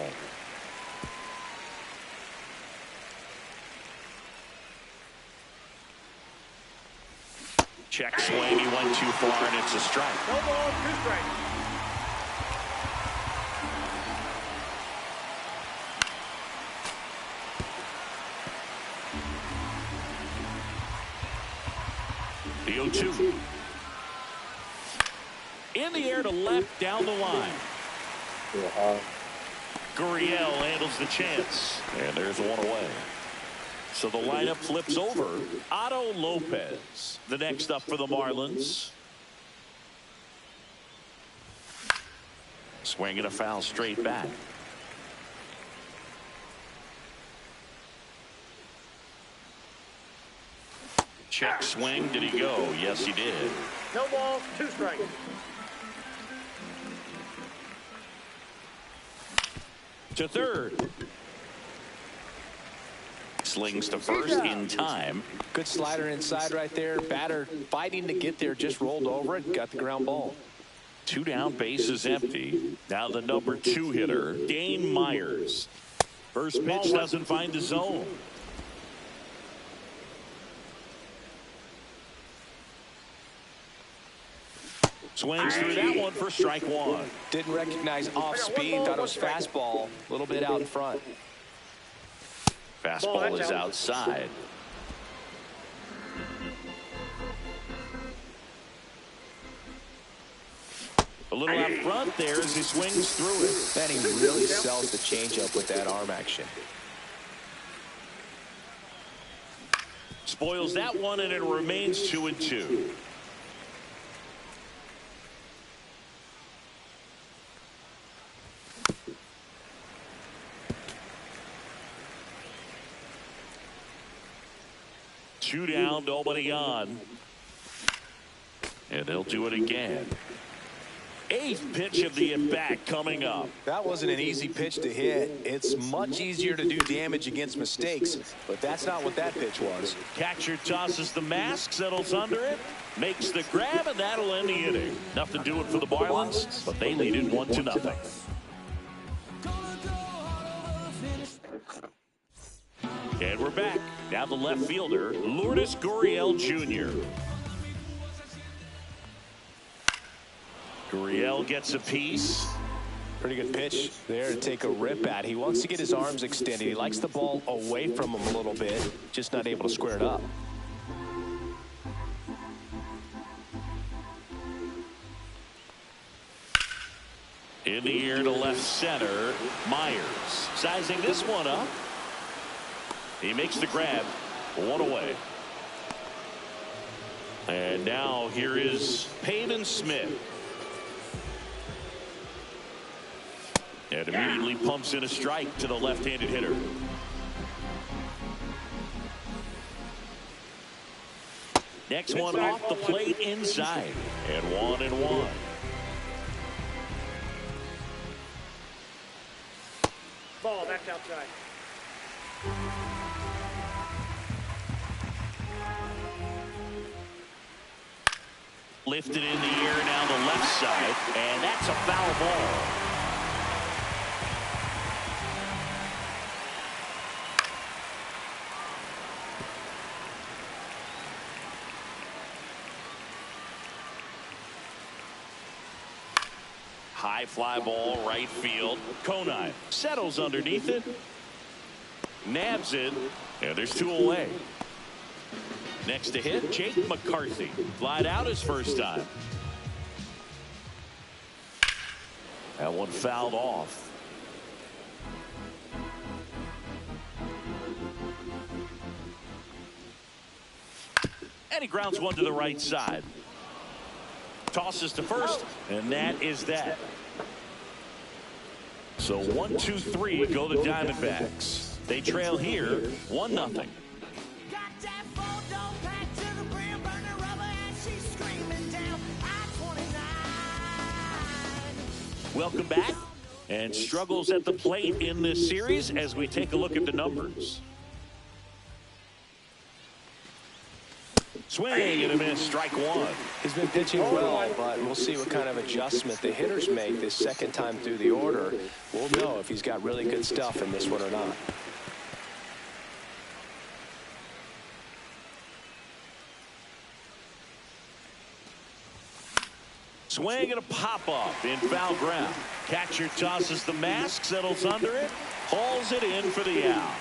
Check swing. He went too far, and it's a strike. No ball, 2 strikes. The 0-2. In the air to left, down the line. Gurriel handles the chance. And there's 1 away. So the lineup flips over. Otto Lopez, the next up for the Marlins. Swing and a foul straight back. Check swing. Did he go? Yes, he did. No balls, 2 strikes. To third. Slings to first in time. Good slider inside right there. Batter fighting to get there, just rolled over it, got the ground ball. 2 down, bases empty. Now the number 2 hitter, Dane Myers. First pitch doesn't find the zone. Swings through that one for strike 1. Didn't recognize off speed, thought it was fastball, a little bit out in front. Fastball is outside. A little out front there as he swings through it. Man, he really sells the changeup with that arm action. Spoils that one, and it remains 2-2. Two down, nobody on. And they'll do it again. 8th pitch of the at-bat coming up. That wasn't an easy pitch to hit. It's much easier to do damage against mistakes, but that's not what that pitch was. Catcher tosses the mask, settles under it, makes the grab, and that'll end the inning. Nothing doing for the Marlins, but they lead it 1-0. And we're back. Now the left fielder, Lourdes Gurriel Jr. Gurriel gets a piece. Pretty good pitch there to take a rip at. He wants to get his arms extended. He likes the ball away from him a little bit, just not able to square it up. In the air to left center, Myers sizing this one up. He makes the grab, 1 away. And now here is Pavin Smith. And immediately pumps in a strike to the left-handed hitter. Next one off the plate inside. And 1-1. Ball, that's outside. Lifted in the air down the left side, and that's a foul ball. High fly ball, right field. Conine settles underneath it. Nabs it. And there's 2 away. Next to hit, Jake McCarthy. Flied out his first time. That one fouled off. And he grounds one to the right side. Tosses to first, and that is that. So 1, 2, 3 go the Diamondbacks. They trail here 1-0. Welcome back. And struggles at the plate in this series as we take a look at the numbers. Swing and a miss, strike 1. He's been pitching well, but we'll see what kind of adjustment the hitters make this second time through the order. We'll know if he's got really good stuff in this one or not. Swing and a pop-up in foul ground. Catcher tosses the mask, settles under it, hauls it in for the out.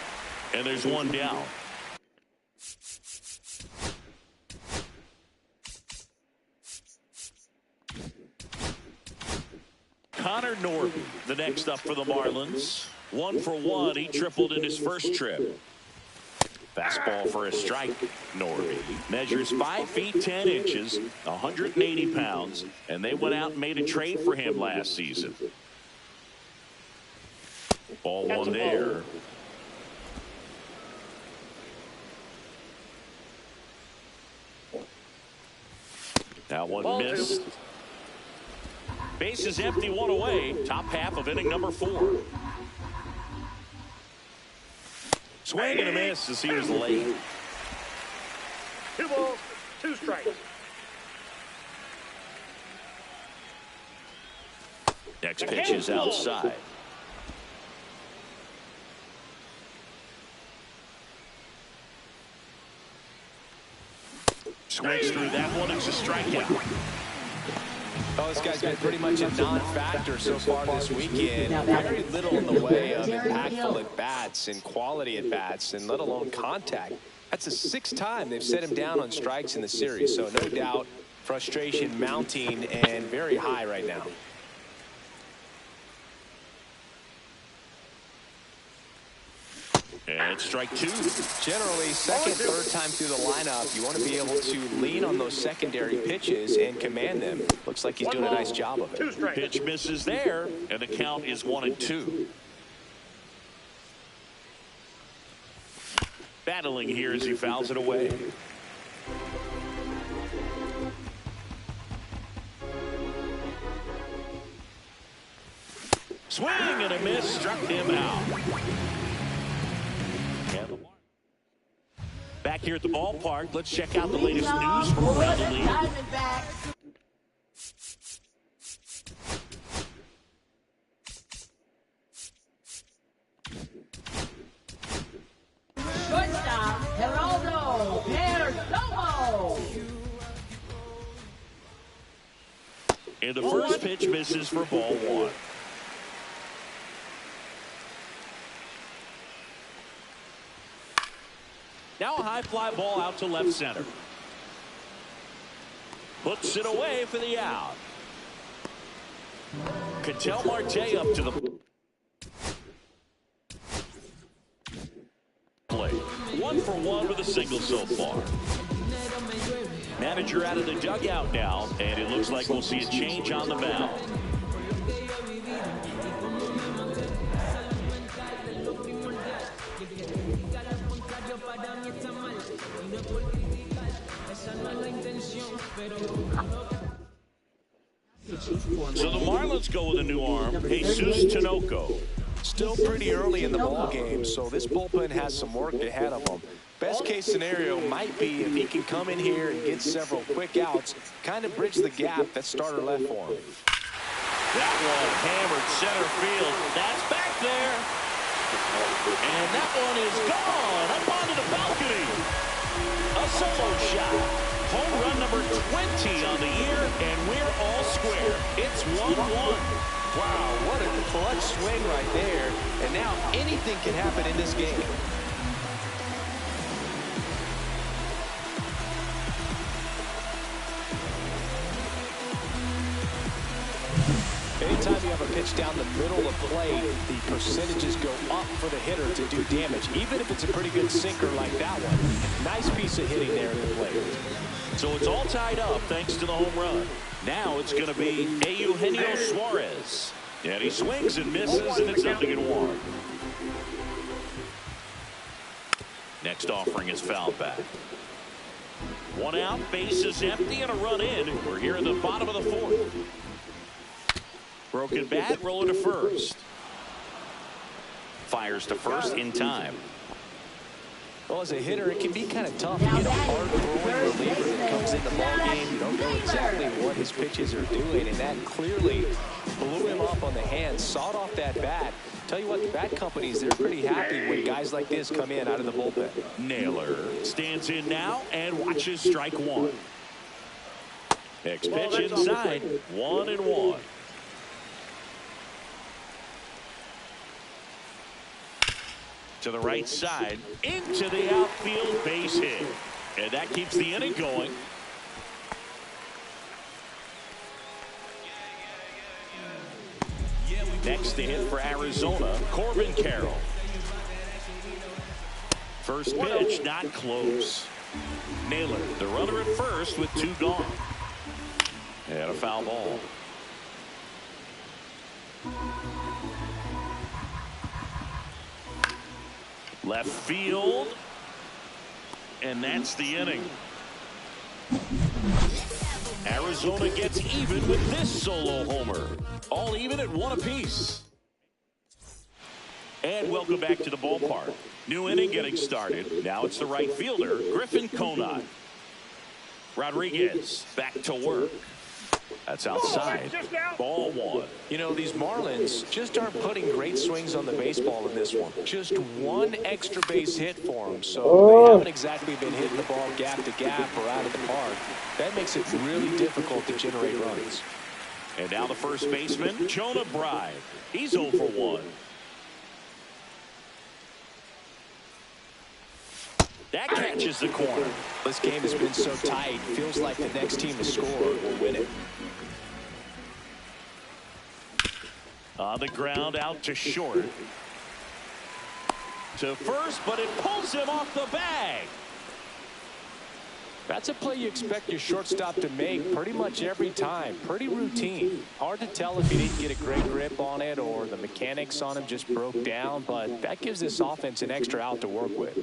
And there's 1 down. Connor Norby, the next up for the Marlins. 1 for 1. He tripled in his first trip. Fastball for a strike. Norby measures 5 feet 10 inches, 180 pounds, and they went out and made a trade for him last season. Ball 1 there. That one missed. Base is empty, 1 away. Top half of inning number 4. Swing and a miss as he was late. 2 balls, 2 strikes. Next pitch is outside. Swings through that one. It's a strikeout. Oh, this guy's been pretty much a non-factor so far this weekend. Very little in the way of impactful at-bats and quality at-bats, and let alone contact. That's the 6th time they've set him down on strikes in the series, so no doubt frustration mounting and very high right now. And strike 2. Generally, second, third time through the lineup, you want to be able to lean on those secondary pitches and command them. Looks like he's doing a nice job of it. Pitch misses there, and the count is 1-2. Battling here as he fouls it away. Swing and a miss, struck him out. Back here at the ballpark, let's check out the latest news from around the league. Shortstop, Geraldo Perdomo. And the first pitch misses for ball 1. Now a high fly ball out to left center. Puts it away for the out. Ketel Marte up to the plate. 1 for 1 with a single so far. Manager out of the dugout now, and it looks like we'll see a change on the mound. So the Marlins go with a new arm, Jesus Tinoco. Still pretty early in the ball game, so this bullpen has some work ahead of them. Best case scenario might be if he can come in here and get several quick outs, kind of bridge the gap that starter left for him. That one hammered center field. That's back there. And that one is gone up onto the balcony. A solo shot. Home run number 20 on the year, and we're all square. It's 1-1. Wow, what a clutch swing right there. And now anything can happen in this game. Anytime you have a pitch down the middle of play, the percentages go up for the hitter to do damage, even if it's a pretty good sinker like that one. Nice piece of hitting there at the plate. So it's all tied up thanks to the home run. Now it's going to be Eugenio Suarez. And he swings and misses, and it's 0-1. Next offering is fouled back. One out, base is empty, and a run in. We're here in the bottom of the fourth. Broken bat, rolling to first. Fires to first in time. Well, as a hitter, it can be kind of tough to get a hard-throwing reliever that comes in the ballgame. You don't know exactly what his pitches are doing, and that clearly blew him up on the hand, sawed off that bat. Tell you what, the bat companies, they're pretty happy when guys like this come in out of the bullpen. Naylor stands in now and watches strike one. Next pitch inside, 1-1. To the right side, into the outfield, base hit. And that keeps the inning going. Next to hit for Arizona, Corbin Carroll. First pitch, not close. Naylor, the runner at first with 2 gone. And a foul ball. Left field. And that's the inning. Arizona gets even with this solo homer. All even at 1 apiece. And welcome back to the ballpark. New inning getting started. Now it's the right fielder, Griffin Conant. Rodriguez back to work. That's outside. Ball 1. You know, these Marlins just aren't putting great swings on the baseball in this one. Just 1 extra base hit for them. So they haven't exactly been hitting the ball gap to gap or out of the park. That makes it really difficult to generate runs. And now the first baseman, Jonah Bride. He's 0 for 1. That catches the corner. This game has been so tight. Feels like the next team to score will win it. On the ground, out to short. To first, but it pulls him off the bag. That's a play you expect your shortstop to make pretty much every time. Pretty routine. Hard to tell if he didn't get a great grip on it or the mechanics on him just broke down, but that gives this offense an extra out to work with.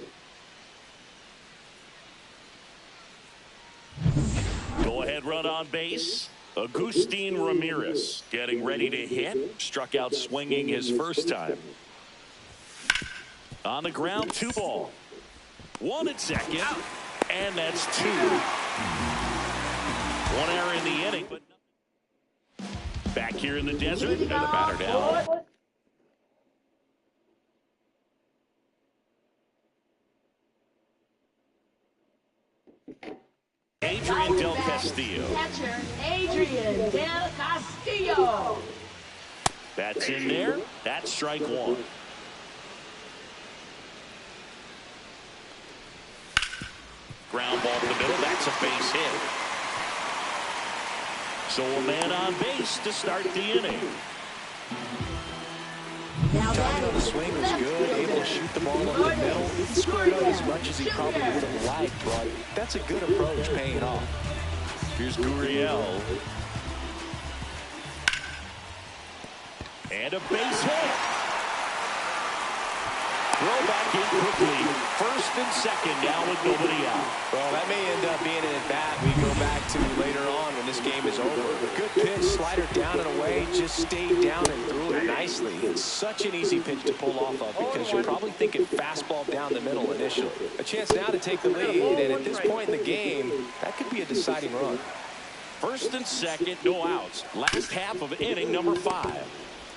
Go ahead, run on base. Agustin Ramirez getting ready to hit. Struck out swinging his first time. On the ground, 2 ball. 1 at second. And that's 2. 1 error in the inning. But back here in the desert, and the batter down. Adrian Del Castillo. Catcher Adrian Del Castillo. That's in there. That's strike 1. Ground ball to the middle. That's a base hit. So a man on base to start the inning. Timing on the swing was good, able to shoot the ball over the middle. He didn't square it up as much as he probably would have liked, but that's a good approach paying off. Here's Gurriel. And a base hit. Throw back in quickly. First and second now with nobody out. Well, that may end up being an at-bat we go back to later on when this game is over. A good pitch, slider down and away, just stayed down and threw it nicely. It's such an easy pitch to pull off of because you're probably thinking fastball down the middle initially. A chance now to take the lead, and at this point in the game, that could be a deciding run. First and second, no outs. Last half of inning number 5.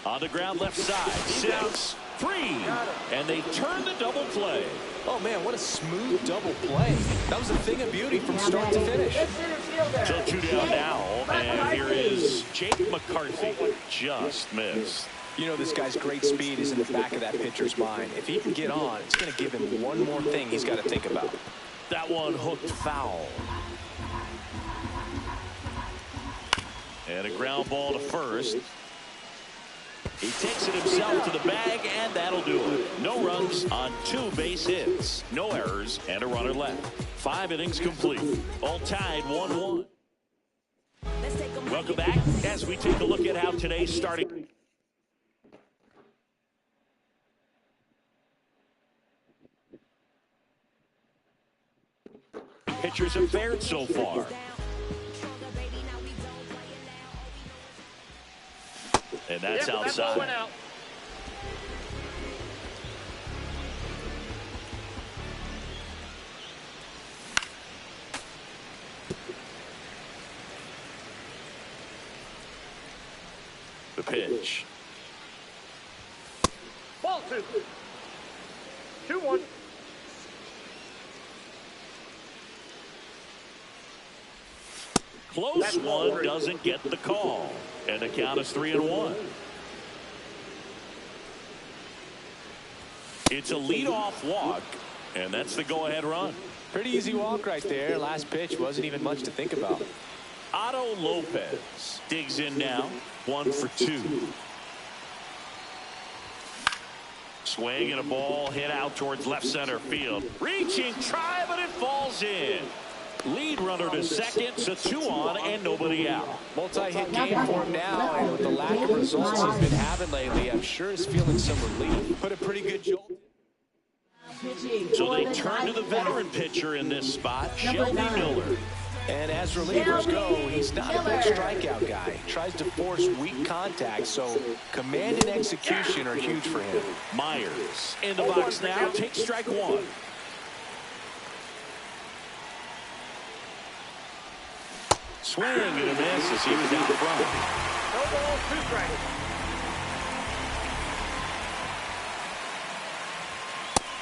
On the ground left side, 6. 3, and they turn the double play. Oh, man, what a smooth double play. That was a thing of beauty from start to finish. So 2 down now, and here is Jake McCarthy. Just missed. You know, this guy's great speed is in the back of that pitcher's mind. If he can get on, it's going to give him one more thing he's got to think about. That one hooked foul. And a ground ball to first. He takes it himself to the bag, and that'll do it. No runs on 2 base hits. No errors, and a runner left. 5 innings complete. All tied 1-1. Welcome back as we take a look at how today's starting. Pitchers have fared so far. And that's outside. That out. The pitch. Ball 2. 2-1. Close one, doesn't get the call. And the count is 3-1. It's a leadoff walk, and that's the go-ahead run. Pretty easy walk right there. Last pitch wasn't even much to think about. Otto Lopez digs in now. 1 for 2. Swing and a ball hit out towards left center field. Reaching, try, but it falls in. Lead runner to second, so 2 on and nobody out. Multi-hit game for him now, and with the lack of results he's been having lately, I'm sure he's feeling some relief. Put a pretty good jolt. So they turn to the veteran pitcher in this spot, Shelby Miller. And as relievers go, he's not a big strikeout guy. He tries to force weak contact, so command and execution are huge for him. Myers in the box now, takes strike 1. Swing and a miss as he was out front. No ball, 2 strikes.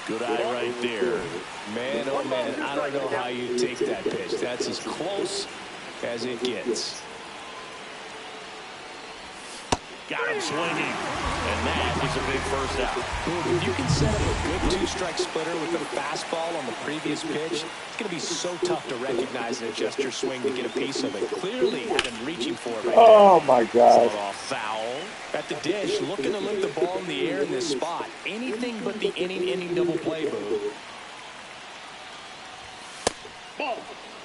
Good eye right there. Man, oh man, I don't know how you take that pitch. That's as close as it gets. Got him swinging, and that is a big first out. If you can set up a good 2-strike splitter with a fastball on the previous pitch, it's going to be so tough to recognize and adjust your swing to get a piece of it. Clearly had him reaching for it right Oh my God. Foul. at the dish, looking to lift the ball in the air in this spot. Anything but the inning double play, Boo.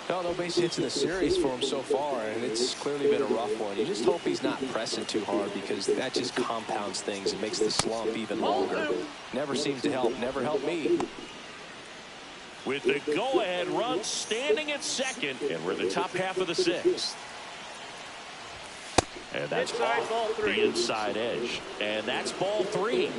No base hits in the series for him so far, and it's clearly been a rough one. You just hope he's not pressing too hard, because that just compounds things and makes the slump even longer. Never seems to help. Never helped me. With the go-ahead run standing at second, and we're in the top half of the sixth. And that's ball the inside edge. And that's ball 3.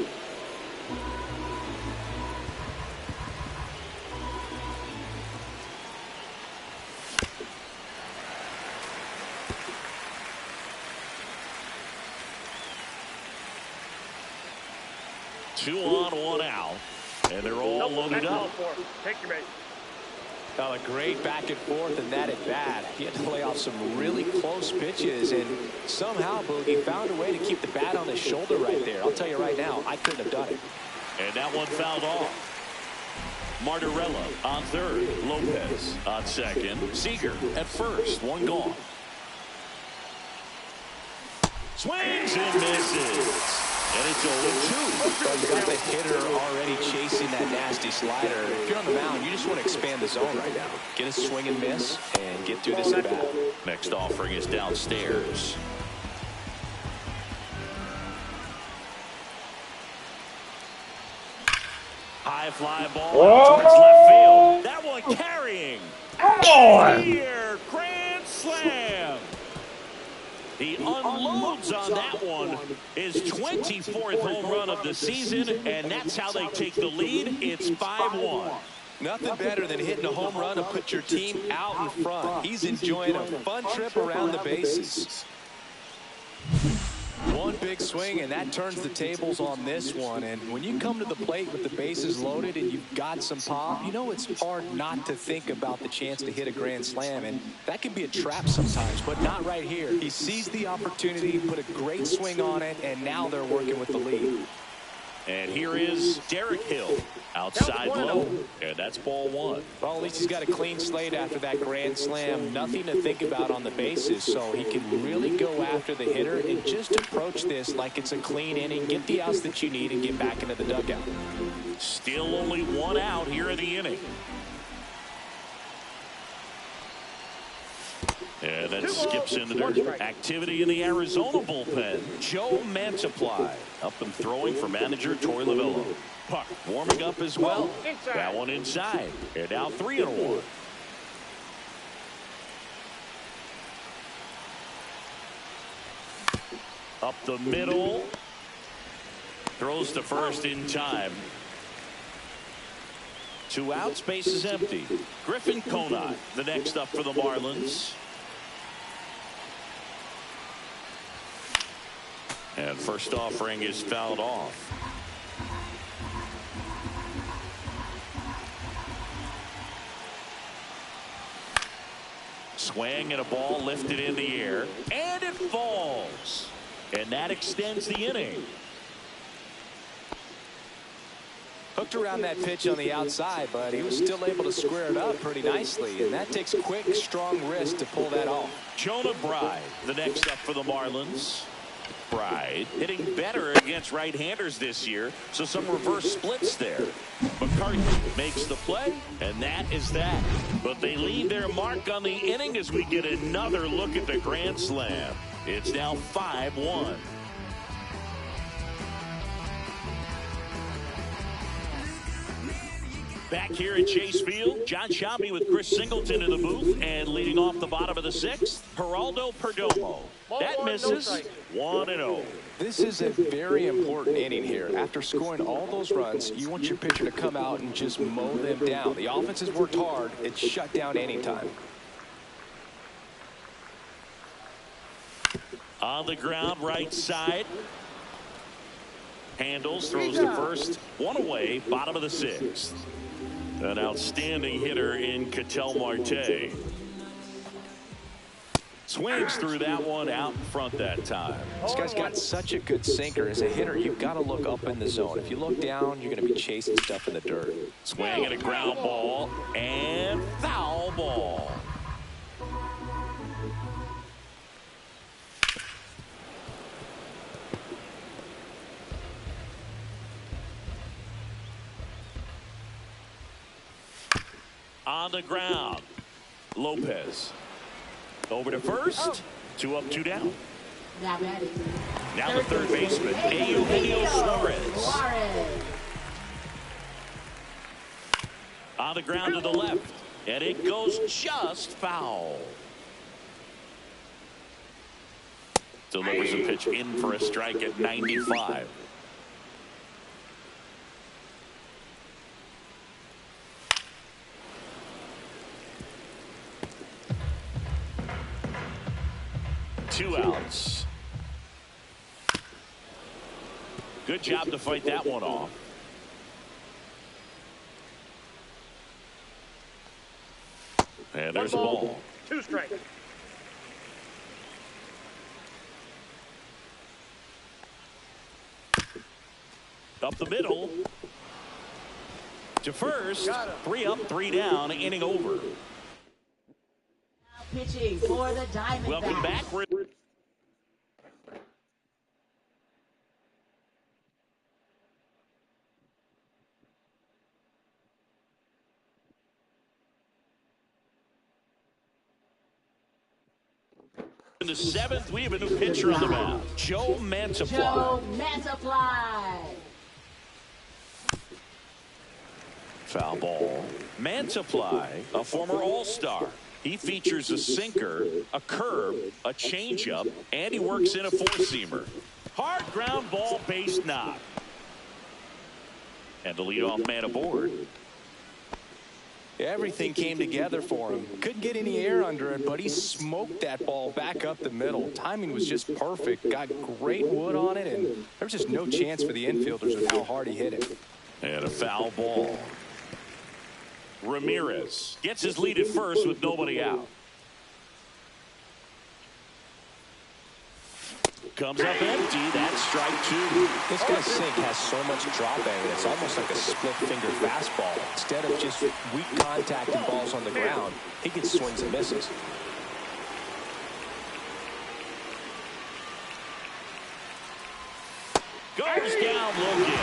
Two on, 1 out. And they're all loaded up. Take your base. Oh, a great back and forth, and that at bat. He had to play off some really close pitches, and somehow, Boogie found a way to keep the bat on his shoulder right there. I'll tell you right now, I couldn't have done it. And that one fouled off. Martorella on third. Lopez on second. Seager at first. 1 gone. Swings and misses. And it's 0-2. So you got the hitter already chasing that nasty slider. If you're on the mound, you just want to expand the zone right now. Get a swing and miss and get through this at bat. Next offering is downstairs. High fly ball towards left field. That one carrying. Come on. Here, grand slam. He unloads on that one. His 24th home run of the season, and that's how they take the lead. It's 5-1. Nothing better than hitting a home run to put your team out in front. He's enjoying a fun trip around the bases. One big swing, and that turns the tables on this one. And when you come to the plate with the bases loaded and you've got some pop, you know it's hard not to think about the chance to hit a grand slam. And that can be a trap sometimes, but not right here. He sees the opportunity, put a great swing on it, and now they're working with the lead. And here is Derek Hill. Outside low, and that's ball one. Well, at least he's got a clean slate after that grand slam. Nothing to think about on the bases, so he can really go after the hitter and just approach this like it's a clean inning. Get the outs that you need and get back into the dugout. Still only one out here in the inning. And that skips into their activity in the Arizona bullpen. Joe Mantiply up and throwing for manager Torey Lovullo. Puck warming up as well. That one inside. And now 3-1. Up the middle. Throws to first in time. 2 outs, base is empty. Griffin Conine, the next up for the Marlins. And first offering is fouled off. Swing and a ball lifted in the air, and it falls. And that extends the inning. Hooked around that pitch on the outside, but he was still able to square it up pretty nicely, and that takes quick, strong wrist to pull that off. Jonah Bride, the next up for the Marlins. Bride hitting better against right-handers this year, so some reverse splits there. McCarthy makes the play, and that is that. But they leave their mark on the inning as we get another look at the grand slam. It's now 5-1. Back here at Chase Field, John Sciambi with Chris Singleton in the booth, and leading off the bottom of the 6th, Geraldo Perdomo. That misses. 1-0. This is a very important inning here. After scoring all those runs, you want your pitcher to come out and just mow them down. The offense has worked hard. It's shut down anytime. On the ground, right side. Handles, throws to first. One away, bottom of the 6th. An outstanding hitter in Ketel Marte. Swings through that one out in front that time. This guy's got such a good sinker. As a hitter, you've got to look up in the zone. If you look down, you're going to be chasing stuff in the dirt. Swing and a ground ball, and foul ball. On the ground, Lopez over to first. 2 up, 2 down. Now the third baseman, Eugenio Suarez. On the ground to the left, and it goes just foul. Delivers a pitch in for a strike at 95. Two outs. Good job to fight that one off. And there's a ball. 2 strikes. Up the middle. To first. 3 up, 3 down. Inning over. Pitching for the Diamondbacks. Welcome back. In the 7th, we have a new pitcher on the mound, Joe Mantiply. Joe Mantiply. Foul ball. Mantiply, a former All-Star. He features a sinker, a curve, a changeup, and he works in a 4-seamer. Hard ground ball, base knock. And the leadoff man aboard. Everything came together for him. Couldn't get any air under it, but he smoked that ball back up the middle. Timing was just perfect. Got great wood on it, and there's just no chance for the infielders with how hard he hit it. And a foul ball. Ramirez gets his lead at first with nobody out. Comes up empty. That's strike two. This guy's sink has so much drop angle. It's almost like a split finger fastball. Instead of just weak contact and balls on the ground, he gets swings and misses. Goes down looking.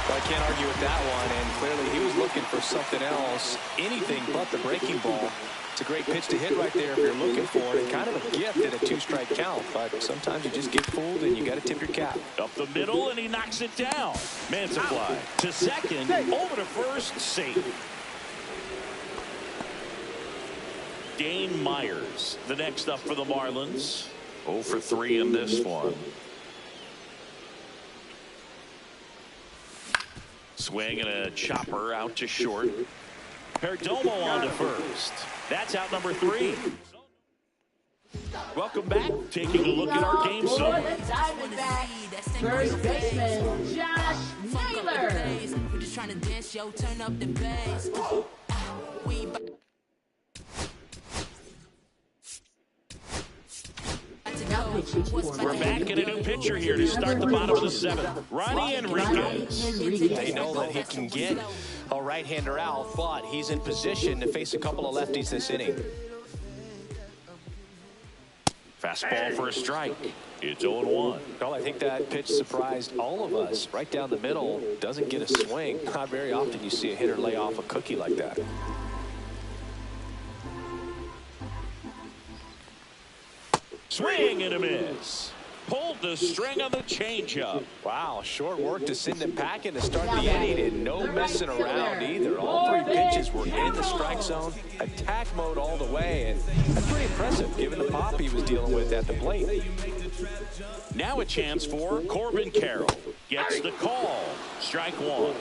Well, I can't argue with that one, and clearly he was looking for something else, anything but the breaking ball. It's a great pitch to hit right there if you're looking for it, and kind of a gift at a two-strike count, but sometimes you just get fooled and you got to tip your cap. Up the middle, and he knocks it down. Mantiply to second, over to first, safe. Dane Myers, the next up for the Marlins. 0 for 3 in this one. Swing and a chopper out to short. Perdomo on to first. That's out number 3. Welcome back. Taking a look at our game For summary. the Diamondbacks, first baseman Josh Naylor. We're just trying to dance, yo, turn up the bass. We're back in a new pitcher here to start the bottom of the 7th. Ronnie Enriquez. They know that he can get a right-hander out, but he's in position to face a couple of lefties this inning. Fastball for a strike. It's 0-1. Well, I think that pitch surprised all of us. Right down the middle, doesn't get a swing. Not very often you see a hitter lay off a cookie like that. Swing and a miss. Pulled the string on the changeup. Wow, short work to send him packing to start the inning, and no messing around either. All 3 pitches were in the strike zone, attack mode all the way, and that's pretty impressive given the pop he was dealing with at the plate. Now a chance for Corbin Carroll. Gets the call. Strike 1.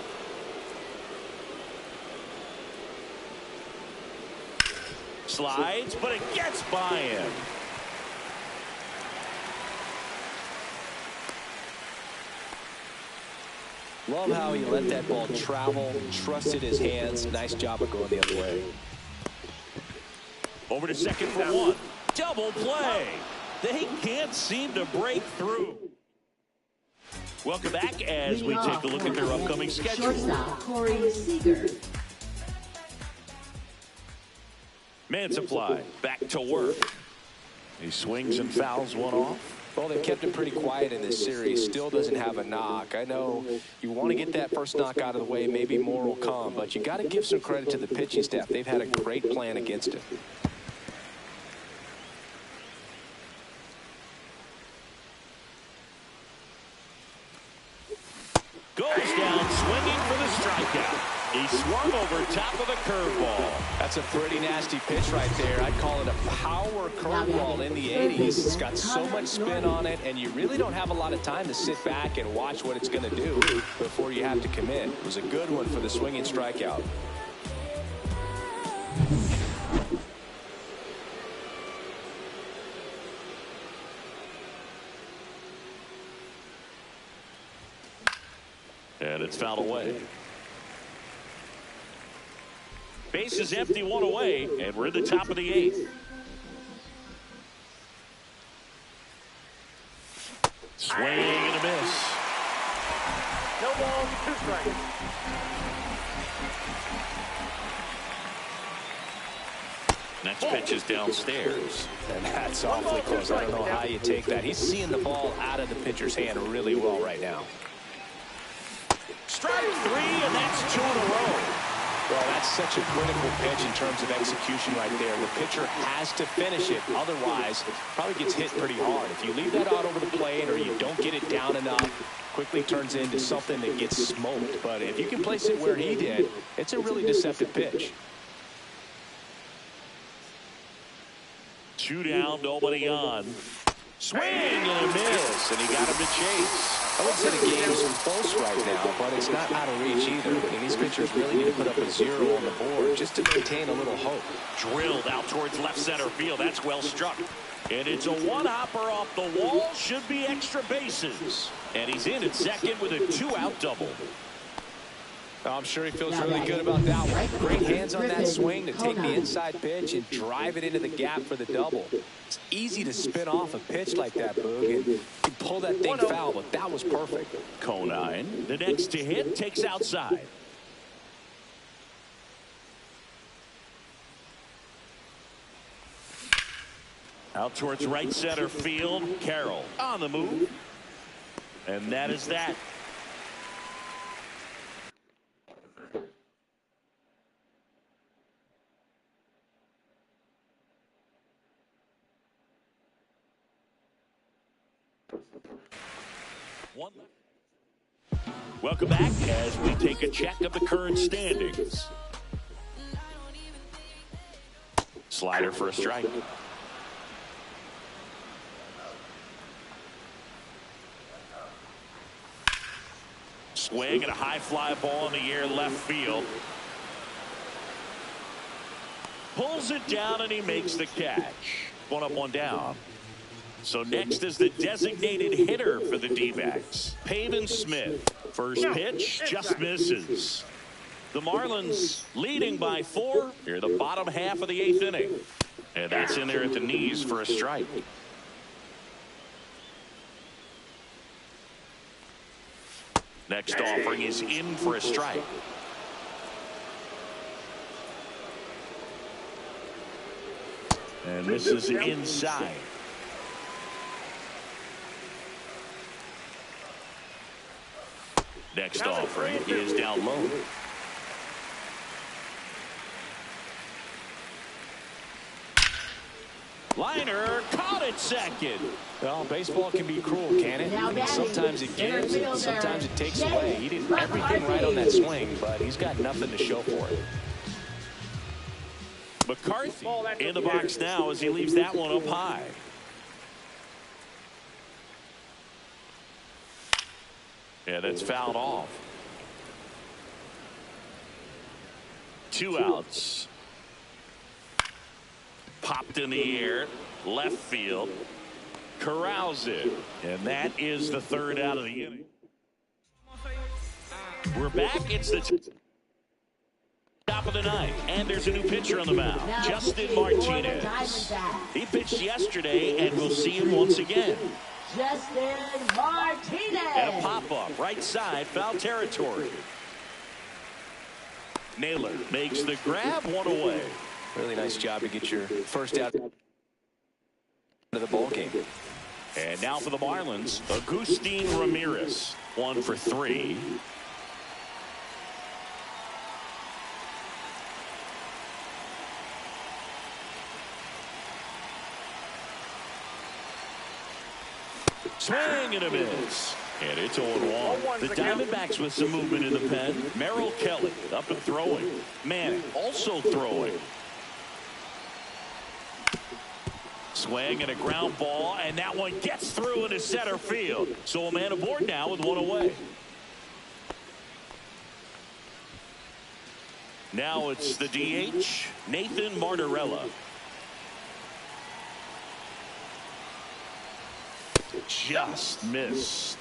Slides, but it gets by him. Love how he let that ball travel, trusted his hands. Nice job of going the other way. Over to second for 1. Double play. They can't seem to break through. Welcome back as we take a look at their upcoming schedule. Shortstop Corey Seager. Mantiply back to work. He swings and fouls one off. Well, they've kept him pretty quiet in this series. Still doesn't have a knock. I know you want to get that first knock out of the way. Maybe more will come, but you got to give some credit to the pitching staff. They've had a great plan against him. Goes down swinging for the strikeout. He swung over top of the curveball. That's a pretty nasty pitch right there. I'd call it a power curveball in the 80s. It's got so much spin on it, and you really don't have a lot of time to sit back and watch what it's going to do before you have to commit. It was a good one for the swinging strikeout. And it's fouled away. Base is empty, 1 away, and we're in the top of the 8th. Swing and a miss. No ball, 2 strikes. Next pitch is downstairs. And that's awfully close. I don't know how you take that. He's seeing the ball out of the pitcher's hand really well right now. Strike 3, and that's 2 in a row. Well, that's such a critical pitch in terms of execution right there. The pitcher has to finish it. Otherwise, probably gets hit pretty hard. If you leave that out over the plate or you don't get it down enough, quickly turns into something that gets smoked. But if you can place it where he did, it's a really deceptive pitch. 2 down, nobody on. Swing and a miss, and he got him to chase. I would say the game's close right now, but it's not out of reach either. I mean, these pitchers really need to put up a 0 on the board just to maintain a little hope. Drilled out towards left center field. That's well struck. And it's a one-hopper off the wall. Should be extra bases. And he's in at second with a 2-out double. I'm sure he feels really good about that one. Great hands on that swing to take the inside pitch and drive it into the gap for the double. It's easy to spin off a pitch like that, Boog, and you pull that thing foul, but that was perfect. Conine, the next to hit, takes outside. Out towards right center field. Carroll on the move. And that is that. Welcome back as we take a check of the current standings. Slider for a strike. Swing and a high fly ball in the air left field. Pulls it down and he makes the catch. One up, one down. So next is the designated hitter for the D-backs, Pavin Smith. First pitch just misses. The Marlins leading by 4 here the bottom half of the 8th inning. And that's in there at the knees for a strike. Next offering is in for a strike. And this is inside. Next offering is down low. Liner caught it second. Well, baseball can be cruel, can it? I mean, sometimes it gives, and sometimes it takes away. He did everything right on that swing, but he's got nothing to show for it. McCarthy in the box now as he leaves that one up high. Yeah, that's fouled off. 2 outs. Popped in the air, left field. Corrals it, and that is the 3rd out of the inning. We're back. It's the top of the 9th, and there's a new pitcher on the mound, Justin Martinez. He pitched yesterday, and we'll see him once again. Justin Martinez. And a pop-up, right side, foul territory. Naylor makes the grab, 1 away. Really nice job to get your first out of the ball game. And now for the Marlins, Agustin Ramirez, 1 for 3. Swing and a miss. And it's 0-1. The Diamondbacks with some movement in the pen. Merrill Kelly up and throwing. Manning also throwing. Swing and a ground ball, and that one gets through into center field. So a man aboard now with 1 away. Now it's the DH, Nathan Martorella. Just missed.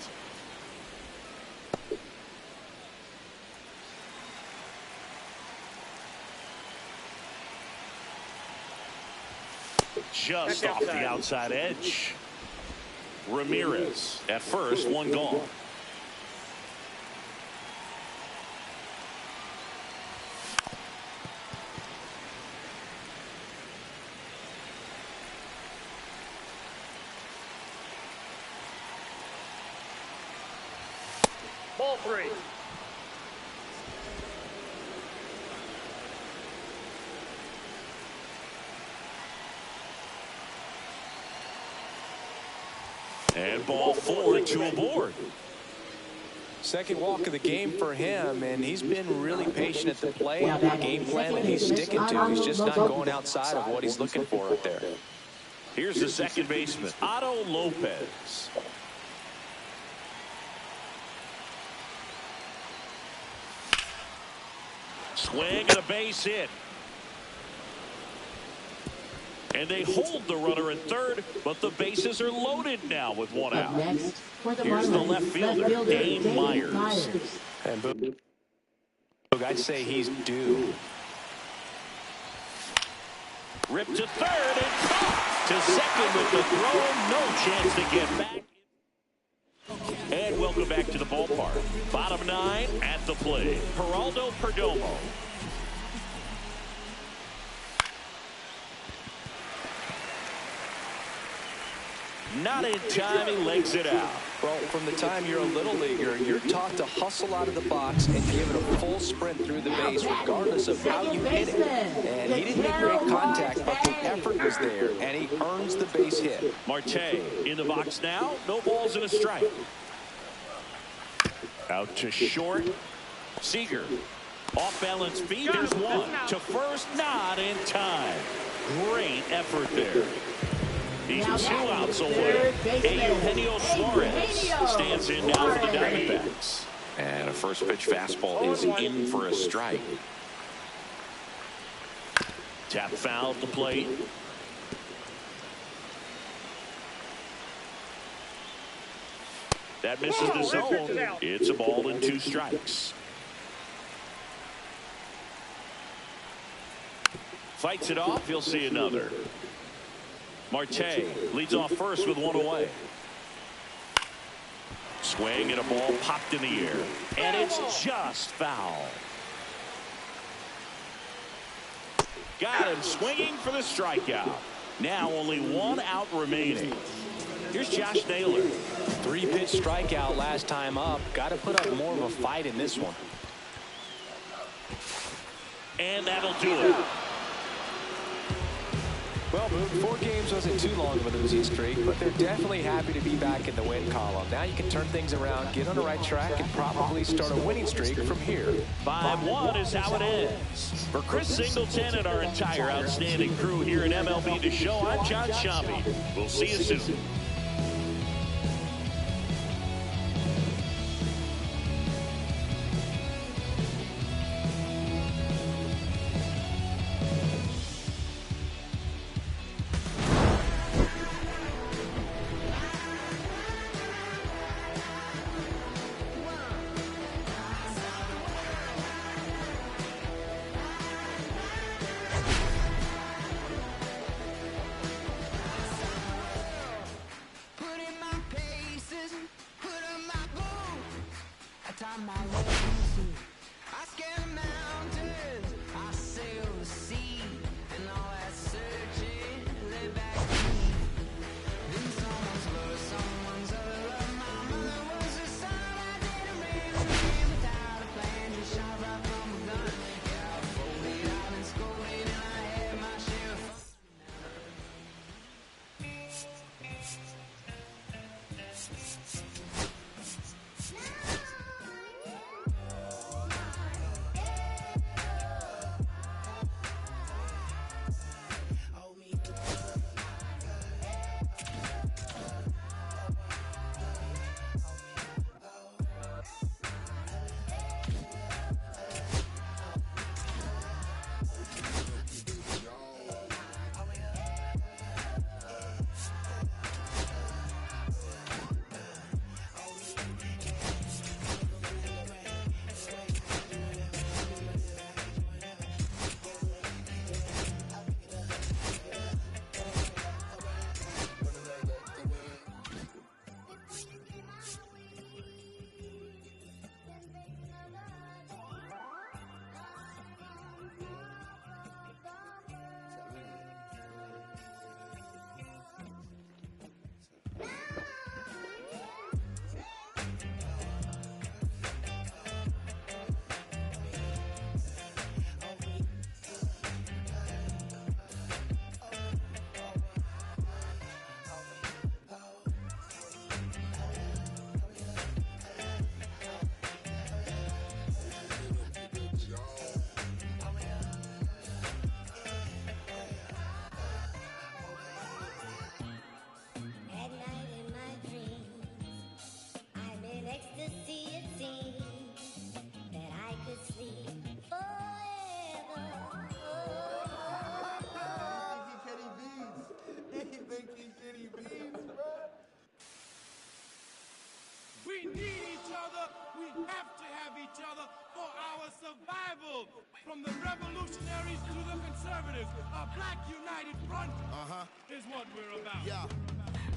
Just off the outside edge. Ramirez at first, 1 gone. Ball 3. And ball 4, 2 aboard. Second walk of the game for him, and he's been really patient at the plate. The game plan that he's sticking to, he's just not going outside of what he's looking for up there. Here's the second baseman, Otto Lopez. Swing and a base hit. And they hold the runner at third, but the bases are loaded now with one Up out. next, for the Here's the Marlins, left fielder, Dane Myers. And Boog, I'd say he's due. Ripped to third and caught to second with the throw. No chance to get back. And welcome back to the ballpark. Bottom 9 at the plate. Geraldo Perdomo. Not in time, he legs it out. Well, from the time you're a little leaguer, you're taught to hustle out of the box and give it a full sprint through the base, regardless of how you hit it. And he didn't make great contact, but the effort was there, and he earns the base hit. Marte in the box now. No balls and a strike. Out to short. Seager. Off balance feet. There's one. To first, not in time. Great effort there. He's 2 outs away. Eugenio Suarez stands in now for the Diamondbacks. And a first pitch fastball is in for a strike. Tap foul at the plate. That misses the zone. It's a ball and 2 strikes. Fights it off. He'll see another. Marte leads off first with 1 away. Swing and a ball popped in the air. And it's just foul. Got him swinging for the strikeout. Now only 1 out remaining. Here's Josh Naylor. 3-pitch strikeout last time up. Got to put up more of a fight in this one. And that'll do it. Well, Boog, 4 games wasn't too long of a losing streak, but they're definitely happy to be back in the win column. Now you can turn things around, get on the right track, and probably start a winning streak from here. 5-1 is how it ends. For Chris Singleton and our entire outstanding crew here at MLB The Show, I'm John Shambi. We'll see you soon. for our survival. From the revolutionaries to the conservatives, a black united front is what we're about. Yeah.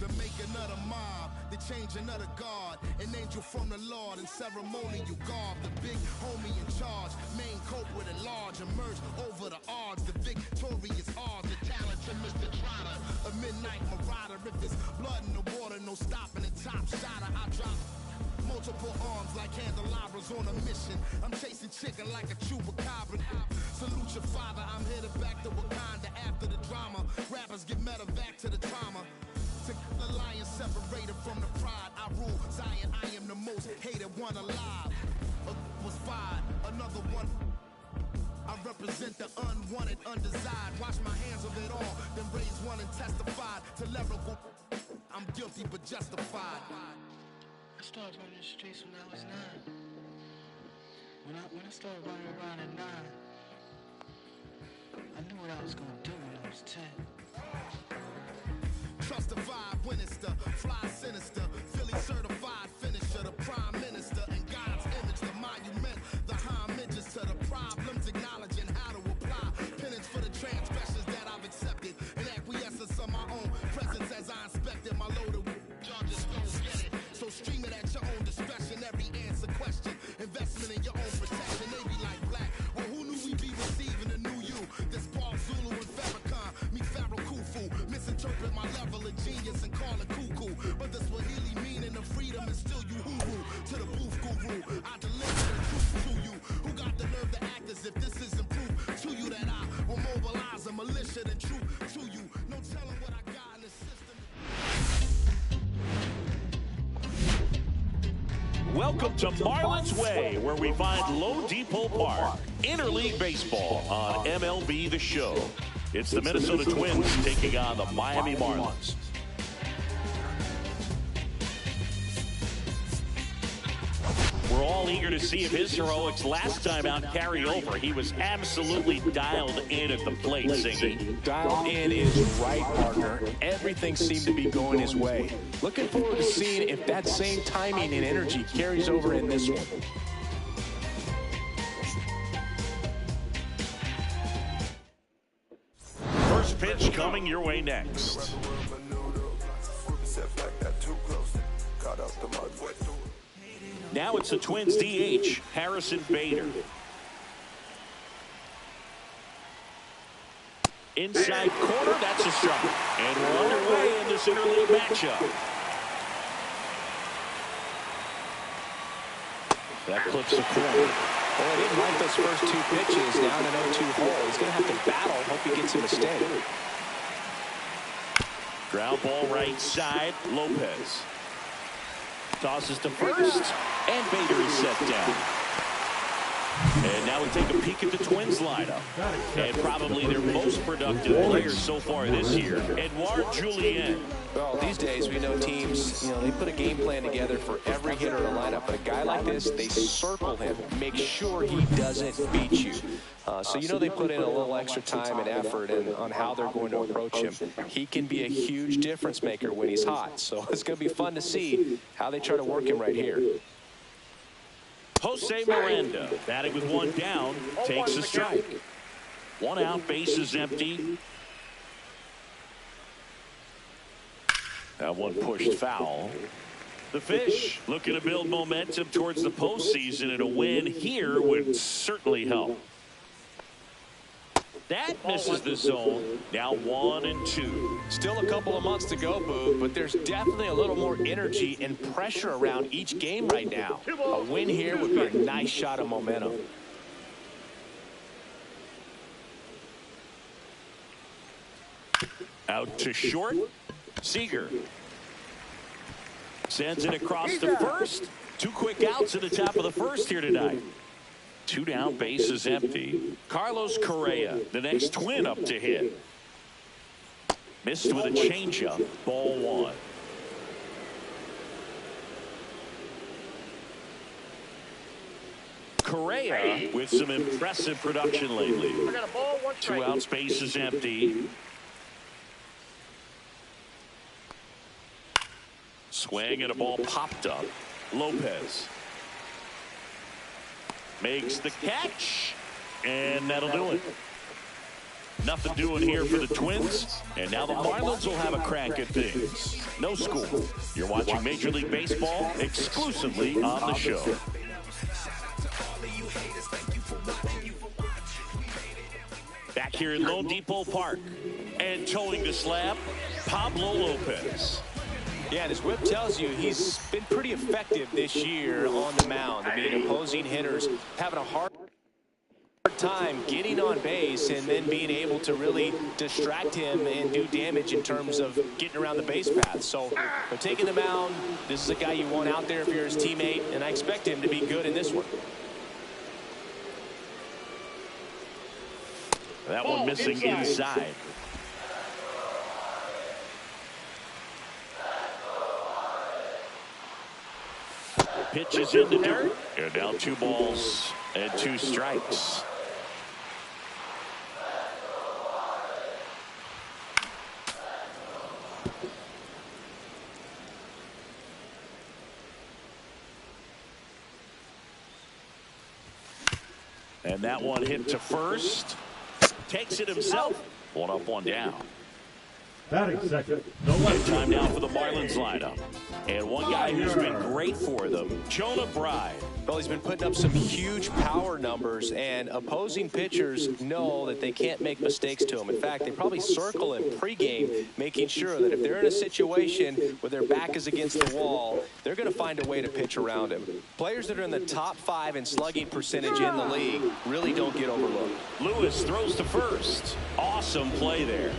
The making of the mob, the changing of the guard, an angel from the Lord in ceremonial garb. The big homie in charge, main culprit at large, emerge over the odds. The victorious odds, the talented Mr. Trotter, a midnight marauder. If it's blood in the water, no stopping the top shotter. I drop multiple arms like candelabras on a mission. I'm chasing chicken like a chupacabra. Salute your father, I'm headed back to Wakanda after the drama. Rappers get medevac to the trauma. The lion separated from the pride. I rule Zion, I am the most hated one alive. Was fired, another one. I represent the unwanted, undesired. Wash my hands of it all, then raise one and testified to lyrical. I'm guilty but justified. I started running the streets when I was 9. When I started running around at 9, I knew what I was gonna do when I was 10. Trust the vibe, Winnister, fly sinister, Philly certified finisher, the prime minister, and God's image, the monument, the homages to the problems, acknowledging how to apply penance for the transgressions that I've accepted, and acquiescence of my own presence as I inspected my loaded y'all just don't get it. So stream it at your own discretion, every answer question, investment in your own protection. They be like black, well who knew we'd be receiving a new you? This Paul Zulu and Farrakhan, me Pharaoh Khufu, misinterpret my level of genius and call it cuckoo. But the Swahili meaning of freedom is still you hooroo. To the booth guru, I deliver the truth to you. Who got the nerve to act as if this isn't proof to you that I will mobilize a militia and troop to you. No telling what I got in the system. Welcome to Marlins Way, where we find Low Depot Park. Interleague Baseball on MLB The Show. It's the Minnesota Twins taking on the Miami Marlins. We're all eager to see if his heroics last time out carry over. He was absolutely dialed in at the plate, Singy. Dialed in is right, partner. Everything seemed to be going his way. Looking forward to seeing if that same timing and energy carries over in this one. First pitch coming your way next. Now it's the Twins DH, Harrison Bader. Inside corner, that's a strike. And we're underway in this interleague matchup. That clips the corner. Well, he didn't like those first two pitches down an 0-2 hole. He's going to have to battle. Hope he gets a mistake. Ground ball right side, Lopez. Tosses to first, and Bader is set down. And now we take a peek at the Twins lineup. And probably their most productive player so far this year, Edouard Julien. Well, these days we know teams, they put a game plan together for every hitter in the lineup. But a guy like this, they circle him, make sure he doesn't beat you. So they put in a little extra time and effort on how they're going to approach him. He can be a huge difference maker when he's hot. So it's going to be fun to see how they try to work him right here. Jose Miranda, batting with one down, takes a strike. One out, bases empty. That one pushed foul. The Fish looking to build momentum towards the postseason, and a win here would certainly help. That misses the zone. Now 1-2. Still a couple of months to go, Boo, but there's definitely a little more energy and pressure around each game right now. A win here would be a nice shot of momentum. Out to short. Seager sends it across to first. Two quick outs at the top of the first here tonight. Two down, bases empty. Carlos Correa, the next Twin up to hit. Missed with a changeup. Ball one. Correa with some impressive production lately. Two outs, bases empty. Swing and a ball popped up. Lopez. Makes the catch, and that'll do it. Nothing doing here for the Twins, and now the Marlins will have a crack at things. No score. You're watching Major League Baseball exclusively on the show. Back here at Lone Depot Park, and towing the slab, Pablo Lopez. Yeah, and his whip tells you he's been pretty effective this year on the mound. I mean, opposing hitters having a hard time getting on base and then being able to really distract him and do damage in terms of getting around the base path. So they're taking the mound. This is a guy you want out there if you're his teammate, and I expect him to be good in this one. That one missing inside. Pitch is in the dirt. And now 2 balls and 2 strikes. And that one hit to first. Takes it himself. 1 up, 1 down. Batting second. Time now for the Marlins lineup. And one guy who's been great for them, Jonah Bride. Well, he's been putting up some huge power numbers, and opposing pitchers know that they can't make mistakes to him. In fact, they probably circle him pregame, making sure that if they're in a situation where their back is against the wall, they're going to find a way to pitch around him. Players that are in the top 5 in slugging percentage in the league really don't get overlooked. Lewis throws to first. Awesome play there.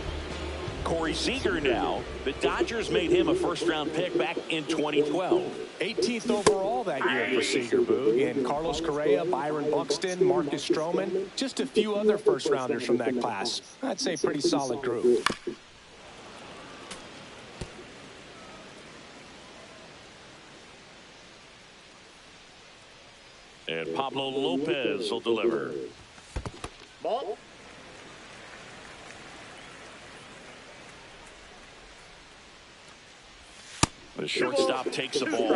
Corey Seager now. The Dodgers made him a first-round pick back in 2012. 18th overall that year for Seager, Boog. And Carlos Correa, Byron Buxton, Marcus Stroman, just a few other first-rounders from that class. I'd say pretty solid group. And Pablo Lopez will deliver. Ball. The shortstop takes the ball.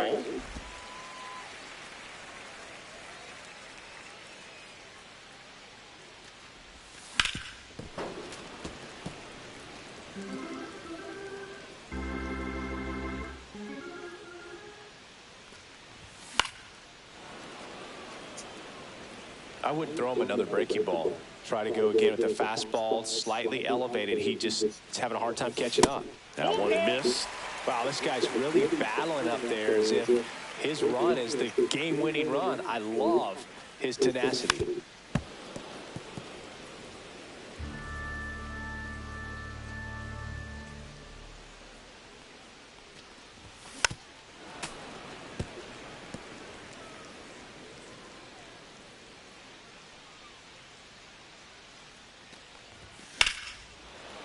I wouldn't throw him another breaking ball. Try to go again with the fastball, slightly elevated. He just is having a hard time catching up. That one missed. Wow, this guy's really battling up there as if his run is the game-winning run. I love his tenacity.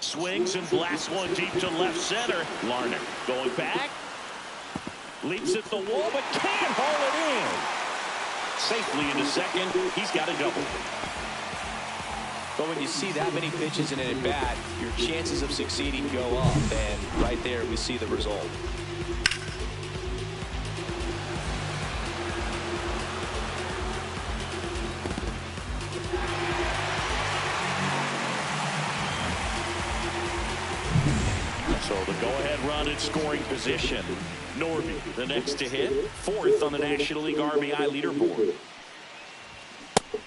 Swings and blasts one deep to left center. Larner going back. Leaps at the wall, but can't haul it in. Safely into second. He's got a double. But when you see that many pitches in an at-bat, your chances of succeeding go up. And right there, we see the result. So the go-ahead run in scoring position. Norby, the next to hit, 4th on the National League RBI leaderboard.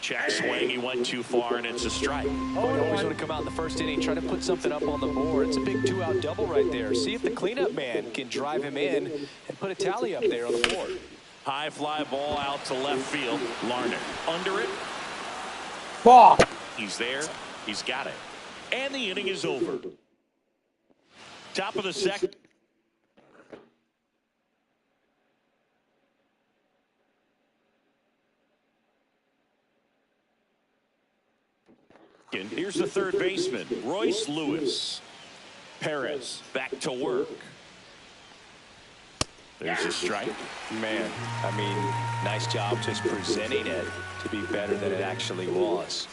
Check swing, he went too far, and it's a strike. Well, you always want to come out in the first inning, try to put something up on the board. It's a big 2-out double right there. See if the cleanup man can drive him in and put a tally up there on the board. High fly ball out to left field. Larner under it. Ball. He's there. He's got it. And the inning is over. Top of the second. Here's the third baseman, Royce Lewis. Perez back to work. There's a strike. Man, I mean, nice job just presenting it to be better than it actually was.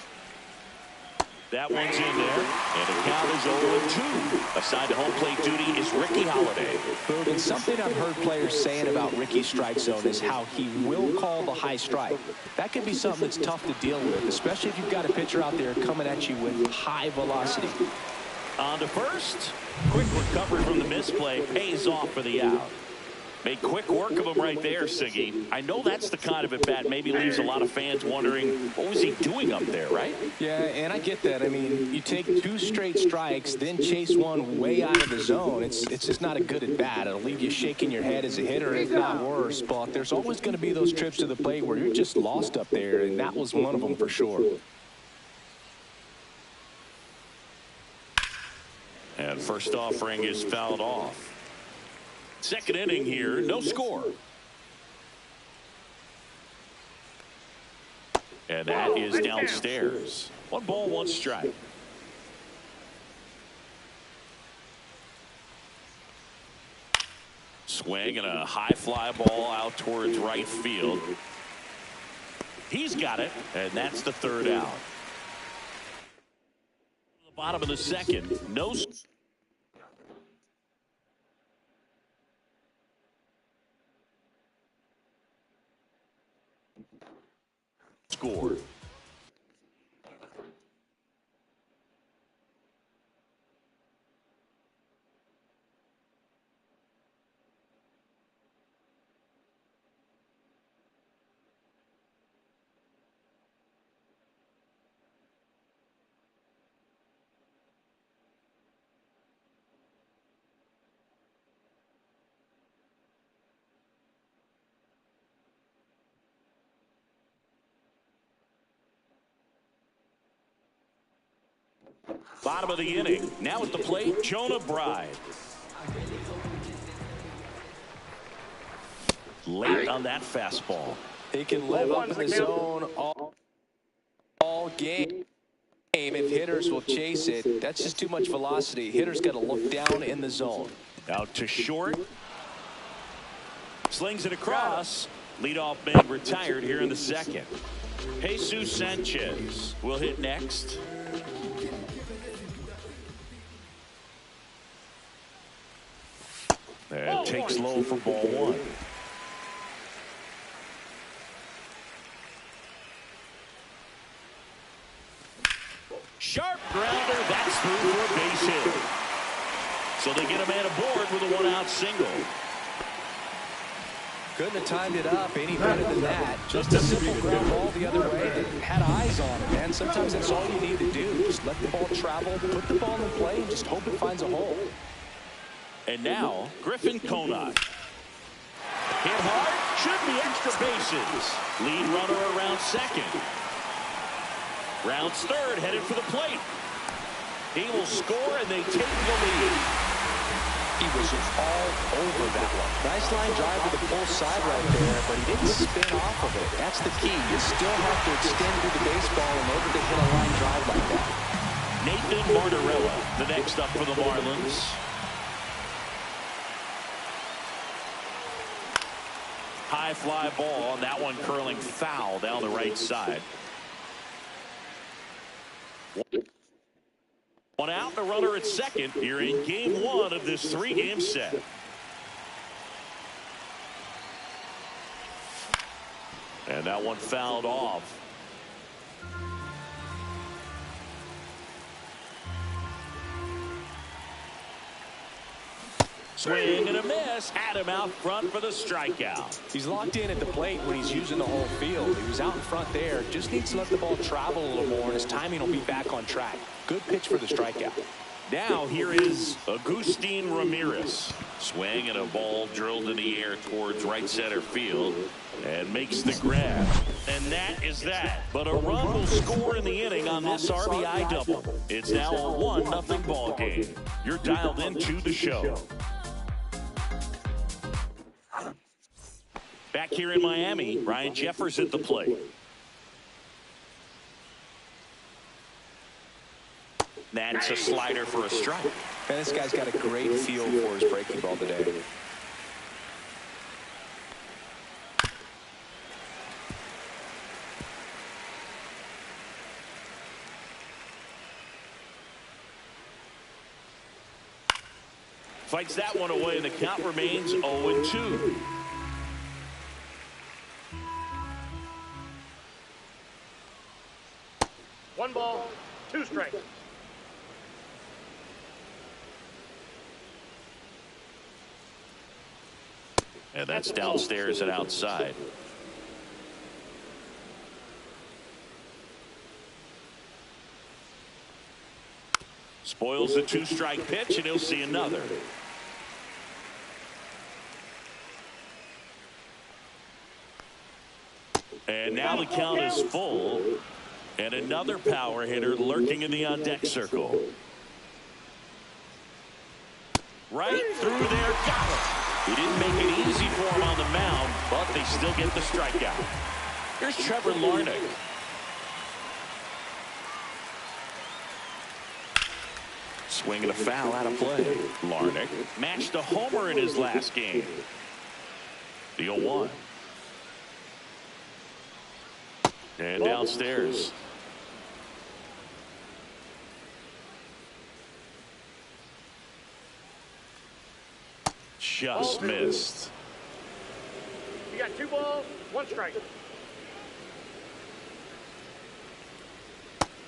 That one's in there, and the count is 0-2. Assigned to home plate duty is Ricky Holiday. Boog, and something I've heard players saying about Ricky's strike zone is how he will call the high strike. That could be something that's tough to deal with, especially if you've got a pitcher out there coming at you with high velocity. On to first. Quick recovery from the misplay pays off for the out. Made quick work of him right there, Siggy. I know that's the kind of at-bat maybe leaves a lot of fans wondering, what was he doing up there, right? Yeah, and I get that. I mean, you take 2 straight strikes, then chase one way out of the zone. It's just not a good at-bat. It'll leave you shaking your head as a hitter, if not worse. But there's always going to be those trips to the plate where you're just lost up there, and that was one of them for sure. And first offering is fouled off. Second inning here, no score. And that is downstairs. 1 ball, 1 strike. Swing and a high fly ball out towards right field. He's got it, and that's the 3rd out. The bottom of the 2nd, no score. Bottom of the inning. Now at the plate, Jonah Bride. Late on that fastball. He can live up in the zone all game. If hitters will chase it, that's just too much velocity. Hitters got to look down in the zone. Out to short. Slings it across. Leadoff man retired here in the 2nd. Jesus Sanchez will hit next. And takes low for ball 1. Sharp grounder, that's through for a base hit. So they get a man aboard with a 1-out single. Couldn't have timed it up any better than that. Just a simple ground ball the other way that had eyes on it, man. Sometimes that's all you need to do. Just let the ball travel, put the ball in play, and just hope it finds a hole. And now, Griffin Conant. Hit hard, should be extra bases. Lead runner around 2nd. Rounds 3rd, headed for the plate. He will score, and they take the lead. He was all over that one. Nice line drive to the pull side right there, but he didn't spin off of it. That's the key. You still have to extend through the baseball in order to hit a line drive like that. Nathan Martorella, the next up for the Marlins. High fly ball, and that one curling foul down the right side. 1 out, the runner at 2nd here in game 1 of this 3-game set. And that one fouled off. Swing and a miss. Had him out front for the strikeout. He's locked in at the plate when he's using the whole field. He was out in front there. Just needs to let the ball travel a little more, and his timing will be back on track. Good pitch for the strikeout. Now here is Agustin Ramirez. Swing and a ball drilled in the air towards right center field and makes the grab. And that is that. But a run will score in the inning on this RBI double. It's now a 1-0 ball game. You're dialed into the show. Back here in Miami, Ryan Jeffers at the plate. That's a slider for a strike. And this guy's got a great feel for his breaking ball today. Fights that one away, and the count remains 0-2. One ball, two strikes. And that's downstairs and outside. Spoils the two-strike pitch, and he'll see another. And now the count is full. And another power hitter lurking in the on-deck circle. Right through there, got him. He didn't make it easy for him on the mound, but they still get the strikeout. Here's Trevor Larnach. Swinging a foul out of play. Larnach matched a homer in his last game. The 0-1. And downstairs. Just missed. You got 2 balls, 1 strike.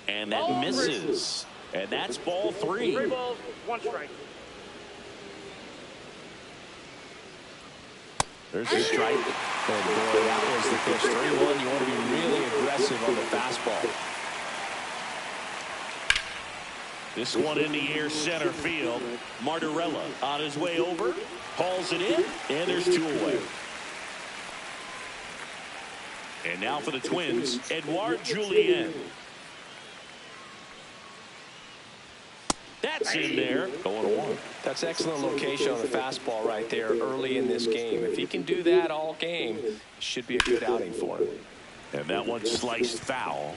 And that misses. And that's ball 3. 3 balls, 1 strike. There's a strike. And boy, that was the pitch. 3-1. You want to be really aggressive on the fastball. This one in the air, center field. Martorella on his way over, hauls it in, and there's 2 away. And now for the Twins, Edouard Julien. That's in there. 0-1. That's excellent location on the fastball right there early in this game. If he can do that all game, it should be a good outing for him. And that one sliced foul.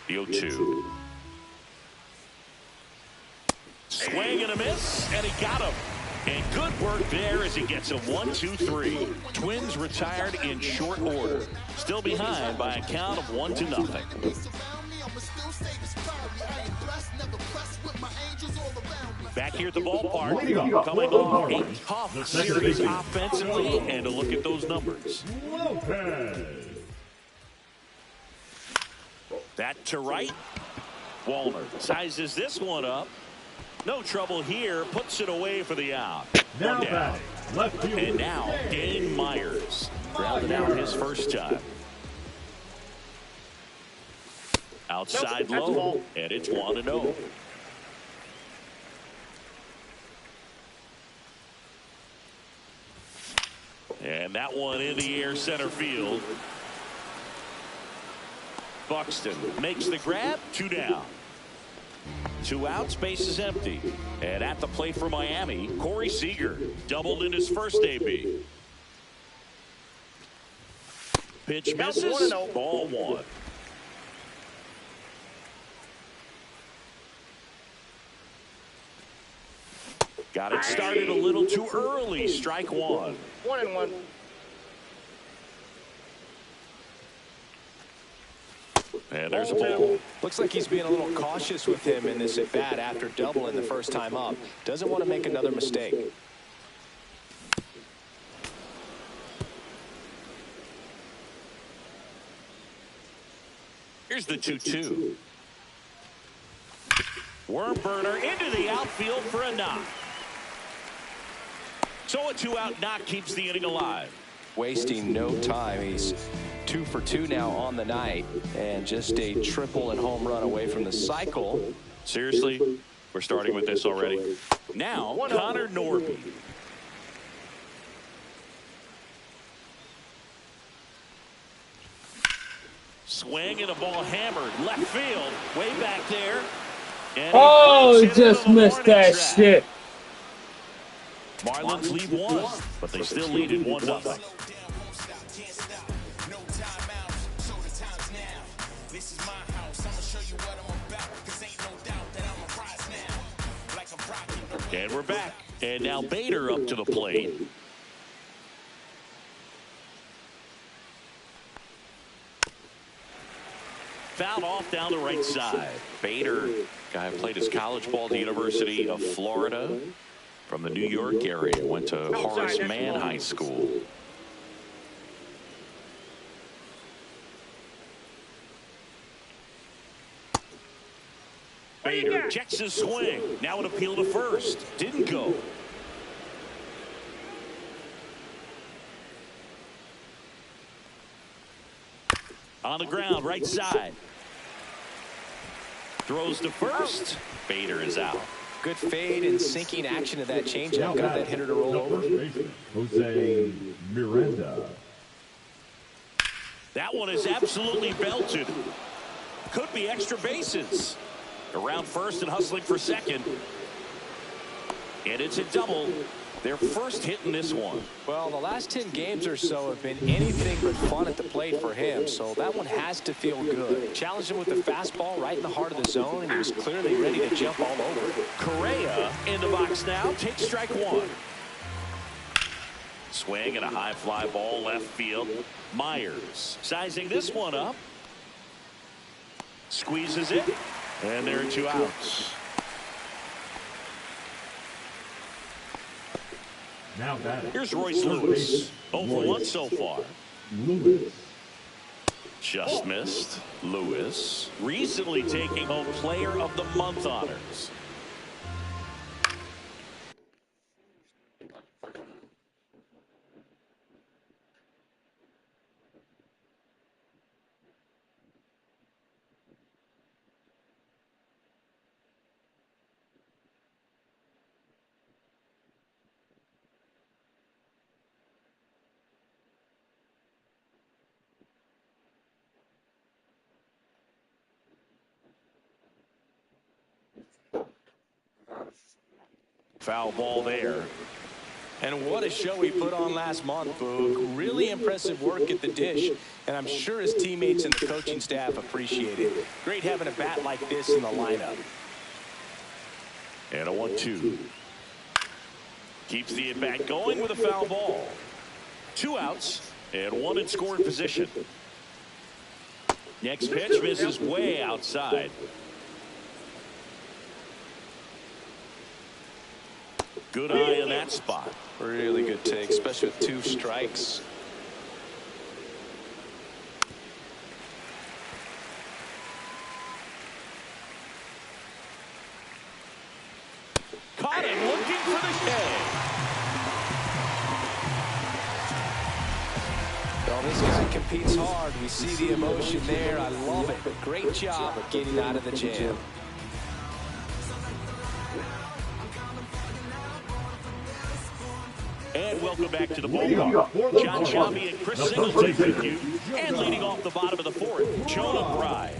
The 0-2. Swing and a miss, and he got him. And good work there as he gets a 1-2-3. Twins retired in short order. Still behind by a count of 1-0. Back here at the ballpark, coming off a tough series offensively, and a look at those numbers. That to right. Walner sizes this one up. No trouble here. Puts it away for the out. One down. And now Dane Myers. Grounded out his first time. Outside low. And it's 1-0. And that one in the air, center field. Buxton makes the grab. 2 down. 2 outs, base is empty. And at the plate for Miami, Corey Seager doubled in his first AB. Pitch misses. Ball 1. Got it started a little too early. Strike 1. 1-1. And there's a ball. Looks like he's being a little cautious with him in this at-bat after doubling the first time up. Doesn't want to make another mistake. Here's the 2-2. Worm burner into the outfield for a knock. So a 2-out knock keeps the inning alive. Wasting no time. He's 2 for 2 now on the night, and just a triple and home run away from the cycle. Seriously, we're starting with this already. Now Connor Norby. Swing and a ball hammered left field, way back there. And oh, he just missed that shit. Marlins lead 1, but they still lead at 1-0. And we're back. And now Bader up to the plate. fouled off down the right side. Bader, guy who played his college ball at the University of Florida from the New York area, went to Horace Mann High School. Bader checks his swing. Now an appeal to first. Didn't go. On the ground, right side. Throws to first. Bader is out. Good fade and sinking action to that changeup. Got that hitter to roll over. Jose Miranda. That one is absolutely belted. Could be extra bases. Around first and hustling for second. And it's a double. Their first hit in this one. Well, the last 10 games or so have been anything but fun at the plate for him, so that one has to feel good. Challenged him with the fastball right in the heart of the zone, and he was clearly ready to jump all over. Correa in the box now. Takes strike one. Swing and a high fly ball left field. Myers sizing this one up. Squeezes it. And there are 2 outs. Now batting. Here's Royce Lewis. 0 for 1 so far. Lewis. Just missed. Lewis recently taking home Player of the Month honors. Foul ball there. And what a show he put on last month, Boog. Really impressive work at the dish, and I'm sure his teammates and the coaching staff appreciate it. Great having a bat like this in the lineup. And a 1-2. Keeps the at-bat going with a foul ball. 2 outs and 1 in scoring position. Next pitch misses way outside. Good eye in that spot. Really good take, especially with 2 strikes. Caught him looking for the K. Well, this guy competes hard. We see the emotion there. I love it. Great job of getting out of the jam. And welcome back to the ballpark. John Shabby and Chris Singleton with you. And leading off the bottom of the 4th, Jonah Bride.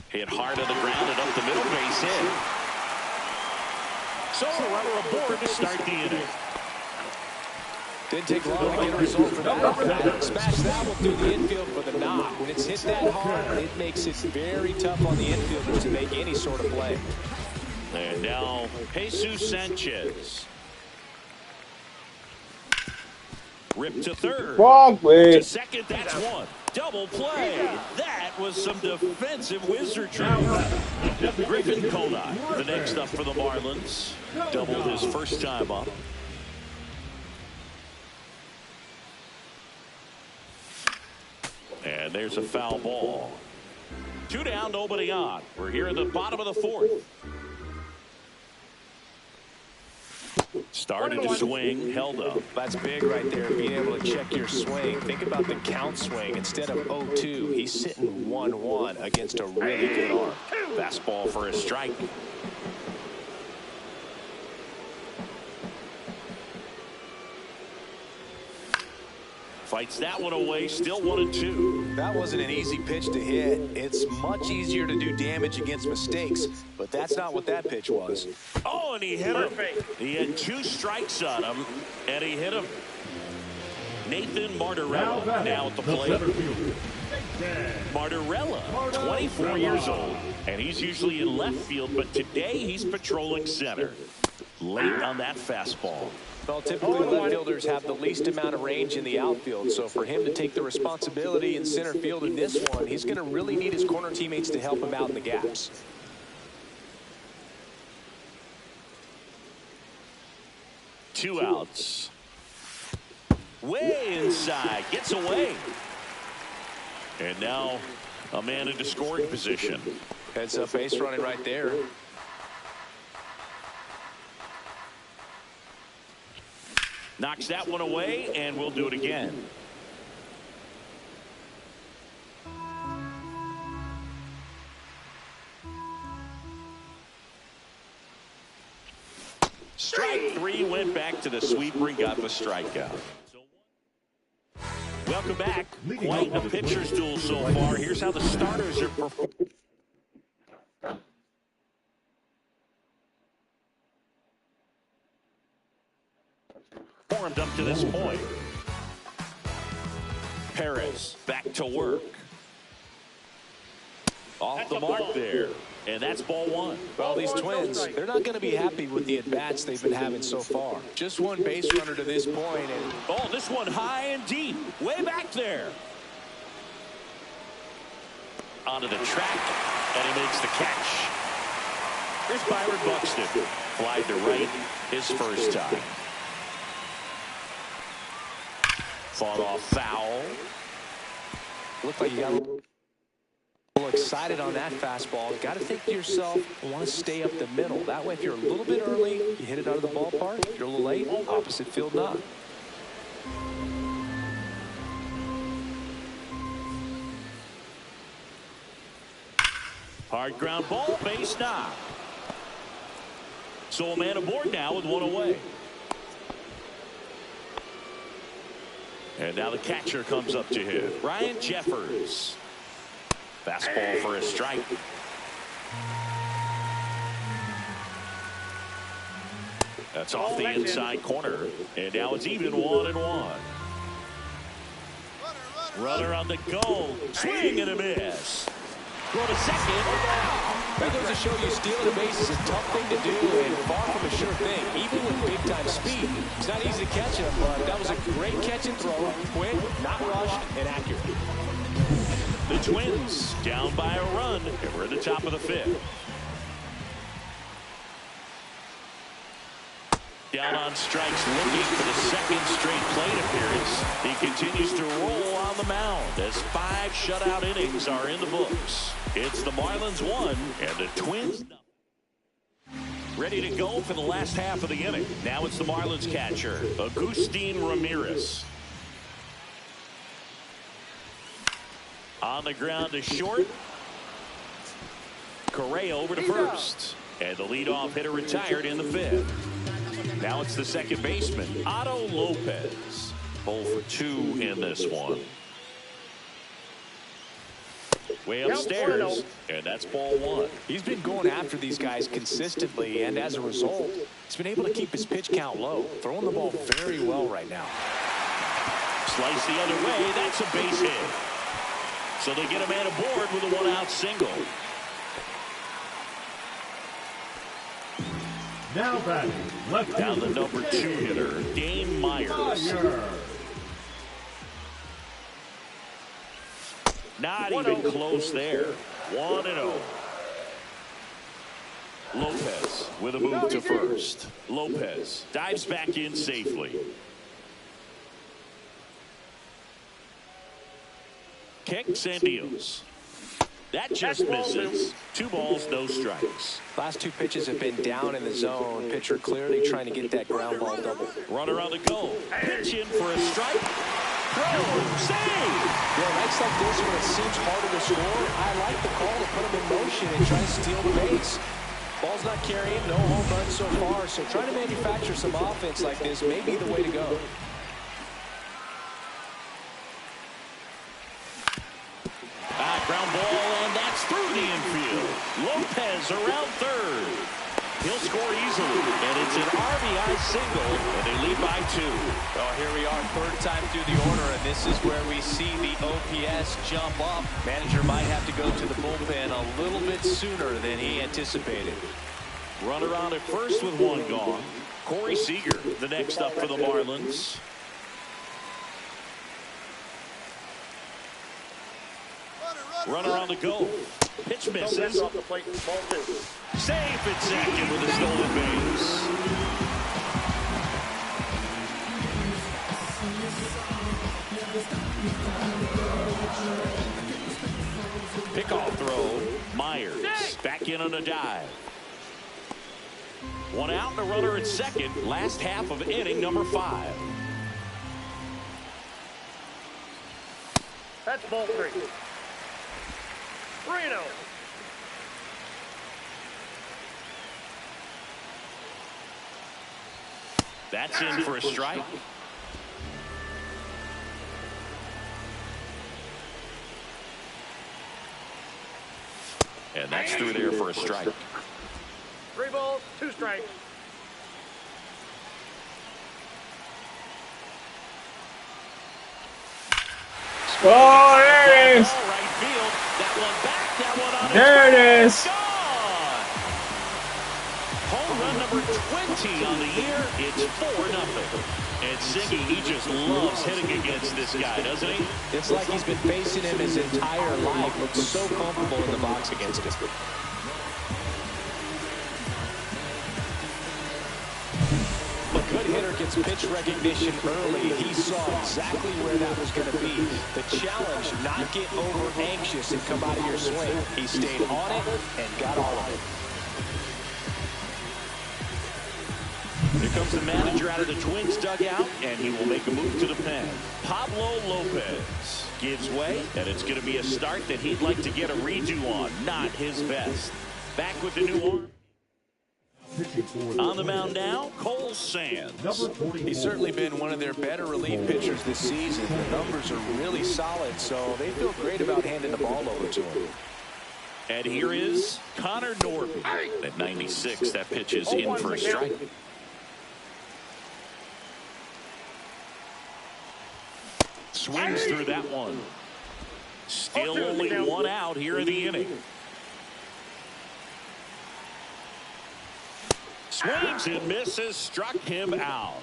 Hit hard to the ground and up the middle, base hit. So a runner aboard to start the inning. Didn't take long to get a result for that. Smash that one through the infield for the knock. When it's hit that hard, it makes it very tough on the infielders to make any sort of play. And now Jesus Sanchez. Rip to third. Wrong way. To second, that's 1. Double play. That was some defensive wizardry. Griffin Konai, the next up for the Marlins. Doubled his first time up. And there's a foul ball. 2 down, nobody on. We're here at the bottom of the 4th. Started to swing, held up. That's big right there, being able to check your swing. Think about the count swing. Instead of 0-2, he's sitting 1-1 against a really good arm. Fastball for a strike. Fights that one away, still 1-2. That wasn't an easy pitch to hit. It's much easier to do damage against mistakes, but that's not what that pitch was. Oh, and he hit him. He had 2 strikes on him, and he hit him. Nathan Martorella now at the plate. Martorella, 24 years old, and he's usually in left field, but today he's patrolling center. late on that fastball. Well, typically left fielders have the least amount of range in the outfield, so for him to take the responsibility in center field in this one, he's going to really need his corner teammates to help him out in the gaps. Two outs. Way inside, gets away. And now a man into scoring position. Heads up base running right there. Knocks that one away, and we'll do it again. Strike three, went back to the sweeper and got the strikeout. Welcome back. Quite a pitcher's duel so far. Here's how the starters are performing. Formed up to this point. Perez back to work. Off the mark there. And that's ball one. Well, these Twins, they're not going to be happy with the at-bats they've been having so far. Just one base runner to this point. And oh, this one high and deep. Way back there. Onto the track. And he makes the catch. Here's Byron Buxton. Fly to right his first time. Fought off foul. Looked like you got a little excited on that fastball. Got to think to yourself, I want to stay up the middle. That way, if you're a little bit early, you hit it out of the ballpark. If you're a little late, opposite field not. Hard ground ball, base knock. So a man aboard now with one away. And now the catcher comes up to him. Ryan Jeffers. Fastball for a strike. That's off the inside corner. And now it's even 1-1. Runner on the go. Swing and a miss. Go to second. That goes to show you stealing a base is a tough thing to do and far from a sure thing. Even with big-time speed, it's not easy to catch him, but that was a great catch and throw. Quick, not rushed, and accurate. The Twins down by a run, and we're at the top of the fifth. Down on strikes, looking for the second straight plate appearance. He continues to roll on the mound as 5 shutout innings are in the books. It's the Marlins 1 and the Twins ready to go for the last half of the inning. Now it's the Marlins catcher, Agustin Ramirez. On the ground to short. Correa over to first. And the leadoff hitter retired in the fifth. Now it's the second baseman, Otto Lopez. 0 for 2 in this one. Way upstairs, and that's ball one. He's been going after these guys consistently, and as a result, he's been able to keep his pitch count low, throwing the ball very well right now. Slice the other way, that's a base hit. So they get a man aboard with a 1-out single. Now batting, left down the number 2 hitter, Dane Myers. Not even close there. 1-0. Lopez with a move to first. Lopez dives back in safely. Kicks and deals. That just misses. 2 balls, no strikes. Last 2 pitches have been down in the zone. Pitcher clearly trying to get that ground ball double. Runner on the go. Pitch in for a strike. Throw. Save. Yeah, nights like this when it seems harder to score, I like the call to put him in motion and try to steal the base. Ball's not carrying, no home runs so far, so trying to manufacture some offense like this may be the way to go. Ground ball, and that's through the infield. Lopez around third. He'll score easily, and it's an RBI single, and they lead by 2. Well, here we are, 3rd time through the order, and this is where we see the OPS jump up. Manager might have to go to the bullpen a little bit sooner than he anticipated. Runner on at first with one gone. Corey Seager, the next up for the Marlins. Runner on the go. Pitch misses. Safe at second with a stolen base. Pickoff throw. Myers back in on a dive. One out and a runner at second. Last half of inning number 5. That's ball 3. 3-0. That's in for a strike. And that's through there for a strike. 3 balls, 2 strikes. Oh, there it is. Right field. That one back. That one on There it is. Gone. Home run number 20 on the year. It's 4-0. And Siggy, he just loves hitting against this guy, doesn't he? It's like he's been facing him his entire life. Looks so comfortable in the box against him. A good hitter gets pitch recognition early. He saw exactly where that was going to be. The challenge, not get over anxious and come out of your swing. He stayed on it and got all of it. Here comes the manager out of the Twins dugout, and he will make a move to the pen. Pablo Lopez gives way, and it's going to be a start that he'd like to get a redo on. Not his best. Back with the new arm. On the mound now, Cole Sands. He's certainly been one of their better relief pitchers this season. The numbers are really solid, so they feel great about handing the ball over to him. And here is Connor Norton. At 96, that pitch is in for a strike. Swings through that one. Still only one out here in the inning. Swings and misses, struck him out.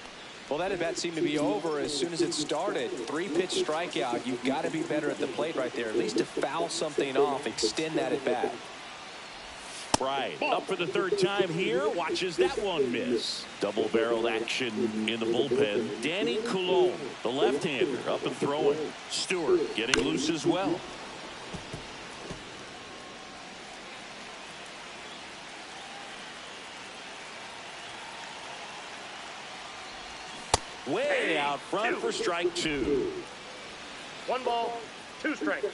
Well, that at-bat seemed to be over as soon as it started. 3-pitch strikeout. You've got to be better at the plate right there. At least to foul something off, extend that at-bat. Right. Up for the 3rd time here. Watches that one miss. Double-barreled action in the bullpen. Danny Coulombe, the left-hander, up and throwing. Stewart getting loose as well. Way out front for strike 2. 1 ball, 2 strikes.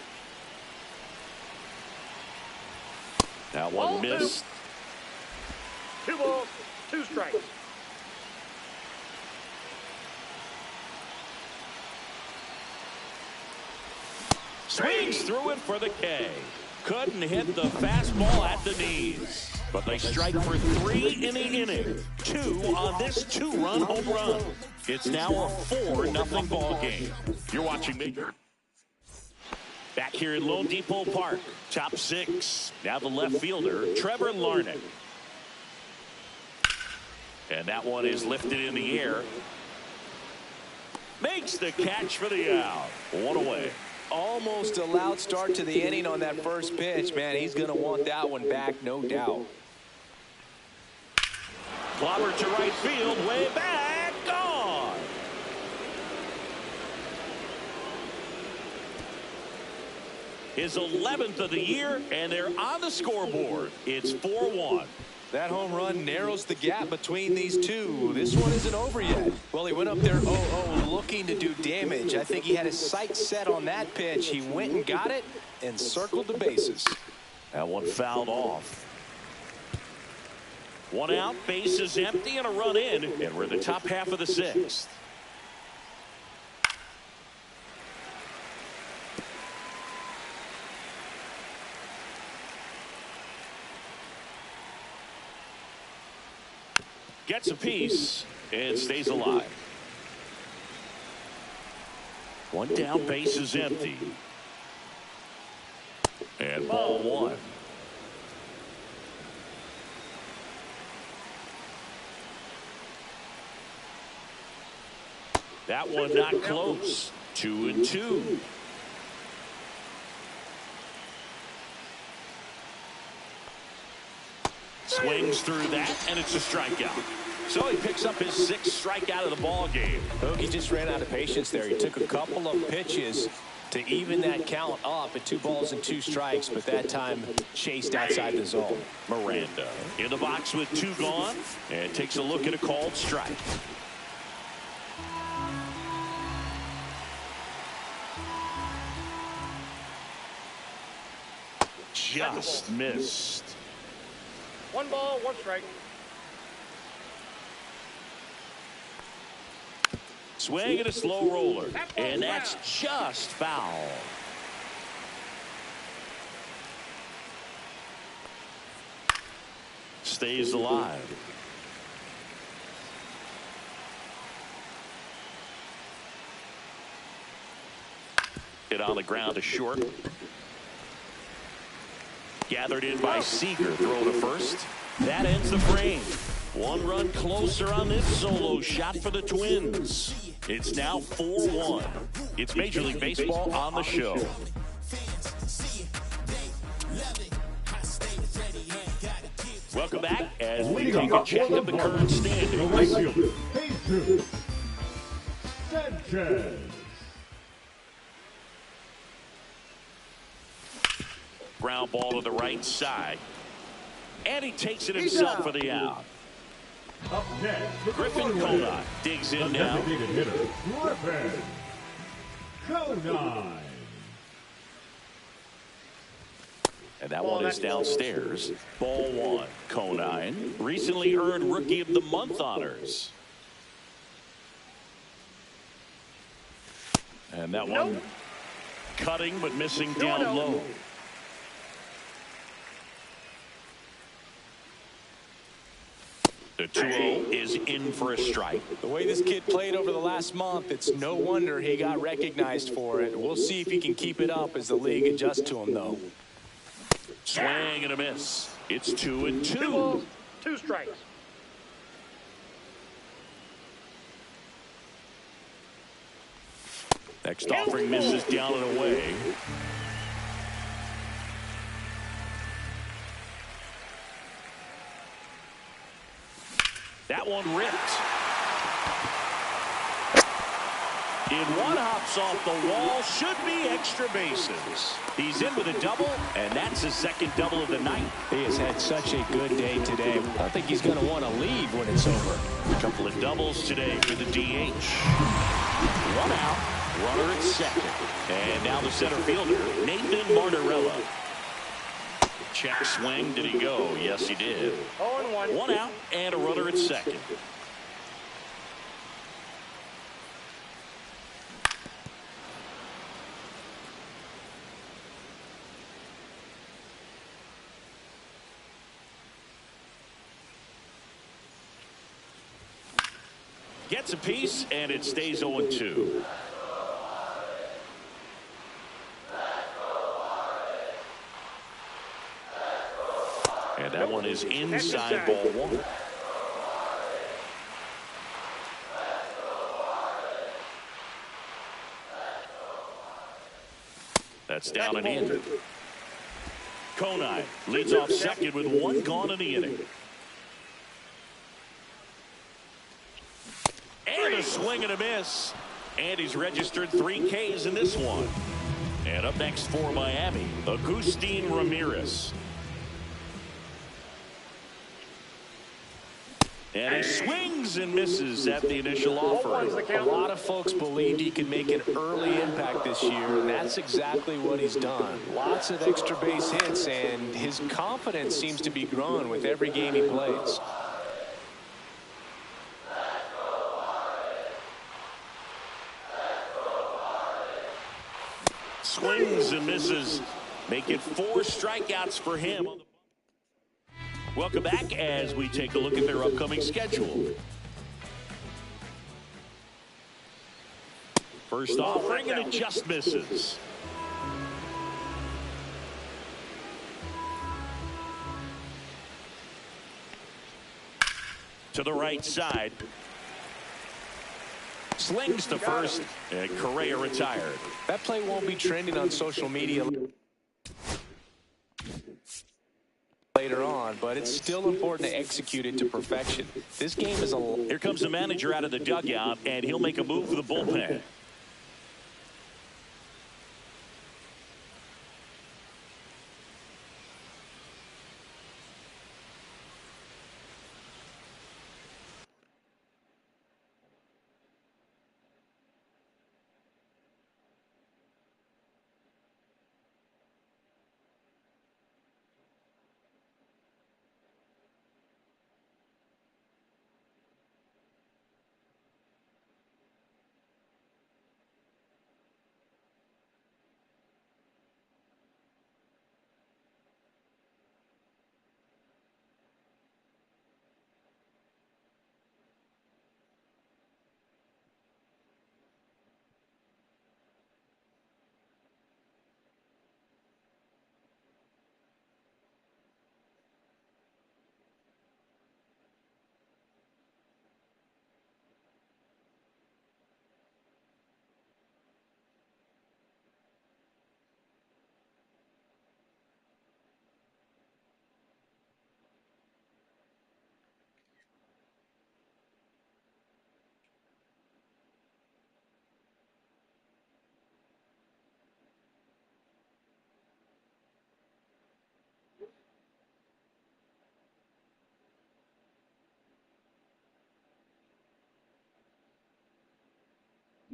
That one missed. 2 balls, 2 strikes. Swings through it for the K. Couldn't hit the fastball at the knees. But they strike for 3 in the inning. 2 on this 2-run home run. It's now a 4-0 ball game. You're watching me. Back here at Lone Depot Park, top 6. Now the left fielder, Trevor Larnach. And that one is lifted in the air. Makes the catch for the out. 1 away. Almost a loud start to the inning on that first pitch. Man, he's going to want that one back, no doubt. Clobber to right field, way back, gone. His 11th of the year, and they're on the scoreboard. It's 4-1. That home run narrows the gap between these two. This one isn't over yet. Well, he went up there 0-0 looking to do damage. I think he had his sights set on that pitch. He went and got it and circled the bases. That one fouled off. 1 out, base is empty, and a run in, and we're in the top half of the 6th. Gets a piece and stays alive. 1 down, base is empty. And ball 1. That one not close. 2-2. Swings through that, and it's a strikeout. So he picks up his 6th strikeout of the ball game. Hoagie just ran out of patience there. He took a couple of pitches to even that count up at 2 balls and 2 strikes, but that time chased outside the zone. Miranda in the box with 2 gone, and takes a look at a called strike. Just missed. 1 ball, 1 strike. Swing and a slow roller, and that's just foul. Stays alive. Hit on the ground to short. Gathered in by Seager. Throw to first. That ends the frame. 1 run closer on this solo shot for the Twins. It's now 4-1. It's Major League Baseball on the show. Welcome back as we take a check of the current standings. Jesus Sanchez. Ground ball to the right side. And he takes it himself for the out. Up next, Griffin Conine digs in now. Designated hitter, Griffin Conine. And that one is downstairs. Ball 1. Conine recently earned Rookie of the Month honors. And that one cutting but missing down low. The 2-0 is in for a strike. The way this kid played over the last month, it's no wonder he got recognized for it. We'll see if he can keep it up as the league adjusts to him, though. Swing and a miss. It's 2-2. 2 balls, 2 strikes. Next offering misses down and away. That one ripped. In 1 hops off the wall, should be extra bases. He's in with a double, and that's his 2nd double of the night. He has had such a good day today. I think he's going to want to leave when it's over. A couple of doubles today for the DH. 1 out, runner at 2nd. And now the center fielder, Nathan Martorella. Check swing. Did he go? Yes, he did. 0-1. 1 out and a runner at 2nd. Gets a piece, and it stays 0-2. And that one is inside ball 1. That's down and in. Conine leads off 2nd with 1 gone in the inning. And a swing and a miss. And he's registered 3 Ks in this one. And up next for Miami, Agustin Ramirez. And he swings and misses at the initial offering. A lot of folks believed he could make an early impact this year, and that's exactly what he's done. Lots of extra base hits, and his confidence seems to be growing with every game he plays. Swings and misses. Make it 4 strikeouts for him. Welcome back as we take a look at their upcoming schedule. First offering, and it just misses. To the right side. Slings to first, and Correa retired. That play won't be trending on social media later on, but it's still important to execute it to perfection. This game is a... Here comes the manager out of the dugout, and he'll make a move for the bullpen.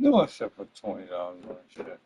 No, I should put $20 on shit.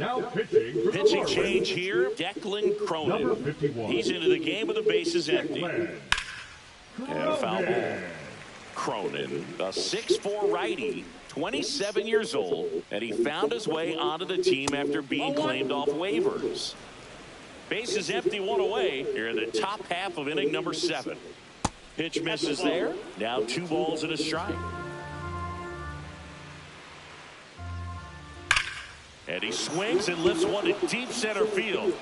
Now pitching for the Pitching Marlins, change here, Declan number Cronin. 51. He's into the game with the bases empty. Declan And a foul ball. Cronin. Cronin, a 6'4" righty, 27 years old, and he found his way onto the team after being claimed off waivers. Bases empty, one away here in the top half of inning number 7. Pitch misses there. Now 2 balls and a strike. And he swings and lifts one to deep center field.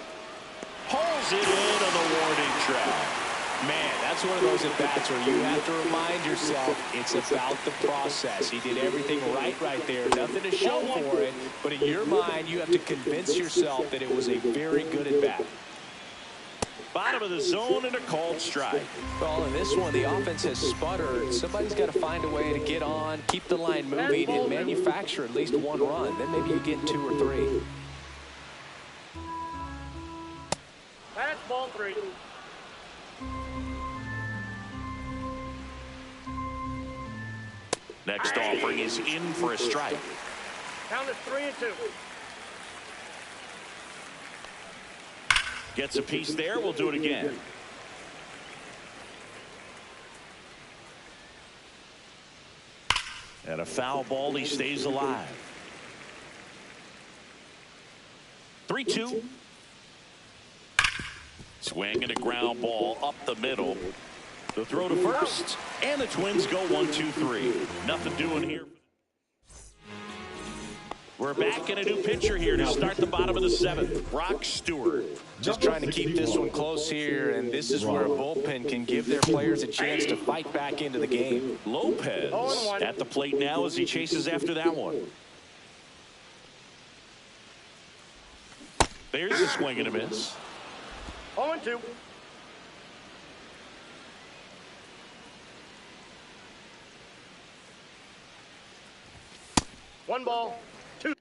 Pulls it in on the warning track. Man, that's one of those at-bats where you have to remind yourself it's about the process. He did everything right there. Nothing to show for it, but in your mind, you have to convince yourself that it was a very good at-bat. Bottom of the zone and a called strike. Well, in this one, the offense has sputtered. Somebody's got to find a way to get on, keep the line moving, and manufacture at least 1 run. Then maybe you get 2 or 3. That's ball 3. Next offering is in for a strike. Count is 3-2. Gets a piece there. We'll do it again. And a foul ball. He stays alive. 3-2. Swing and a ground ball up the middle. The throw to first, and the Twins go 1-2-3. Nothing doing here. We're back in a new pitcher here to start the bottom of the 7th. Brock Stewart. Just trying to keep this one close here, and this is where a bullpen can give their players a chance to fight back into the game. Lopez at the plate now as he chases after that one. There's a swing and a miss. 0-2. One ball, 2.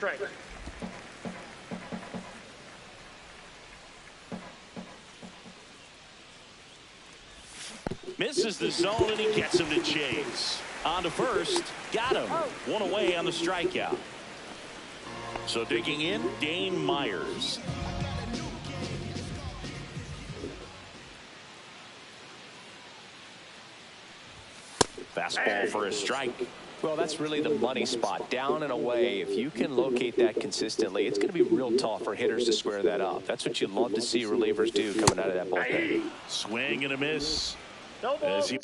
strike. Misses the zone, and he gets him to chase. On to first. Got him. One away on the strikeout. So digging in, Dane Myers. Fastball for a strike. Well, that's really the money spot. Down and away. If you can locate that consistently, it's going to be real tough for hitters to square that up. That's what you love to see relievers do coming out of that bullpen. Swing and a miss. No ball. As he